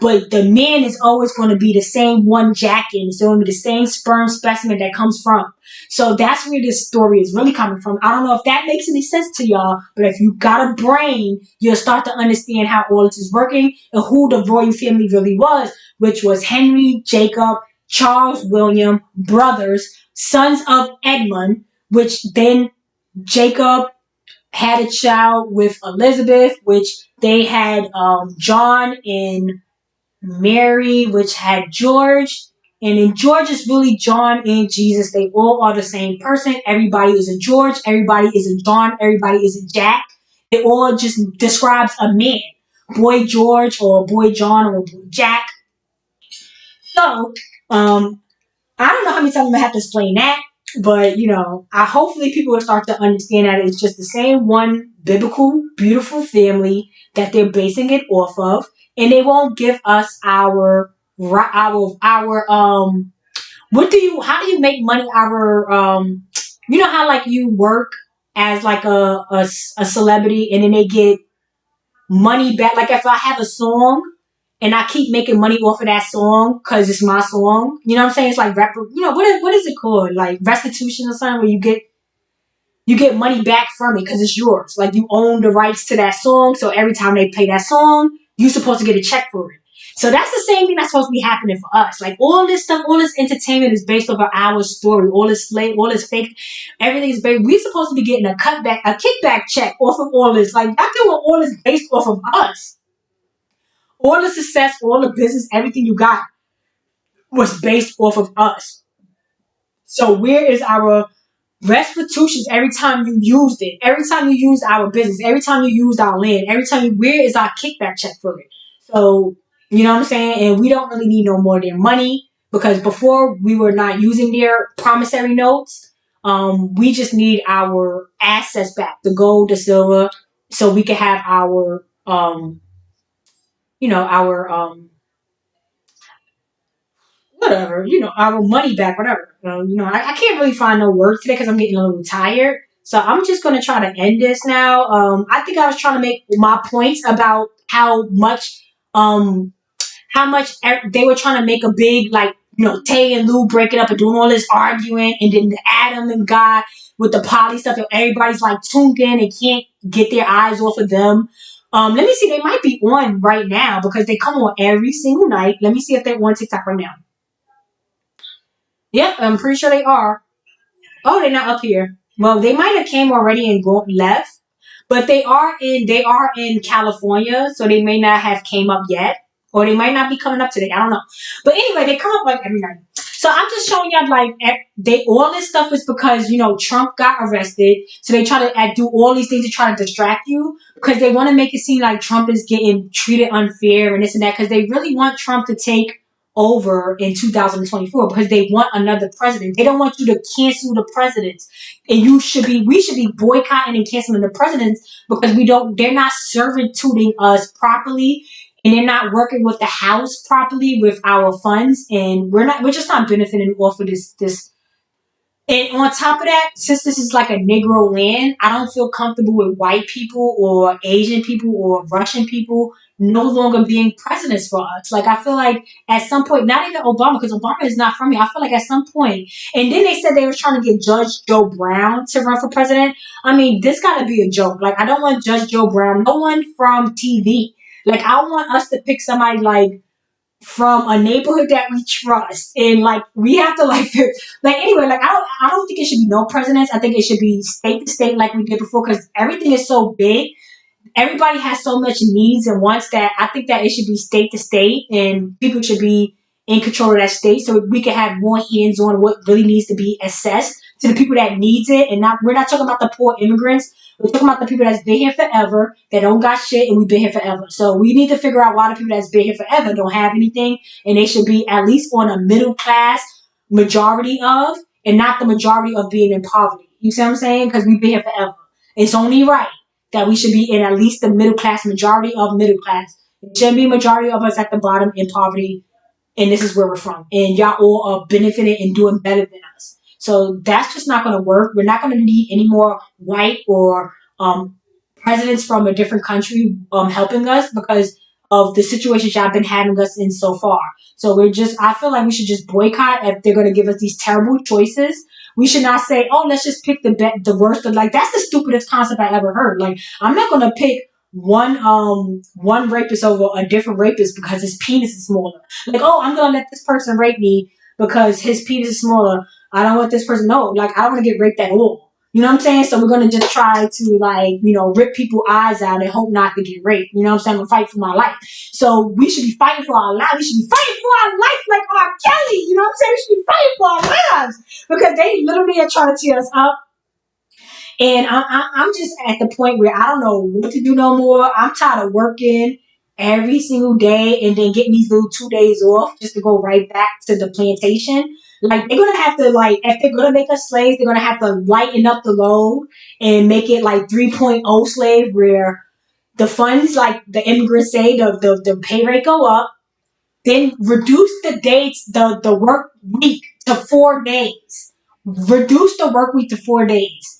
But the man is always going to be the same one jacking. It's going to be the same sperm specimen that comes from. So that's where this story is really coming from. I don't know if that makes any sense to y'all, but if you got a brain, you'll start to understand how all this is working and who the royal family really was, which was Henry, Jacob, Charles, William, brothers, sons of Edmund, which then Jacob had a child with Elizabeth, which they had John and Mary, which had George. And then George is really John and Jesus. They all are the same person. Everybody is a George. Everybody is a John. Everybody is a Jack. It all just describes a man. Boy George or boy John or boy Jack. So, I don't know how many times I'm gonna have to explain that, but I hopefully people will start to understand that it's just the same one biblical, beautiful family that they're basing it off of, and they won't give us our how do you make money? How like you work as like a celebrity, and then they get money back. Like if I have a song and I keep making money off of that song because it's my song. You know what I'm saying? It's like what is it called? Like restitution or something where you get money back from it because it's yours. Like you own the rights to that song. So every time they play that song, you're supposed to get a check for it. So that's the same thing that's supposed to be happening for us. Like all this stuff, all this entertainment is based off of our story. All this fake, everything is based. We're supposed to be getting a kickback check off of all this. Like y'all doing all this based off of us. All the success, all the business, everything you got was based off of us. So where is our restitutions every time you used it? Every time you used our business, every time you used our land, where is our kickback check for it? So, you know what I'm saying? And we don't really need no more of their money because before we were not using their promissory notes. We just need our assets back, the gold, the silver, so we can have our whatever, our money back, whatever. I can't really find no words today because I'm getting a little tired. So I'm just gonna try to end this now. I think I was trying to make my points about um, they were trying to make a big like Tay and Lou breaking up and doing all this arguing, and then the Adam and God with the poly stuff. Everybody's like tuned in and can't get their eyes off of them. Let me see. They might be on right now because they come on every single night. Let me see if they're on TikTok right now. Yep, I'm pretty sure they are. Oh, they're not up here. Well, they might have came already and left, but they are in California, so they may not have came up yet, or they might not be coming up today. I don't know. But anyway, they come up like every night. So I'm just showing y'all like they all this stuff is because Trump got arrested, so they try to do all these things to try to distract you because they want to make it seem like Trump is getting treated unfair and this and that because they really want Trump to take over in 2024 because they want another president. They don't want you to cancel the presidents. And we should be boycotting and canceling the presidents because they're not servituting us properly and they're not working with the House properly with our funds and we're just not benefiting off of this And on top of that, since this is like a Negro land, I don't feel comfortable with white people or Asian people or Russian people no longer being presidents for us. Like, I feel like at some point, not even Obama, because Obama is not from me. I feel like at some point, and then they said they were trying to get Judge Joe Brown to run for president. I mean, this got to be a joke. Like, I don't want Judge Joe Brown, no one from TV. Like, I want us to pick somebody like from a neighborhood that we trust, and like we have to like anyway, like I don't think it should be no presidents. I think it should be state to state like we did before, because everything is so big, everybody has so much needs and wants, that I think that it should be state to state, and people should be in control of that state, so we can have more hands on what really needs to be assessed to the people that needs it. And not, we're not talking about the poor immigrants. We're talking about the people that's been here forever, that don't got shit, and we've been here forever. So we need to figure out why the people that's been here forever don't have anything, and they should be at least on a middle class majority of, and not the majority of being in poverty. You see what I'm saying? Because we've been here forever. It's only right that we should be in at least the middle class, majority of middle class. It shouldn't be a majority of us at the bottom in poverty, and this is where we're from. And y'all all are benefiting and doing better than us. So that's just not going to work. We're not going to need any more white or presidents from a different country helping us, because of the situations y'all been having us in so far. So I feel like we should just boycott if they're going to give us these terrible choices. We should not say, oh, let's just pick the worst. Like, that's the stupidest concept I ever heard. Like, I'm not going to pick one rapist over a different rapist because his penis is smaller. Like, oh, I'm gonna let this person rape me because his penis is smaller. I don't want this person. No, like, I don't want to get raped at all. You know what I'm saying? So we're gonna just try to, like, rip people's eyes out and hope not to get raped. You know what I'm saying? I'm gonna fight for my life. So we should be fighting for our lives. We should be fighting for our life like R. Kelly. You know what I'm saying? We should be fighting for our lives, because they literally are trying to tear us up. And I'm just at the point where I don't know what to do no more. I'm tired of working every single day and then getting these little 2 days off just to go right back to the plantation. Like, they're gonna have to, like, if they're gonna make us slaves, they're gonna have to lighten up the load and make it like 3.0 slave, where the funds, like the immigrants say, the pay rate go up. Then reduce the dates, the work week to 4 days. Reduce the work week to 4 days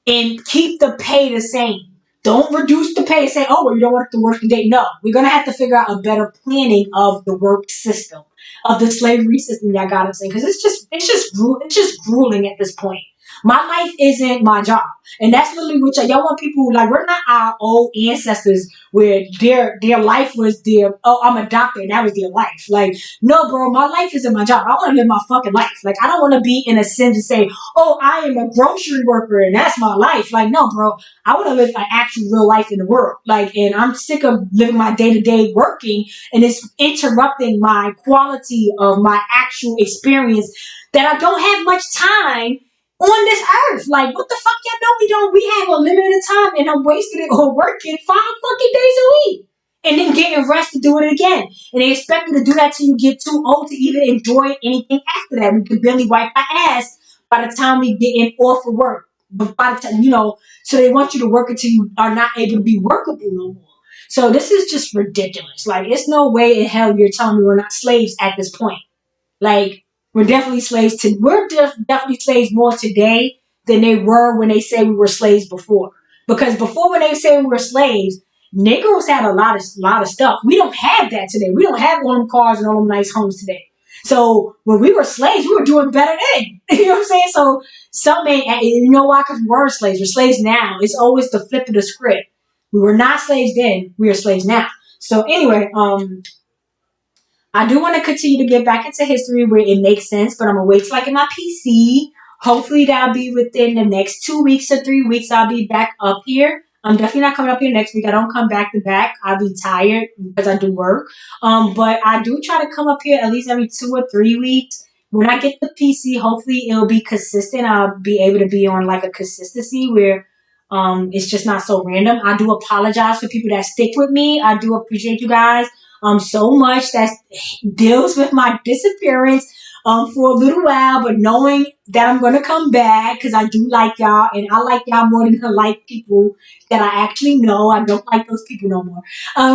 and keep the pay the same. Don't reduce the pay and say, oh, well, you don't want to work the day. No, we're going to have to figure out a better planning of the work system, of the slavery system that got us in. Because it's just grueling at this point. My life isn't my job. And that's literally what y'all want people, like, we're not our old ancestors where their life was oh, I'm a doctor and that was their life. Like, no, bro, my life isn't my job. I want to live my fucking life. Like, I don't want to be in a sense to say, oh, I am a grocery worker and that's my life. Like, no, bro, I want to live an actual real life in the world. Like, and I'm sick of living my day to day working, and it's interrupting my quality of my actual experience, that I don't have much time on this earth. Like, what the fuck, y'all know we don't. We have a limited time, and I'm wasting it on working 5 fucking days a week, and then getting rest to do it again. And they expect you to do that till you get too old to even enjoy anything after that. We could barely wipe our ass by the time we get in off of work. But by the time, so they want you to work until you are not able to be workable no more. So this is just ridiculous. Like, it's no way in hell you're telling me we're not slaves at this point. Like, we're definitely slaves more today than they were when they say we were slaves before. Because before, when they say we were slaves, Negroes had a lot of stuff. We don't have that today. We don't have all them cars and all them nice homes today. So when we were slaves, we were doing better then. You know what I'm saying? So you know why? Because we were slaves. We're slaves now. It's always the flip of the script. We were not slaves then. We are slaves now. So anyway, I do want to continue to get back into history where it makes sense, but I'm gonna wait till I get my PC. Hopefully that'll be within the next 2 weeks or 3 weeks. I'll be back up here. I'm definitely not coming up here next week. I don't come back to back. I'll be tired because I do work. But I do try to come up here at least every 2 or 3 weeks. When I get the PC, hopefully it'll be consistent. I'll be able to be on like a consistency where it's just not so random. I do apologize for people that stick with me. I do appreciate you guys so much that deals with my disappearance for a little while, but knowing that I'm gonna come back because I do like y'all, and I like y'all more than I like people that I actually know. I don't like those people no more.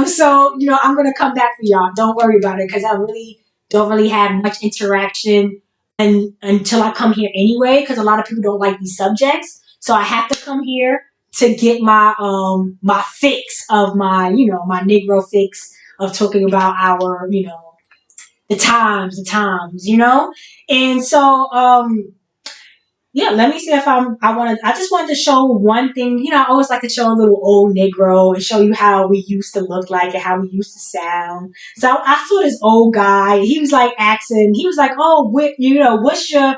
So I'm gonna come back for y'all. Don't worry about it, because I really don't really have much interaction and until I come here anyway, because a lot of people don't like these subjects. So I have to come here to get my fix of my my Negro fix of talking about our the times. And so yeah, let me see if I just wanted to show one thing. I always like to show a little old Negro and show you how we used to look like and how we used to sound. So I saw this old guy. He was like asking, he was like, "Oh, what's your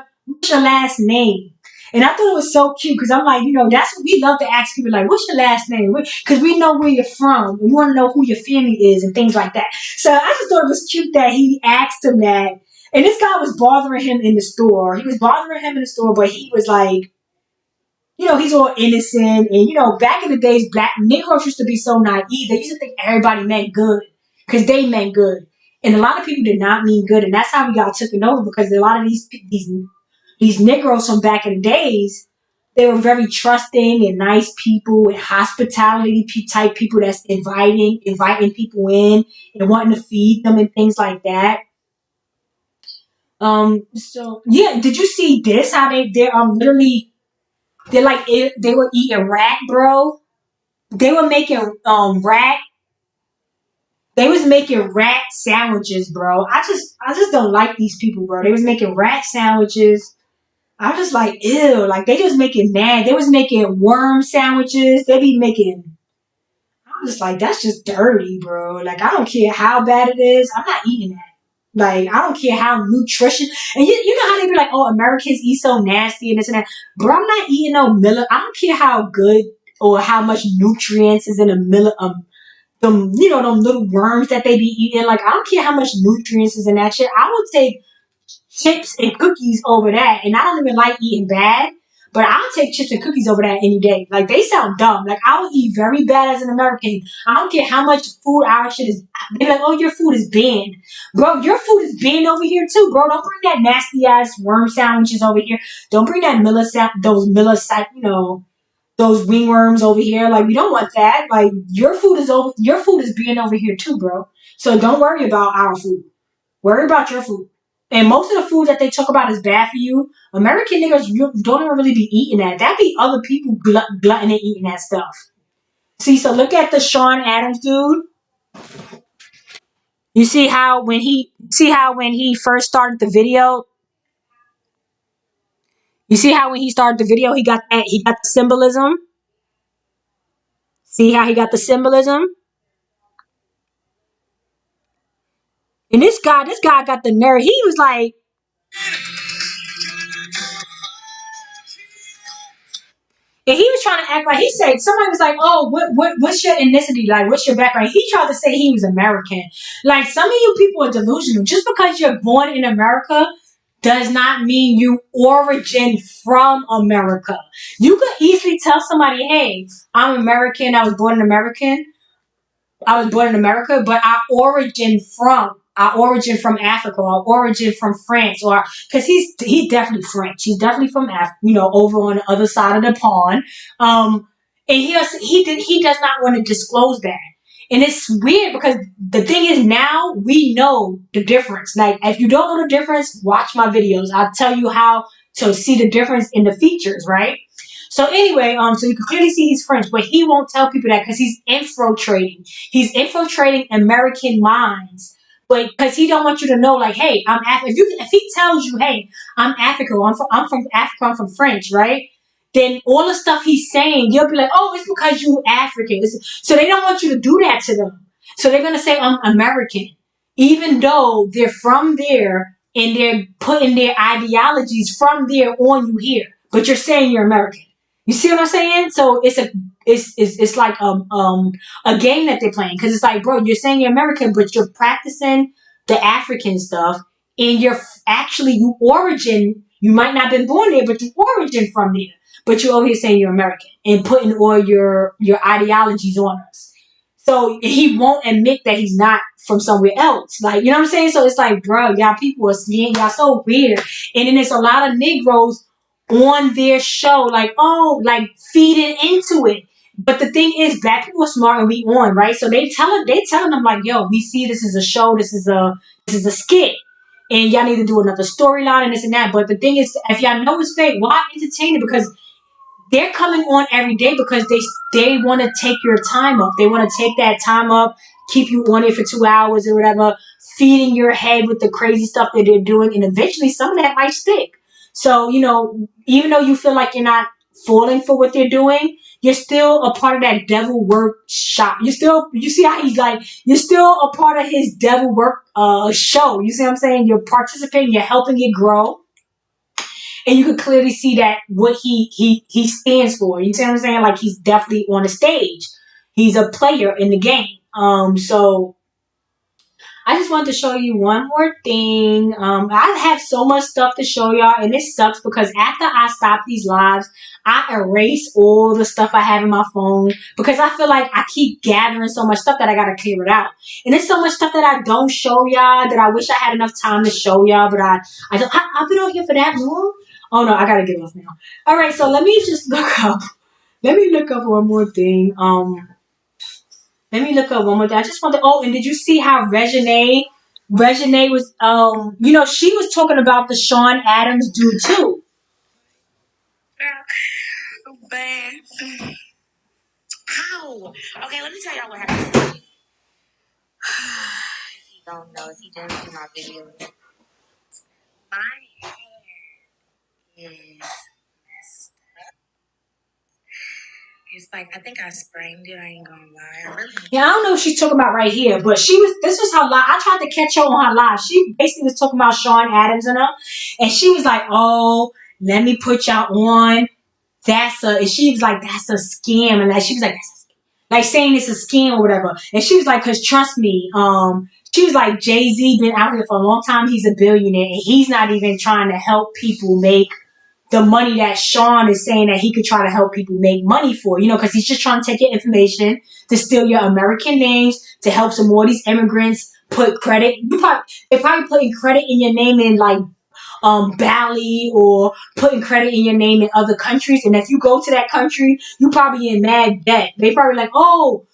last name?" And I thought it was so cute because I'm like, that's what we love to ask people, like, "What's your last name?" Because we know where you're from and we want to know who your family is and things like that. So I just thought it was cute that he asked him that, and this guy was bothering him in the store. He was bothering him in the store, but he was like, he's all innocent. And, back in the days, black Negroes used to be so naive. They used to think everybody meant good because they meant good. And a lot of people did not mean good. And that's how we got taken over, because a lot of these Negroes from back in the days, they were very trusting and nice people and hospitality type people that's inviting people in and wanting to feed them and things like that. So yeah, did you see this? How they're literally they were eating rat, bro. They were making rat. They was making rat sandwiches, bro. I just don't like these people, bro. They was making rat sandwiches. I was just like, ew. Like, they just making mad. They was making worm sandwiches. They be making. I'm just like, that's just dirty, bro. Like, I don't care how bad it is. I'm not eating that. Like, I don't care how nutrition. And you know how they be like, oh, Americans eat so nasty and this and that. But I'm not eating no millet. I don't care how good or how much nutrients is in a millet. Them little worms that they be eating. Like, I don't care how much nutrients is in that shit. I would take chips and cookies over that. And I don't even like eating bad, but I'll take chips and cookies over that any day. Like, they sound dumb. Like, I would eat very bad as an American. I don't care how much food our shit is. They're like, oh, your food is banned. Bro, your food is banned over here too, bro. Don't bring that nasty ass worm sandwiches over here. Don't bring that those wingworms over here. Like, we don't want that. Like, your food is being over here too, bro. So don't worry about our food. Worry about your food. And most of the food that they talk about is bad for you. American niggas don't even really be eating that. That be other people glutton and eating that stuff. See, so look at the Sean Adams dude. You see how when he first started the video, you see how when he started the video he got the symbolism. See how he got the symbolism? And this guy got the nerve. He was like, and he was trying to act like, he said, somebody was like, "Oh, what's your ethnicity? Like, what's your background?" He tried to say he was American. Like, some of you people are delusional. Just because you're born in America does not mean you origin from America. You could easily tell somebody, "Hey, I'm American. I was born in America, but our origin from Africa, our origin from France, or because he's definitely French. He's definitely from over on the other side of the pond. And he does not want to disclose that. And it's weird because the thing is, now we know the difference. Like, if you don't know the difference, watch my videos. I'll tell you how to see the difference in the features, right? So anyway, so you can clearly see he's French, but he won't tell people that because he's infiltrating. He's infiltrating American minds, but because he don't want you to know, like, hey, I'm if he tells you, hey, I'm African, I'm from Africa, I'm from French, right? Then all the stuff he's saying, you'll be like, oh, it's because you African. So they don't want you to do that to them. So they're gonna say I'm American, even though they're from there and they're putting their ideologies from there on you here, but you're saying you're American. You see what I'm saying? So it's like a game that they're playing, because it's like, bro, you're saying you're American, but you're practicing the African stuff, and you origin. You might not have been born there, but you origin from there. But you're over here saying you're American and putting all your ideologies on us. So he won't admit that he's not from somewhere else. Like, you know what I'm saying? So it's like, bro, y'all people are y'all so weird. And then there's a lot of Negroes on their show, like, oh, like, feeding into it. But the thing is, black people are smart and we on, right? So they telling them like, yo, we see this is a show, this is a skit. and y'all need to do another storyline and this and that. But the thing is, if y'all know it's fake, why entertain it? Because they're coming on every day because they want to take your time up. They want to take that time up, keep you on it for 2 hours or whatever, feeding your head with the crazy stuff that they're doing, and eventually some of that might stick. So even though you feel like you're not falling for what they're doing, you're still a part of that devil work shop. You see how he's like, you're still a part of his devil work show. You see what I'm saying? You're participating. You're helping it grow, and you can clearly see that what he stands for. You see what I'm saying? Like, he's definitely on the stage. He's a player in the game. So I just wanted to show you one more thing. I have so much stuff to show y'all, and it sucks because after I stop these lives, I erase all the stuff I have in my phone because I feel like I keep gathering so much stuff that I gotta clear it out. And there's so much stuff that I don't show y'all that I wish I had enough time to show y'all, but I've been on here for that long. Oh no, I gotta get off now. All right, so let me just look up. Let me look up one more thing. Let me look up one more thing. I just want to. Oh, and did you see how Regine was? She was talking about the Sean Adams dude too. But how? Okay, let me tell y'all what happened. If you don't know, if you didn't see my video, my hair is messed up. It's like I think I sprained it. I ain't gonna lie. Yeah, I don't know if she's talking about right here, but she was. This was her live. I tried to catch her on her live. She basically was talking about Sean Adams and her, and she was like, "Oh, let me put y'all on. And she was like, that's a scam," and like she was like, like saying it's a scam or whatever. And she was like, "Cause trust me, she was like, Jay-Z been out here for a long time. He's a billionaire, and he's not even trying to help people make the money that Sean is saying that he could try to help people make money for, because he's just trying to take your information to steal your American names to help some more of these immigrants put credit. They're probably putting credit in your name in like Bali or putting credit in your name in other countries. And if you go to that country, you probably in mad debt. They probably like, oh,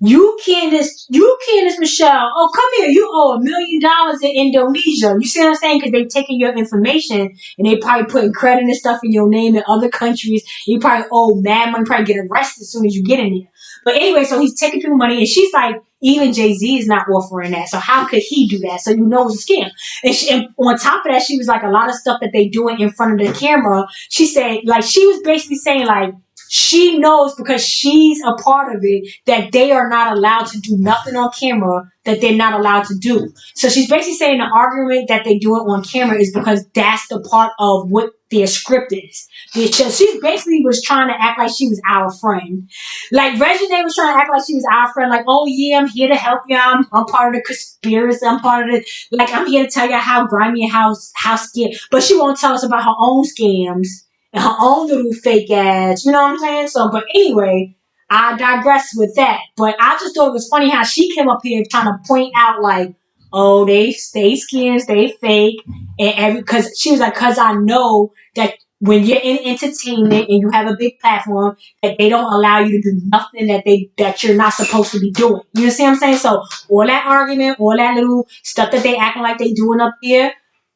you Candace Michelle. Oh, come here. You owe $1 million in Indonesia. You see what I'm saying? Because they taking your information and they probably putting credit and stuff in your name in other countries. You probably owe mad money. Probably get arrested as soon as you get in there. But anyway, so he's taking people money, and she's like, even Jay-Z is not offering that. So how could he do that? So it's a scam. And on top of that, she was like, a lot of stuff that they doing in front of the camera. She said, like, she was basically saying, like, she knows because she's a part of it that they are not allowed to do nothing on camera that they're not allowed to do. So she's basically saying the argument that they do it on camera is because that's the part of what their script is. She basically was trying to act like she was our friend. Like Regine was trying to act like she was our friend. Like, oh yeah, I'm here to help you. I'm part of the conspiracy. I'm part of the, like, I'm here to tell you how grimy and how scam. But she won't tell us about her own scams and her own little fake ads. You know what I'm saying? So, but anyway, I digress with that. But I just thought it was funny how she came up here trying to point out like, oh, they scams, they fake, and because she was like, because I know that when you're in entertainment and you have a big platform, that they don't allow you to do nothing that you're not supposed to be doing. You see what I'm saying? So all that argument, all that little stuff that they acting like they doing up here,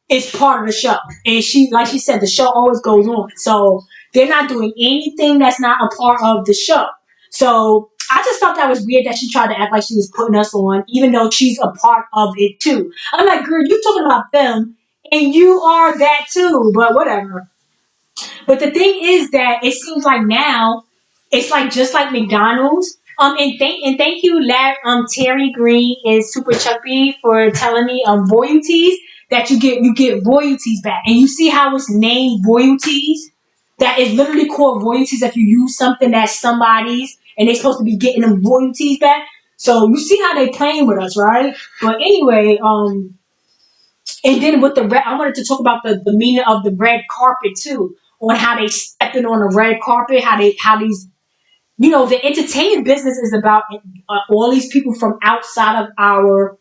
it's part of the show. And like she said, the show always goes on. So they're not doing anything that's not a part of the show. So I just thought that was weird that she tried to act like she was putting us on, even though she's a part of it too. I'm like, girl, you talking about them, and you are that too. But whatever. But the thing is that it seems like now it's like just like McDonald's. And thank you, Terry Green and Super Chuppy for telling me royalties that you get royalties back. And you see how it's named royalties? That is literally called royalties if you use something that's somebody's and they're supposed to be getting them royalties back. So you see how they playing with us, right? But anyway, and then with I wanted to talk about the meaning of the red carpet too, on how they stepping on the red carpet, how these, the entertainment business is about all these people from outside of our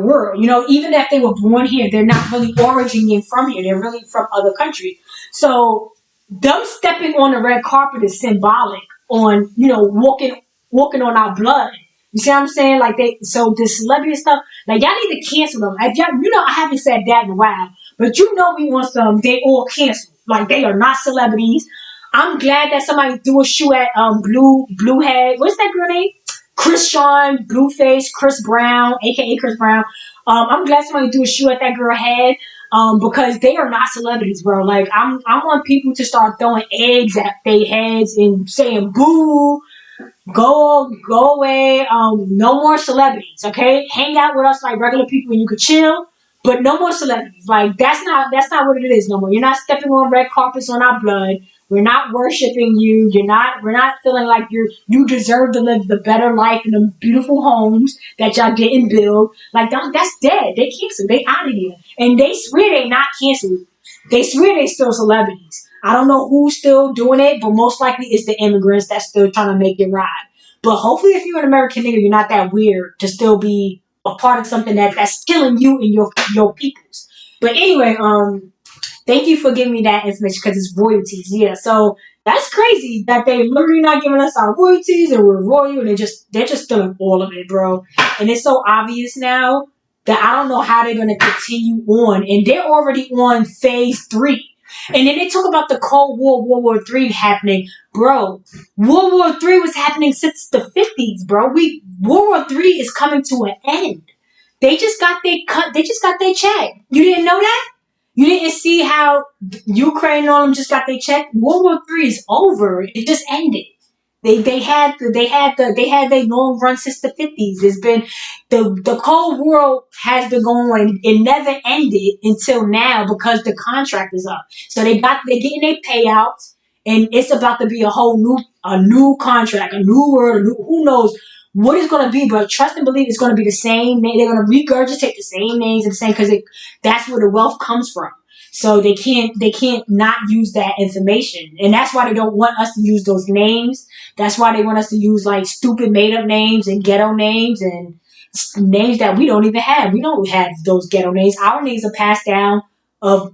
world. Even if they were born here, they're not really originating from here. They're really from other countries. So them stepping on the red carpet is symbolic on, walking on our blood. You see what I'm saying? Like so the celebrity stuff, like y'all need to cancel them. If y'all, I haven't said that in a while, but we want some. They all canceled. Like they are not celebrities. I'm glad that somebody threw a shoe at Bluehead. What's that girl name? Chris Sean, Blueface, Chris Brown, aka Chris Brown. I'm glad somebody threw a shoe at that girl head. Because they are not celebrities, bro. Like I want people to start throwing eggs at their heads and saying boo, go away. No more celebrities, okay? Hang out with us like regular people and you could chill, but no more celebrities. Like that's not what it is no more. You're not stepping on red carpets on our blood. We're not worshiping you. We're not feeling like you deserve to live the better life in the beautiful homes that y'all didn't build. Like that's dead. They canceled. They out of here. And they swear they not canceled. They swear they still celebrities. I don't know who's still doing it, but most likely it's the immigrants that's still trying to make it ride. But hopefully, if you're an American nigga, you're not that weird to still be a part of something that's killing you and your peoples. But anyway, thank you for giving me that information because it's royalties. Yeah, so that's crazy that they literally not giving us our royalties and we're royal and they're just stealing all of it, bro. And it's so obvious now that I don't know how they're gonna continue on. And they're already on phase 3. And then they talk about the Cold War, World War III happening, bro. World War III was happening since the 50s, bro. World War III is coming to an end. They just got their cut. They just got their check. You didn't know that? You didn't see how Ukraine and all them just got their check. World War III is over. It just ended. They had their long run since the 50s. It's been the Cold War has been going on. It never ended until now because the contract is up. So they're getting their payouts, and it's about to be a new contract, a new world, who knows what it's going to be, but trust and believe it's going to be the same name. They're going to regurgitate the same names and the same because that's where the wealth comes from. So they can't not use that information, and that's why they don't want us to use those names. That's why they want us to use like stupid made up names and ghetto names and names that we don't even have. We don't have those ghetto names. Our names are passed down of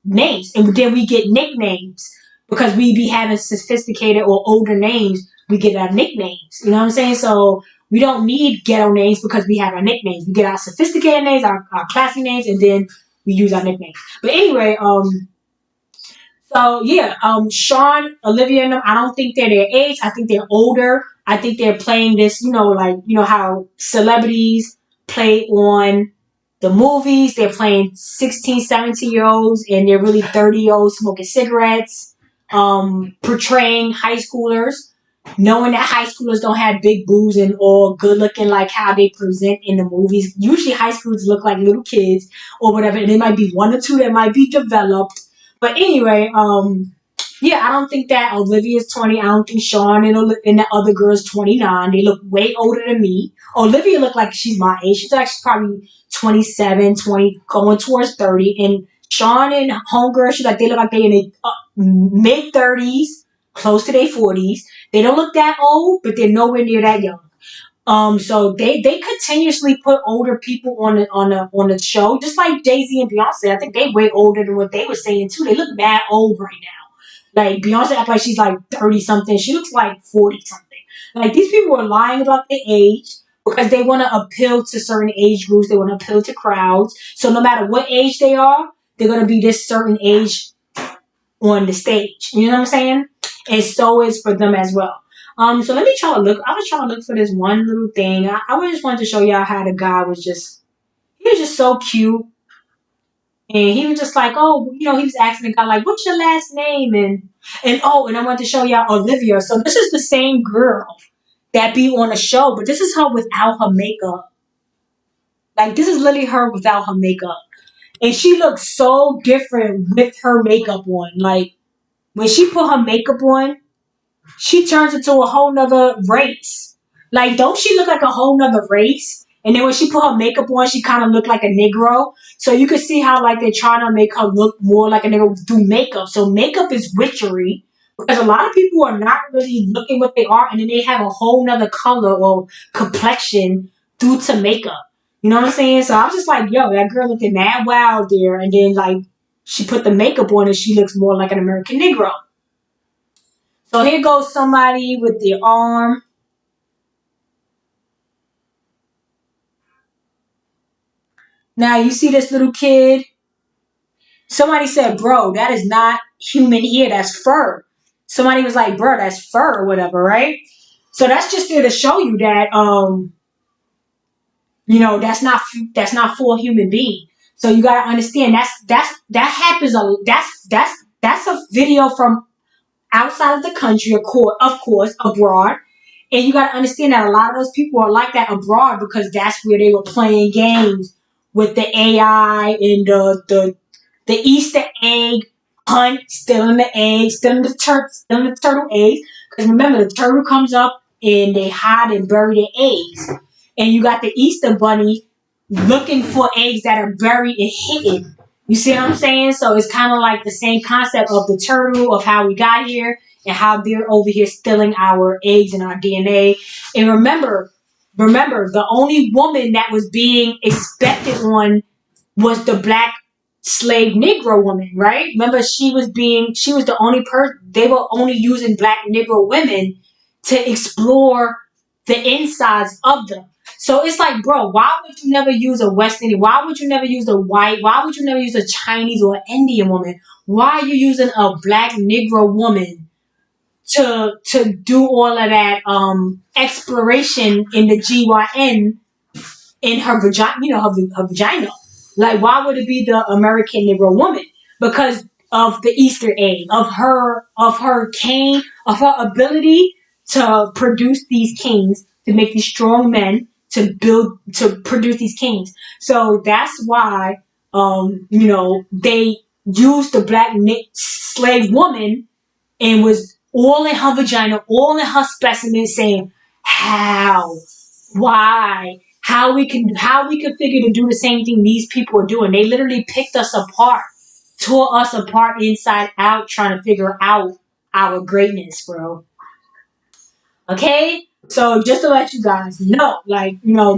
names, and then we get nicknames because we be having sophisticated or older names. We get our nicknames. You know what I'm saying? So we don't need ghetto names because we have our nicknames. We get our sophisticated names, our classy names, and then we use our nicknames. But anyway, so yeah, Sean, Olivia, and them, I don't think they're their age. I think they're older. I think they're playing this, like how celebrities play on the movies. They're playing 16, 17-year olds, and they're really 30-year-olds smoking cigarettes, portraying high schoolers, knowing that high schoolers don't have big boobs and all good looking like how they present in the movies. Usually high schoolers look like little kids or whatever, and there might be one or two that might be developed. But anyway, yeah, I don't think that Olivia's 20. I don't think Sean and the other girl's 29. They look way older than me. Olivia looked like she's my age. She's actually probably 27, 20, going towards 30. And Sean and homegirl, they look like they in their mid 30s, close to their 40s. They don't look that old, but they're nowhere near that young. So they continuously put older people on the show, just like Jay-Z and Beyonce. I think they way older than what they were saying too. They look mad old right now. Like Beyonce acts like she's like 30 something. She looks like 40 something. Like these people are lying about their age because they want to appeal to certain age groups. They want to appeal to crowds. So no matter what age they are, they're gonna be this certain age on the stage. You know what I'm saying? And so is for them as well. So let me try to look. I was trying to look for this one little thing. I just wanted to show y'all how the guy he was just so cute. And he was just like, oh, he was asking the guy, like, what's your last name? And I wanted to show y'all Olivia. So this is the same girl that be on the show, but this is her without her makeup. Like, this is literally her without her makeup. And she looks so different with her makeup on. Like, when she put her makeup on, she turns into a whole nother race. Like, don't she look like a whole nother race? And then when she put her makeup on, she kind of looked like a Negro. So you can see how, like, they're trying to make her look more like a Negro through makeup. So makeup is witchery because a lot of people are not really looking what they are, and then they have a whole nother color or complexion due to makeup. You know what I'm saying? So I was just like, yo, that girl looking mad wild there. And then, like, she put the makeup on and she looks more like an American Negro. So here goes somebody with the arm. Now you see this little kid. Somebody said, bro, that is not human hair. That's fur. Somebody was like, bro, that's fur or whatever, right? So that's just there to show you that, that's not for a human being. So you gotta understand that happens. That's a video from outside of the country, of course, abroad. And you got to understand that a lot of those people are like that abroad because that's where they were playing games with the AI and the Easter egg hunt, stealing the eggs, stealing the turtle eggs. Because remember, the turtle comes up and they hide and bury the eggs, and you got the Easter bunny looking for eggs that are buried and hidden. You see what I'm saying? So it's kind of like the same concept of the turtle, of how we got here and how they're over here stealing our eggs and our DNA. And remember, the only woman that was being expected on was the black slave Negro woman, right? Remember, she was the only person, they were only using black Negro women to explore the insides of them. So it's like, bro, why would you never use a West Indian? Why would you never use a white? Why would you never use a Chinese or Indian woman? Why are you using a black Negro woman to do all of that exploration in the GYN in her vagina, her vagina? Like, why would it be the American Negro woman? Because of the Easter egg, of her ability to produce these kings, to make these strong men, to produce these kings. So that's why, they used the black slave woman and was all in her vagina, all in her specimen, saying how, why, how we could figure to do the same thing these people are doing. They literally picked us apart, tore us apart inside out, trying to figure out our greatness, bro. Okay? So just to let you guys know,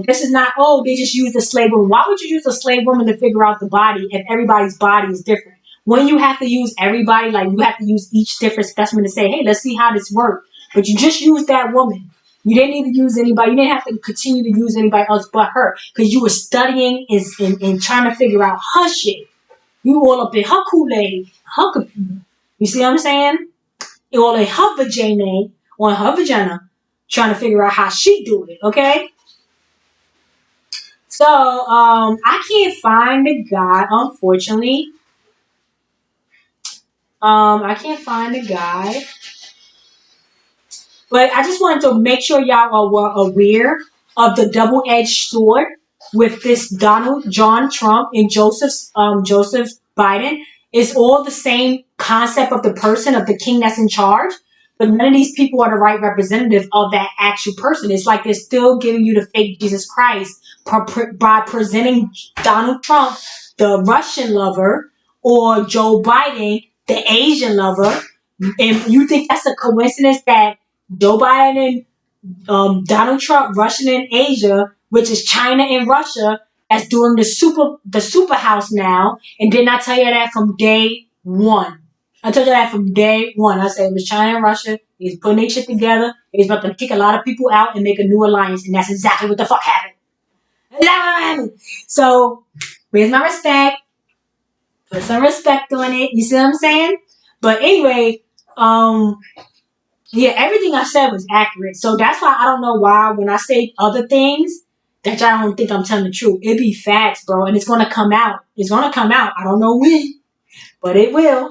this is not, oh, they just used a slave woman. Why would you use a slave woman to figure out the body if everybody's body is different? When you have to use everybody, like you have to use each different specimen to say, hey, let's see how this works. But you just used that woman. You didn't need to use anybody. You didn't have to continue to use anybody else but her because you were studying and trying to figure out her shit. You all up in her Kool-Aid, her computer. You see what I'm saying? You all in her vagina, on her vagina, trying to figure out how she do it, okay? So, I can't find the guy, unfortunately. I can't find the guy. But I just wanted to make sure y'all were aware of the double-edged sword with this Donald John Trump and Joseph Biden. It's all the same concept of the person, of the king that's in charge, but none of these people are the right representative of that actual person. It's like they're still giving you the fake Jesus Christ by presenting Donald Trump, the Russian lover, or Joe Biden, the Asian lover. And you think that's a coincidence that Joe Biden and Donald Trump, Russian in Asia, which is China and Russia, that's doing the super house now, and did not tell you that from day one. I told you that from day one. I said it was China and Russia. He's putting their shit together. He's about to kick a lot of people out and make a new alliance, and that's exactly what the fuck happened. So, where's my respect? Put some respect on it. You see what I'm saying? But anyway, yeah, everything I said was accurate. So that's why I don't know why when I say other things that y'all don't think I'm telling the truth. It be facts, bro, and it's gonna come out. It's gonna come out. I don't know when, but it will.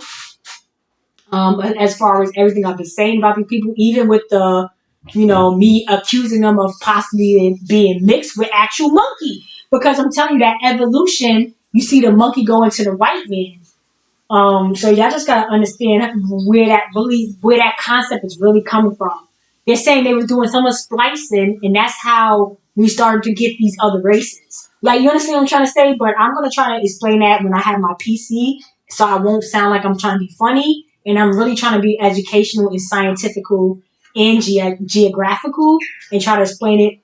As far as everything I've been saying about these people, even with the, me accusing them of possibly being mixed with actual monkey, because I'm telling you that evolution, you see the monkey go into the white man. So y'all just gotta understand where that concept is really coming from. They're saying they were doing so much splicing, and that's how we started to get these other races. Like, you understand what I'm trying to say? But I'm gonna try to explain that when I have my PC, so I won't sound like I'm trying to be funny, and I'm really trying to be educational and scientifical and geographical, and try to explain it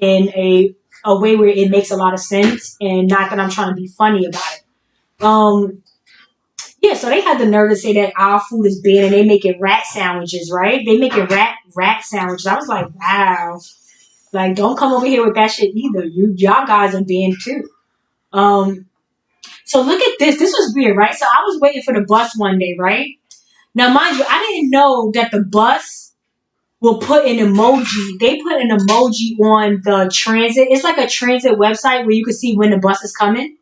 in a way where it makes a lot of sense, and not that I'm trying to be funny about it. Yeah, so they had the nerve to say that our food is banned and they making rat sandwiches, right? They making rat sandwiches. I was like, wow. Like, don't come over here with that shit either. Y'all guys are banned too. So look at this. This was weird, right? So I was waiting for the bus one day, right? Now, mind you, I didn't know that the bus will put an emoji. They put an emoji on the transit. It's like a transit website where you can see when the bus is coming.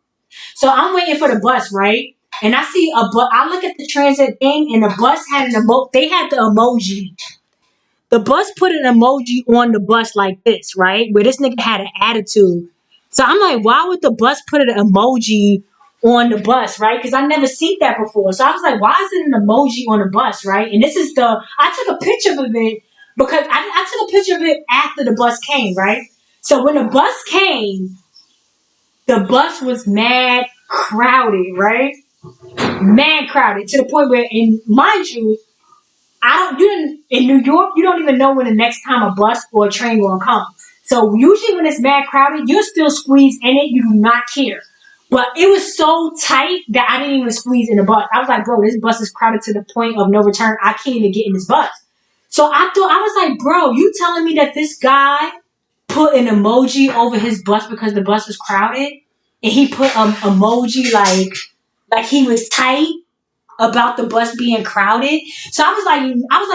So I'm waiting for the bus, right? And I see a bus. I look at the transit thing, and the bus had an emo. They had the emoji. The bus put an emoji on the bus like this, right? Where this nigga had an attitude. So I'm like, why would the bus put an emoji on the bus, right? Because I never seen that before. So I was like, why is it an emoji on the bus, right? And this is I took a picture of it because I took a picture of it after the bus came, right? So when the bus came, the bus was mad crowded, right? Mad crowded to the point where, and mind you, you didn't in New York. You don't even know when the next time a bus or a train will come. So usually when it's mad crowded, you're still squeezed in it. You do not care. But it was so tight that I didn't even squeeze in the bus. I was like, bro, this bus is crowded to the point of no return. I can't even get in this bus. So I was like, bro, you telling me that this guy put an emoji over his bus because the bus was crowded, and he put emoji like he was tight about the bus being crowded. So I was like,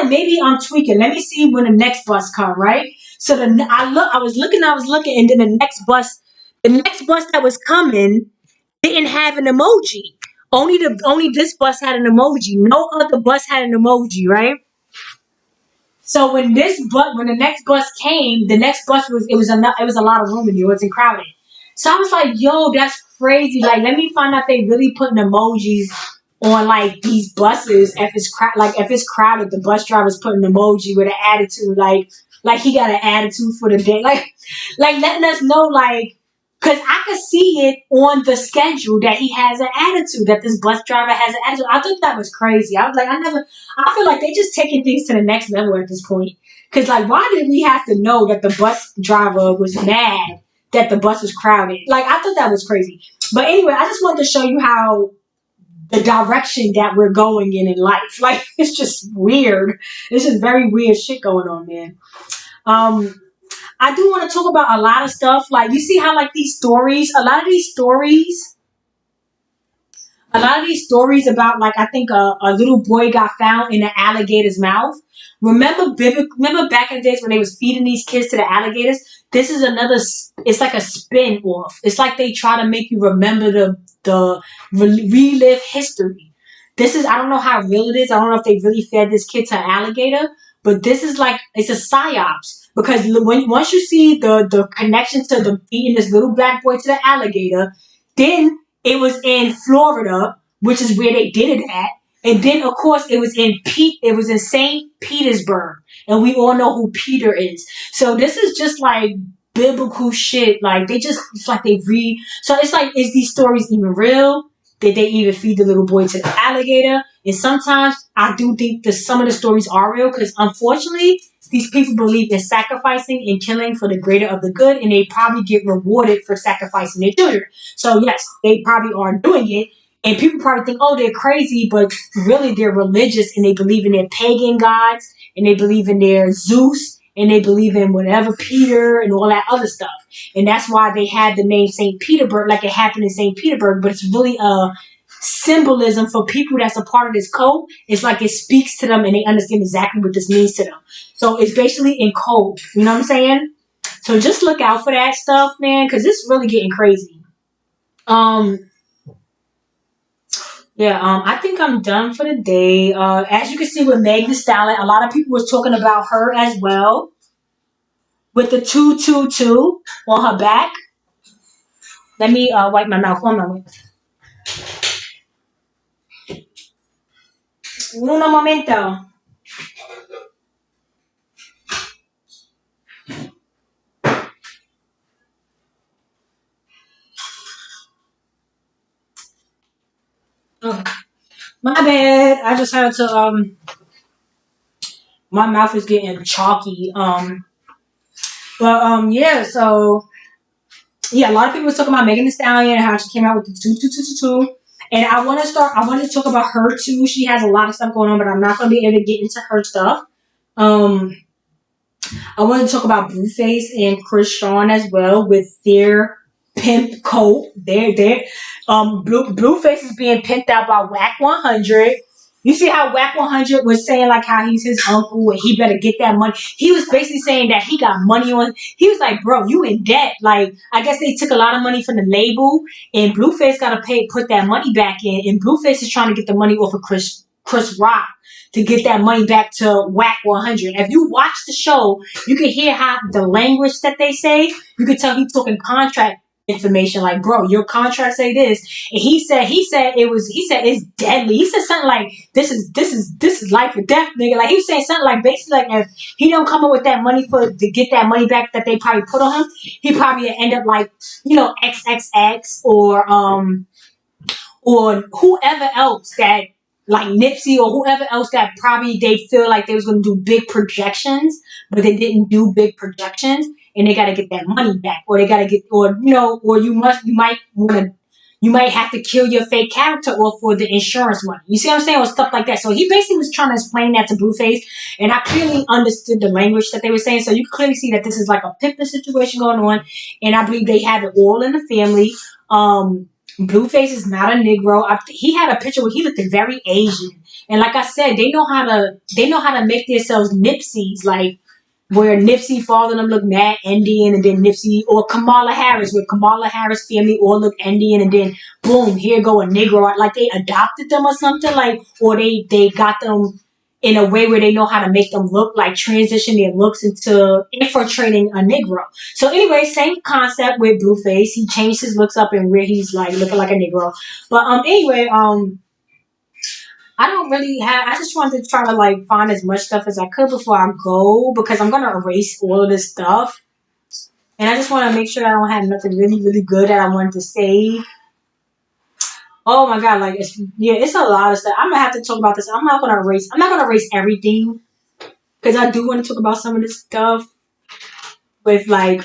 maybe I'm tweaking. Let me see when the next bus come, right? So I was looking, and then the next bus that was coming didn't have an emoji. Only this bus had an emoji. No other bus had an emoji, right? So when the next bus came, the next bus it was a lot of room in it. It wasn't crowded. So I was like, yo, that's crazy. Like, let me find out they really putting emojis on like these buses. If it's crowded, the bus driver's putting an emoji with an attitude, like he got an attitude for the day, like letting us know, like, because I could see it on the schedule that he has an attitude, that this bus driver has an attitude. I thought that was crazy. I was like, I feel like they just taking things to the next level at this point. Because, like, why did we have to know that the bus driver was mad that the bus was crowded? Like, I thought that was crazy. But anyway, I just wanted to show you how the direction that we're going in life. Like, it's just weird. It's just very weird shit going on, man. I do want to talk about a lot of stuff. Like, you see how, like, a lot of these stories about, like, I think a little boy got found in an alligator's mouth. Remember back in the days when they was feeding these kids to the alligators? This is it's like a spin off. It's like they try to make you remember relive history. I don't know how real it is. I don't know if they really fed this kid to an alligator, but this is like, it's a psyops. Because once you see the connection to the feeding this little black boy to the alligator, then it was in Florida, which is where they did it at. And then, of course, it was in St. Petersburg. And we all know who Peter is. So this is just like biblical shit. Like, it's like they read. So it's like, is these stories even real? Did they even feed the little boy to the alligator? And sometimes I do think that some of the stories are real, because unfortunately, these people believe in sacrificing and killing for the greater of the good, and they probably get rewarded for sacrificing their children. So yes, they probably are doing it, and people probably think, oh, they're crazy, but really they're religious, and they believe in their pagan gods, and they believe in their Zeus, and they believe in whatever Peter and all that other stuff. And that's why they had the name St. Petersburg, like it happened in St. Petersburg, but it's really a symbolism for people that's a part of this code. It's like it speaks to them and they understand exactly what this means to them. So it's basically in code. You know what I'm saying? So just look out for that stuff, man, because it's really getting crazy. I think I'm done for the day. As you can see with Meg Thee Stallion, a lot of people was talking about her as well, with the 222 on her back. Let me wipe my mouth. One moment. Uno momento. Okay. My bad. I just had to my mouth is getting chalky. Yeah, so yeah, a lot of people was talking about Megan Thee Stallion and how she came out with the 22222. And I want to talk about her too. She has a lot of stuff going on, but I'm not going to be able to get into her stuff. I want to talk about Blueface and Chris Sean as well with their pimp coat. Blueface is being pimped out by Whack 100. You see how Whack 100 was saying like how he's his uncle and he better get that money. He was basically saying that he got money on. He was like, bro, you in debt. Like I guess they took a lot of money from the label, and Blueface got to put that money back in. And Blueface is trying to get the money off of Chris Rock to get that money back to Whack 100. If you watch the show, you can hear how the language that they say. You can tell he's talking contract information like, bro, your contract say this, and he said it's deadly. He said something like this is life or death, nigga. Like he was saying something like basically like if he don't come up with that money to get that money back that they probably put on him, he probably end up like XXX or whoever else that like Nipsey or whoever else that probably they feel like they was going to do big projections, but they didn't do big projections, and they got to get that money back, or they got to get, or you might have to kill your fake character or for the insurance money. You see what I'm saying? Or stuff like that. So he basically was trying to explain that to Blueface, and I clearly understood the language that they were saying. So you can clearly see that this is like a pimping situation going on, and I believe they have it all in the family. Blueface is not a Negro. He had a picture where he looked very Asian, and like I said, they know how to make themselves Nipseys, like where Nipsey father them look mad Indian, and then Nipsey or Kamala Harris, where Kamala Harris family all look Indian, and then boom, here go a Negro, like they adopted them or something, like, or they got them in a way where they know how to make them look like transition their looks into infiltrating a Negro. So anyway, same concept with Blueface. He changed his looks up and where he's like looking like a Negro. But anyway, I don't really have. I just wanted to try to like find as much stuff as I could before I go because I'm gonna erase all of this stuff, and I just want to make sure I don't have nothing really really good that I wanted to say. Oh my god, like it's a lot of stuff. I'm gonna have to talk about this. I'm not gonna erase everything because I do want to talk about some of this stuff with like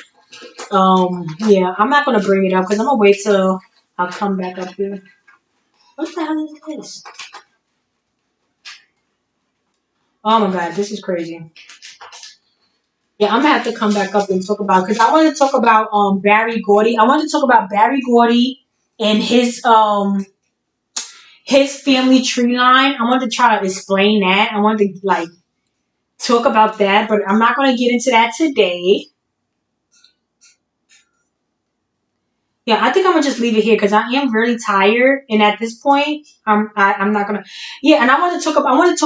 yeah. I'm not gonna bring it up because I'm gonna wait till I'll come back up here. What the hell is this? Oh my god, this is crazy. Yeah, I'm gonna have to come back up and talk about because I want to talk about Barry Gordy. I want to talk about Barry Gordy and his family tree line. I want to try to explain that. I want to like talk about that, but I'm not gonna get into that today. Yeah, I think I'm gonna just leave it here because I am really tired, and at this point, I'm not gonna. Yeah, and I want to talk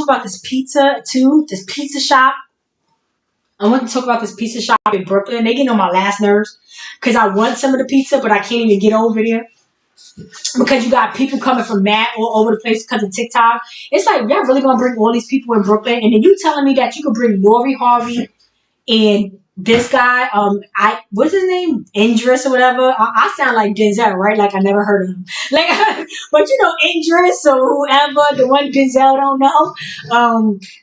about this pizza too. This pizza shop. I want to talk about this pizza shop in Brooklyn. They get on my last nerves because I want some of the pizza, but I can't even get over there because you got people coming from mad all over the place because of TikTok. It's like y'all really gonna bring all these people in Brooklyn, and then you telling me that you could bring Lori Harvey and this guy, what's his name? Indris or whatever. I sound like Denzel, right? Like I never heard of him. Like, but you know, Indris or whoever, the one Denzel don't know.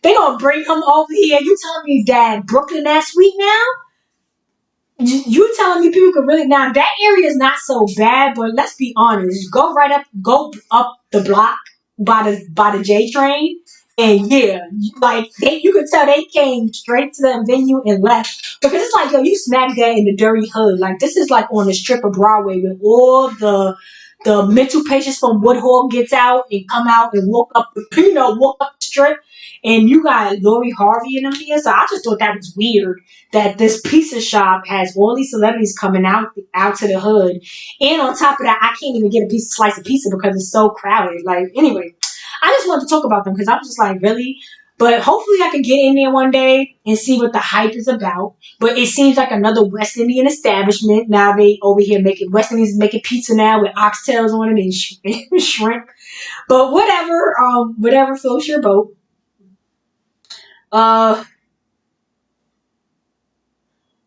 They gonna bring him over here. You telling me that Brooklyn that sweet now? You telling me people could really now that area is not so bad, but let's be honest. Go up the block by the J train, and yeah, like you could tell they came straight to the venue and left because it's like yo, you smack that in the dirty hood. Like this is like on the strip of Broadway with all the mental patients from Woodhall gets out and come out and walk up the strip, and you got Lori Harvey in them here. So I just thought that was weird that this pizza shop has all these celebrities coming out to the hood, and on top of that, I can't even get a slice of pizza because it's so crowded. Like anyway, I just wanted to talk about them because I'm just like really. But hopefully I can get in there one day and see what the hype is about. But it seems like another West Indian establishment. Now they over here West Indians making pizza now with oxtails on it and shrimp. But whatever floats your boat. Uh,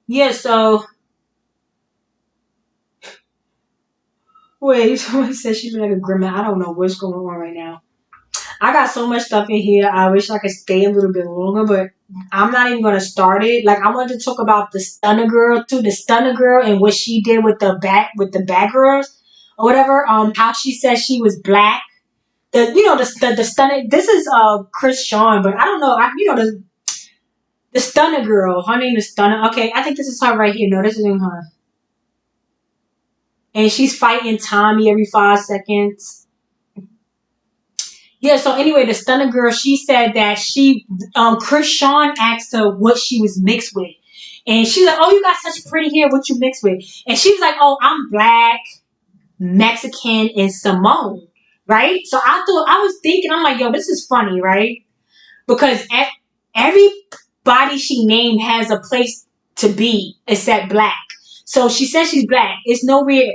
yeah, so, wait, someone said she's like a grandma. I don't know what's going on right now. I got so much stuff in here. I wish I could stay a little bit longer, but I'm not even gonna start it. Like I wanted to talk about the Stunner Girl too, the Stunner Girl and what she did with the bad girls or whatever. How she said she was black. The Stunner. This is Chris Sean, but I don't know. The Stunner Girl. Her name is Stunner. Okay, I think this is her right here. No, this isn't her. and she's fighting Tommy every 5 seconds. Yeah, so anyway, the stunner girl, she said that Chris Sean asked her what she was mixed with. And she's like, oh, you got such pretty hair, what you mixed with? And she was like, oh, I'm black, Mexican, and Samoan, right? So I was thinking, I'm like, yo, this is funny, right? Because everybody she named has a place to be except black. So she says she's black. It's nowhere.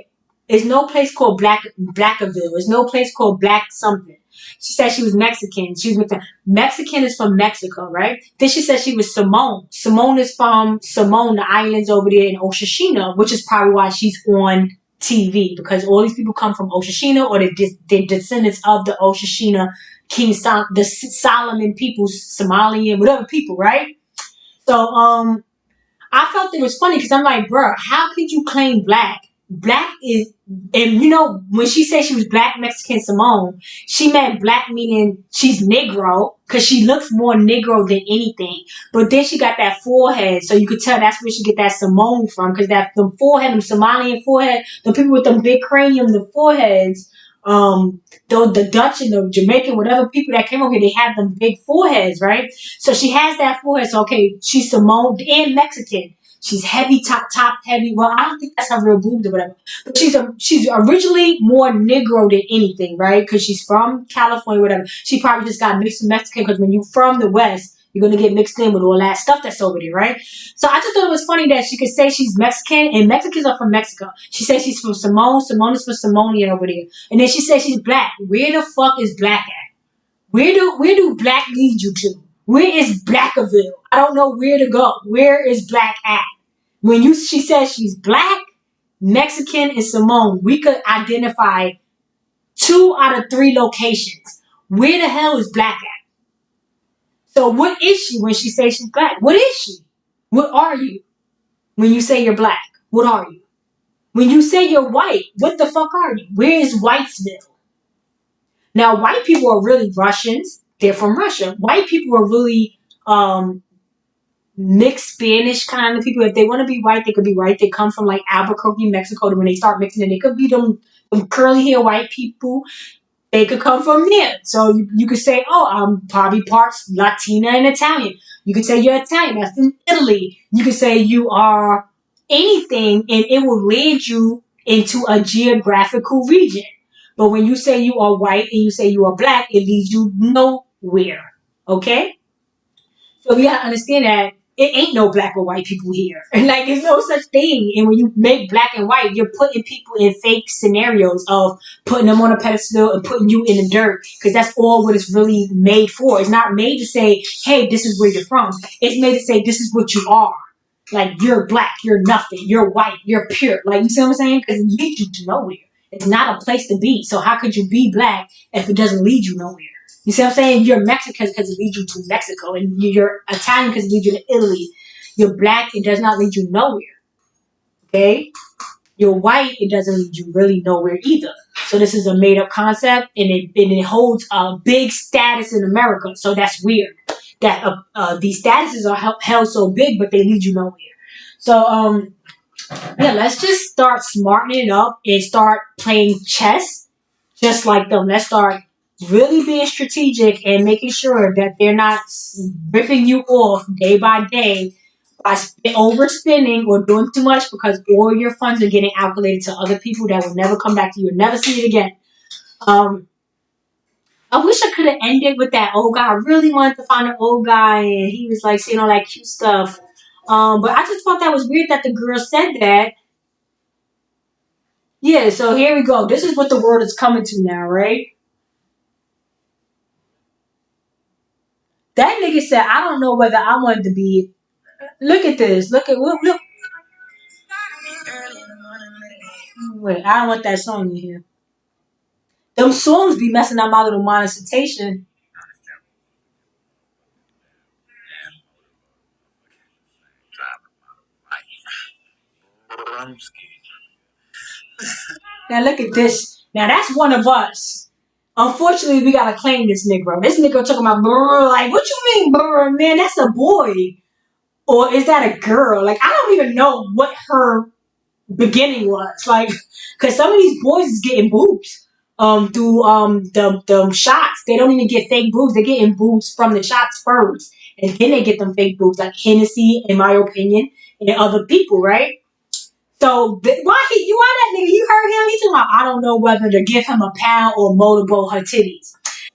It's no place called Blackerville. There's no place called Black something. She said she was Mexican. She was Mexican is from Mexico, right? Then she said she was Samoan. Samoan is from Samoan, the islands over there in Oshishina, which is probably why she's on TV, because all these people come from Oshishina, or they're descendants of the Oshishina the Solomon people, Somalian, whatever people, right? So I felt it was funny because I'm like, bro, how could you claim black? Black is, and you know, when she said she was black, Mexican, Samoan, she meant black meaning she's Negro, because she looks more Negro than anything. But then she got that forehead, so you could tell that's where she get that Samoan from, because the forehead, the Somalian forehead, the people with them big cranium, the foreheads, the Dutch and the Jamaican, whatever people that came over here, they have them big foreheads, right? So she has that forehead. So okay, she's Samoan and Mexican. She's heavy, top heavy. Well, I don't think that's her real boobs or whatever. But she's originally more Negro than anything, right? Because she's from California, whatever. She probably just got mixed with Mexican, because when you're from the West, you're going to get mixed in with all that stuff that's over there, right? So I just thought it was funny that she could say she's Mexican, and Mexicans are from Mexico. She says she's from Samoan. Samoan is from Simonian over there. And then she says she's black. Where the fuck is black at? Where do black lead you to? Where is Blackerville? I don't know where to go. Where is black at? She says she's black, Mexican, and Samoan, we could identify 2 out of 3 locations. Where the hell is black at? So what is she when she says she's black? What is she? What are you? When you say you're black, what are you? When you say you're white, what the fuck are you? Where is Whitesville? Now, white people are really Russians. They're from Russia. White people are really mixed Spanish kind of people. If they want to be white, they could be white. They come from like Albuquerque, Mexico. When they start mixing it, they could be them curly hair white people. They could come from there. So you could say, oh, I'm probably parts Latina and Italian. You could say you're Italian. That's in Italy. You could say you are anything, and it will lead you into a geographical region. But when you say you are white and you say you are black, it leads you nowhere. Okay? So you gotta understand that it ain't no black or white people here. Like, there's no such thing. And when you make black and white, you're putting people in fake scenarios of putting them on a pedestal and putting you in the dirt, because that's all what it's really made for. It's not made to say, hey, this is where you're from. It's made to say, this is what you are. Like, you're black, you're nothing, you're white, you're pure. Like, you see what I'm saying? Because it leads you to nowhere. It's not a place to be. So how could you be black if it doesn't lead you nowhere? You see what I'm saying? You're Mexican because it leads you to Mexico, and you're Italian because it leads you to Italy. You're black, it does not lead you nowhere. Okay? You're white, it doesn't lead you really nowhere either. So this is a made up concept, and it holds a big status in America. So that's weird that these statuses are held so big, but they lead you nowhere. So yeah, let's just start smartening it up and start playing chess just like them. Let's start really being strategic and making sure that they're not ripping you off day by day by overspending or doing too much, because all your funds are getting allocated to other people that will never come back to you and never see it again. I wish I could have ended with that old guy. I really wanted to find an old guy, and he was like saying all that cute stuff. But I just thought that was weird that the girl said that. Yeah, so here we go. This is what the world is coming to now, right? That nigga said, I don't know whether I wanted to be. Look at this. Look. Wait, I don't want that song in here. Them songs be messing up my little monetization. Now look at this. Now that's one of us. Unfortunately, we gotta claim this Negro. This Negro talking about brr, like, what you mean, brr, man? That's a boy, or is that a girl? Like, I don't even know what her beginning was. Like, because some of these boys is getting boobs through the shots. They don't even get fake boobs. They're getting boobs from the shots first, and then they get them fake boobs, like Hennessy, in my opinion, and other people, right? So why that nigga? You heard him? He talking about I don't know whether to give him a pound or motorboat her titties.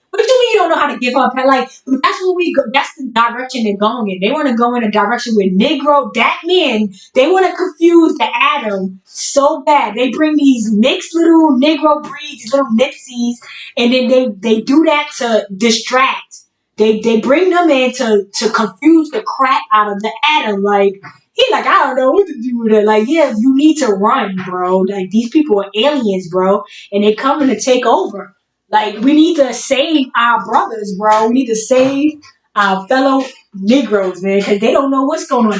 What you mean you don't know how to give up? Like that's what we go. That's the direction they're going in. They want to go in a direction with Negro that men. They want to confuse the Adam so bad. They bring these mixed little Negro breeds, these little Nipsies, and then they do that to distract. They bring them in to confuse the crap out of the Adam. Like he like I don't know what to do with it. Like yeah, you need to run, bro. Like these people are aliens, bro, and they're coming to take over. Like, we need to save our brothers, bro. We need to save our fellow Negroes, man, because they don't know what's going on.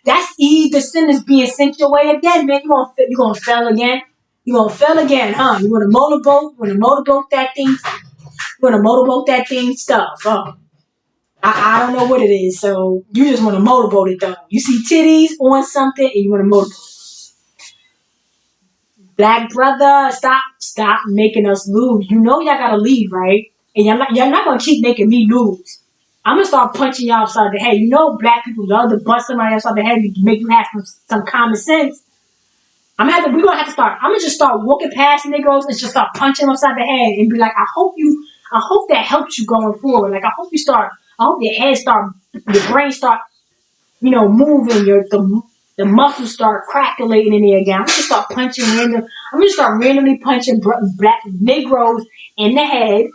That's Eve, the sin is being sent your way again, man. You gonna fail again? You gonna fail again, huh? You wanna motorboat? You wanna motorboat that thing? You wanna motorboat that thing stuff? I don't know what it is, so you just wanna motorboat it though. You see titties on something and you wanna motorboat. Black brother, stop making us lose. You know y'all gotta leave, right? And y'all not gonna keep making me lose. I'm gonna start punching y'all upside the head. You know black people love to bust somebody upside the head to make you have some common sense. We're gonna have to start. I'm gonna just start walking past niggas and just start punching them upside the head and be like, I hope that helps you going forward. Like I hope your head start, your brain start moving, the muscles start crackling in there again. I'm gonna start punching random. I'm gonna start randomly punching black Negroes in the head,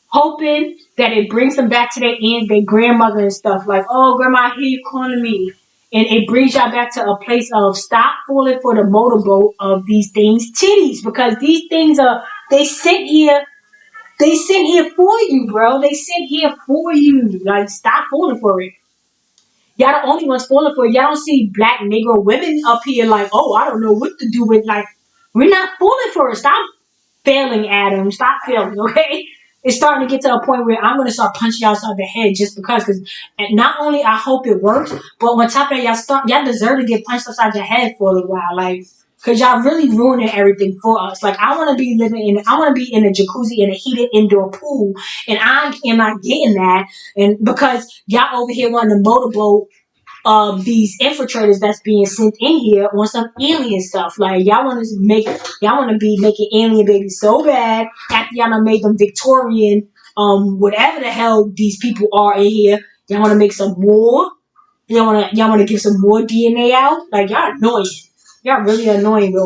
hoping that it brings them back to their grandmother and stuff. Like, oh, grandma, I hear you calling me, and it brings y'all back to a place of stop falling for the motorboat of these things, titties, because these things are they sit here. They sit here for you, bro. They sit here for you. Like, stop falling for it. Y'all the only ones falling for it. Y'all don't see black Negro women up here like, oh, I don't know what to do with like we're not falling for it. Stop failing, Adam. Stop failing, okay? It's starting to get to a point where I'm gonna start punching y'all upside the head just because not only I hope it works, but on top of that, y'all deserve to get punched upside your head for a little while. Like cause y'all really ruining everything for us. Like I wanna be in a jacuzzi in a heated indoor pool and I am not getting that. And because y'all over here wanting to motorboat these infiltrators that's being sent in here on some alien stuff. Like y'all want to be making alien babies so bad after y'all done made them Victorian, whatever the hell these people are in here. Y'all want to make some more. Y'all want to give some more DNA out. Like y'all annoying. Y'all really annoying with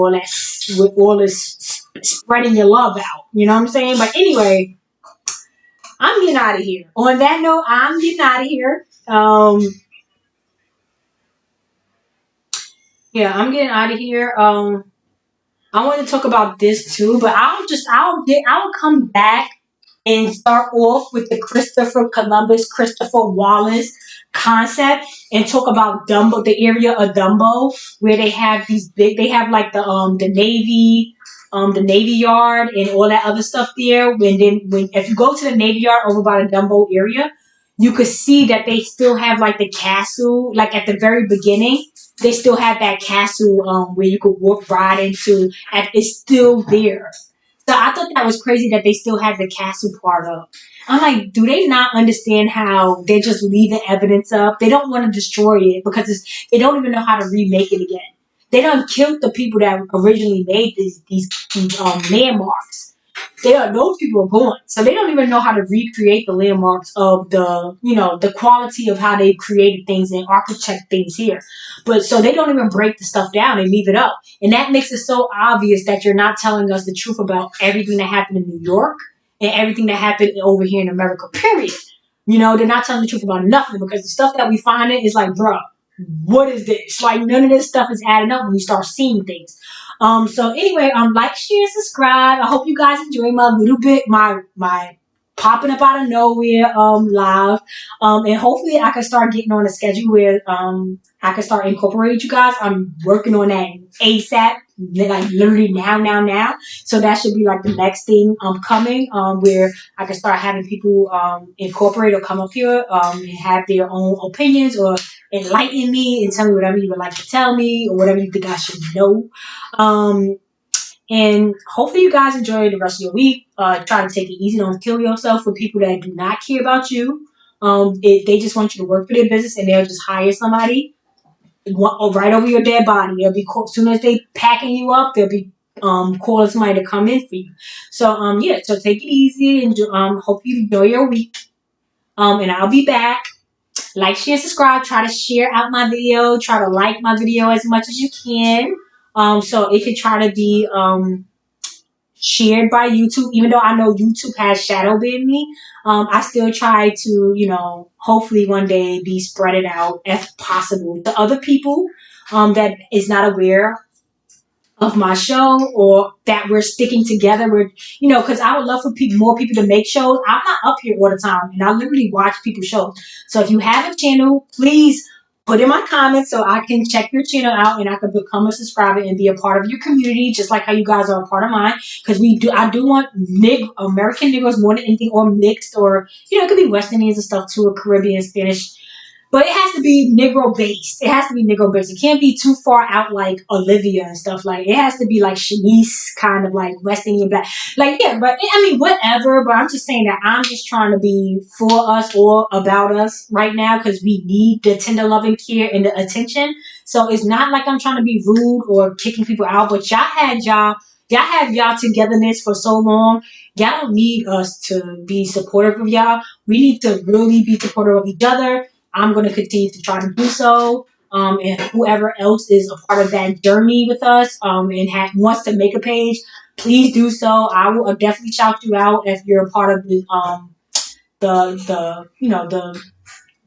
all this spreading your love out. You know what I'm saying? But anyway, I'm getting out of here. On that note, I'm getting out of here. Yeah, I'm getting out of here. I want to talk about this too, but I'll come back and start off with the Christopher Columbus, Christopher Wallace concept and talk about Dumbo, the area of Dumbo, where they have like the Navy Yard and all that other stuff there. When if you go to the Navy Yard over by the Dumbo area, you could see that they still have like the castle, like at the very beginning. They still have that castle where you could walk right into, and it's still there. So I thought that was crazy that they still have the castle part up. I'm like, do they not understand how they're just leaving evidence up? They don't want to destroy it because they don't even know how to remake it again. They done killed the people that originally made these landmarks. Those people are gone, so they don't even know how to recreate the landmarks of the quality of how they created things and architect things here. But so they don't even break the stuff down and leave it up, and that makes it so obvious that you're not telling us the truth about everything that happened in New York and everything that happened over here in America. Period. They're not telling the truth about nothing because the stuff that we find is like, bruh, what is this? Like none of this stuff is adding up when you start seeing things. So anyway, like, share, subscribe. I hope you guys enjoy my popping up out of nowhere live. And hopefully I can start getting on a schedule where I can start incorporating you guys. I'm working on that ASAP, like literally now. So that should be like the next thing coming, where I can start having people incorporate or come up here and have their own opinions or enlighten me and tell me whatever you would like to tell me or whatever you think I should know. Um, and hopefully you guys enjoy the rest of your week. Try to take it easy. Don't kill yourself with people that do not care about you. If they just want you to work for their business and they'll just hire somebody right over your dead body. They'll be as soon as they packing you up, they'll be calling somebody to come in for you. So yeah, so take it easy and hope you enjoy your week. And I'll be back. Like, share, subscribe. Try to share out my video. Try to like my video as much as you can. So it could try to be shared by YouTube. Even though I know YouTube has shadow banned me, I still try to, hopefully one day be spread it out if possible to other people that is not aware of my show or that we're sticking together. Because I would love for more people to make shows. I'm not up here all the time, and I literally watch people's shows. So if you have a channel, please put in my comments so I can check your channel out and I can become a subscriber and be a part of your community, just like how you guys are a part of mine. Because I do want American Negroes more than anything, or mixed, or it could be West Indians and stuff too, or Caribbean, Spanish. But it has to be Negro based. It has to be Negro based. It can't be too far out like Olivia and stuff. Like, it has to be like Shanice, kind of like West Indian Black. Like, yeah, but I mean, whatever. But I'm just saying that I'm just trying to be for us or about us right now, because we need the tender loving care and the attention. So it's not like I'm trying to be rude or kicking people out. But y'all have y'all togetherness for so long. Y'all don't need us to be supportive of y'all. We need to really be supportive of each other. I'm going to continue to try to do so. And whoever else is a part of that journey with us and wants to make a page, please do so. I will definitely shout you out if you're a part of the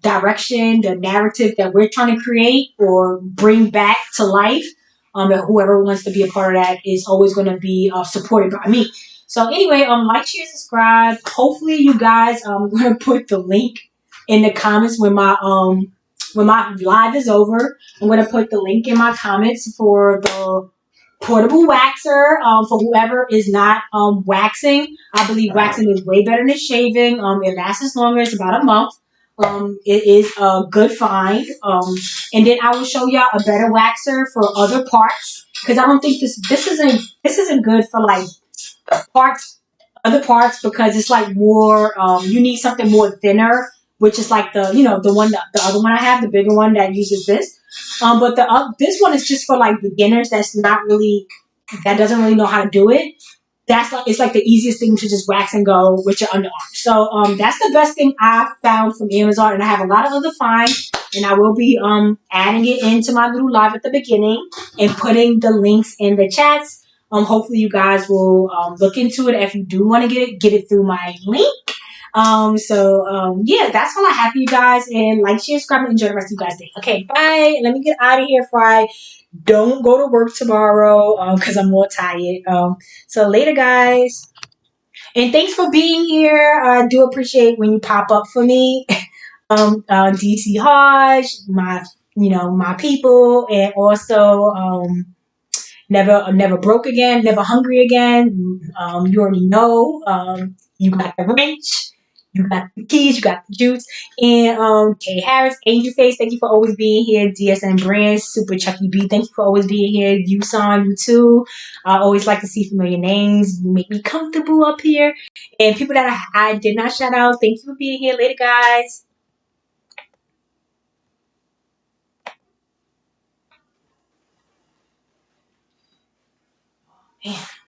direction, the narrative that we're trying to create or bring back to life. And whoever wants to be a part of that is always going to be supported by me. So anyway, like, share, subscribe. Hopefully you guys, I'm going to put the link in the comments when my live is over. I'm going to put the link in my comments for the portable waxer for whoever is not waxing. I believe waxing is way better than shaving. It lasts longer. It's about a month. It is a good find. And then I will show y'all a better waxer for other parts, because I don't think this isn't good for like parts other parts, because it's like more you need something more thinner, which is like the other one I have, the bigger one that uses this. But this one is just for like beginners that doesn't really know how to do it. It's like the easiest thing to just wax and go with your underarm. So that's the best thing I found from Amazon, and I have a lot of other finds, and I will be adding it into my little live at the beginning and putting the links in the chats. Hopefully you guys will look into it if you do want to get it through my link. Yeah, that's all I have for you guys. And like, share, subscribe, and enjoy the rest of you guys' day. Okay, bye. Let me get out of here before I don't go to work tomorrow because I'm more tired. So later, guys. And thanks for being here. I do appreciate when you pop up for me. DC Hodge, my people, and also never broke again, never hungry again. You already know. You got the wrench, you got the keys, you got the juice. And Kay Harris, Angel Face, thank you for always being here. DSN Brands, Super Chucky B, thank you for always being here. You Son, you too. I always like to see familiar names. You make me comfortable up here. And people that I did not shout out, thank you for being here. Later, guys. Man.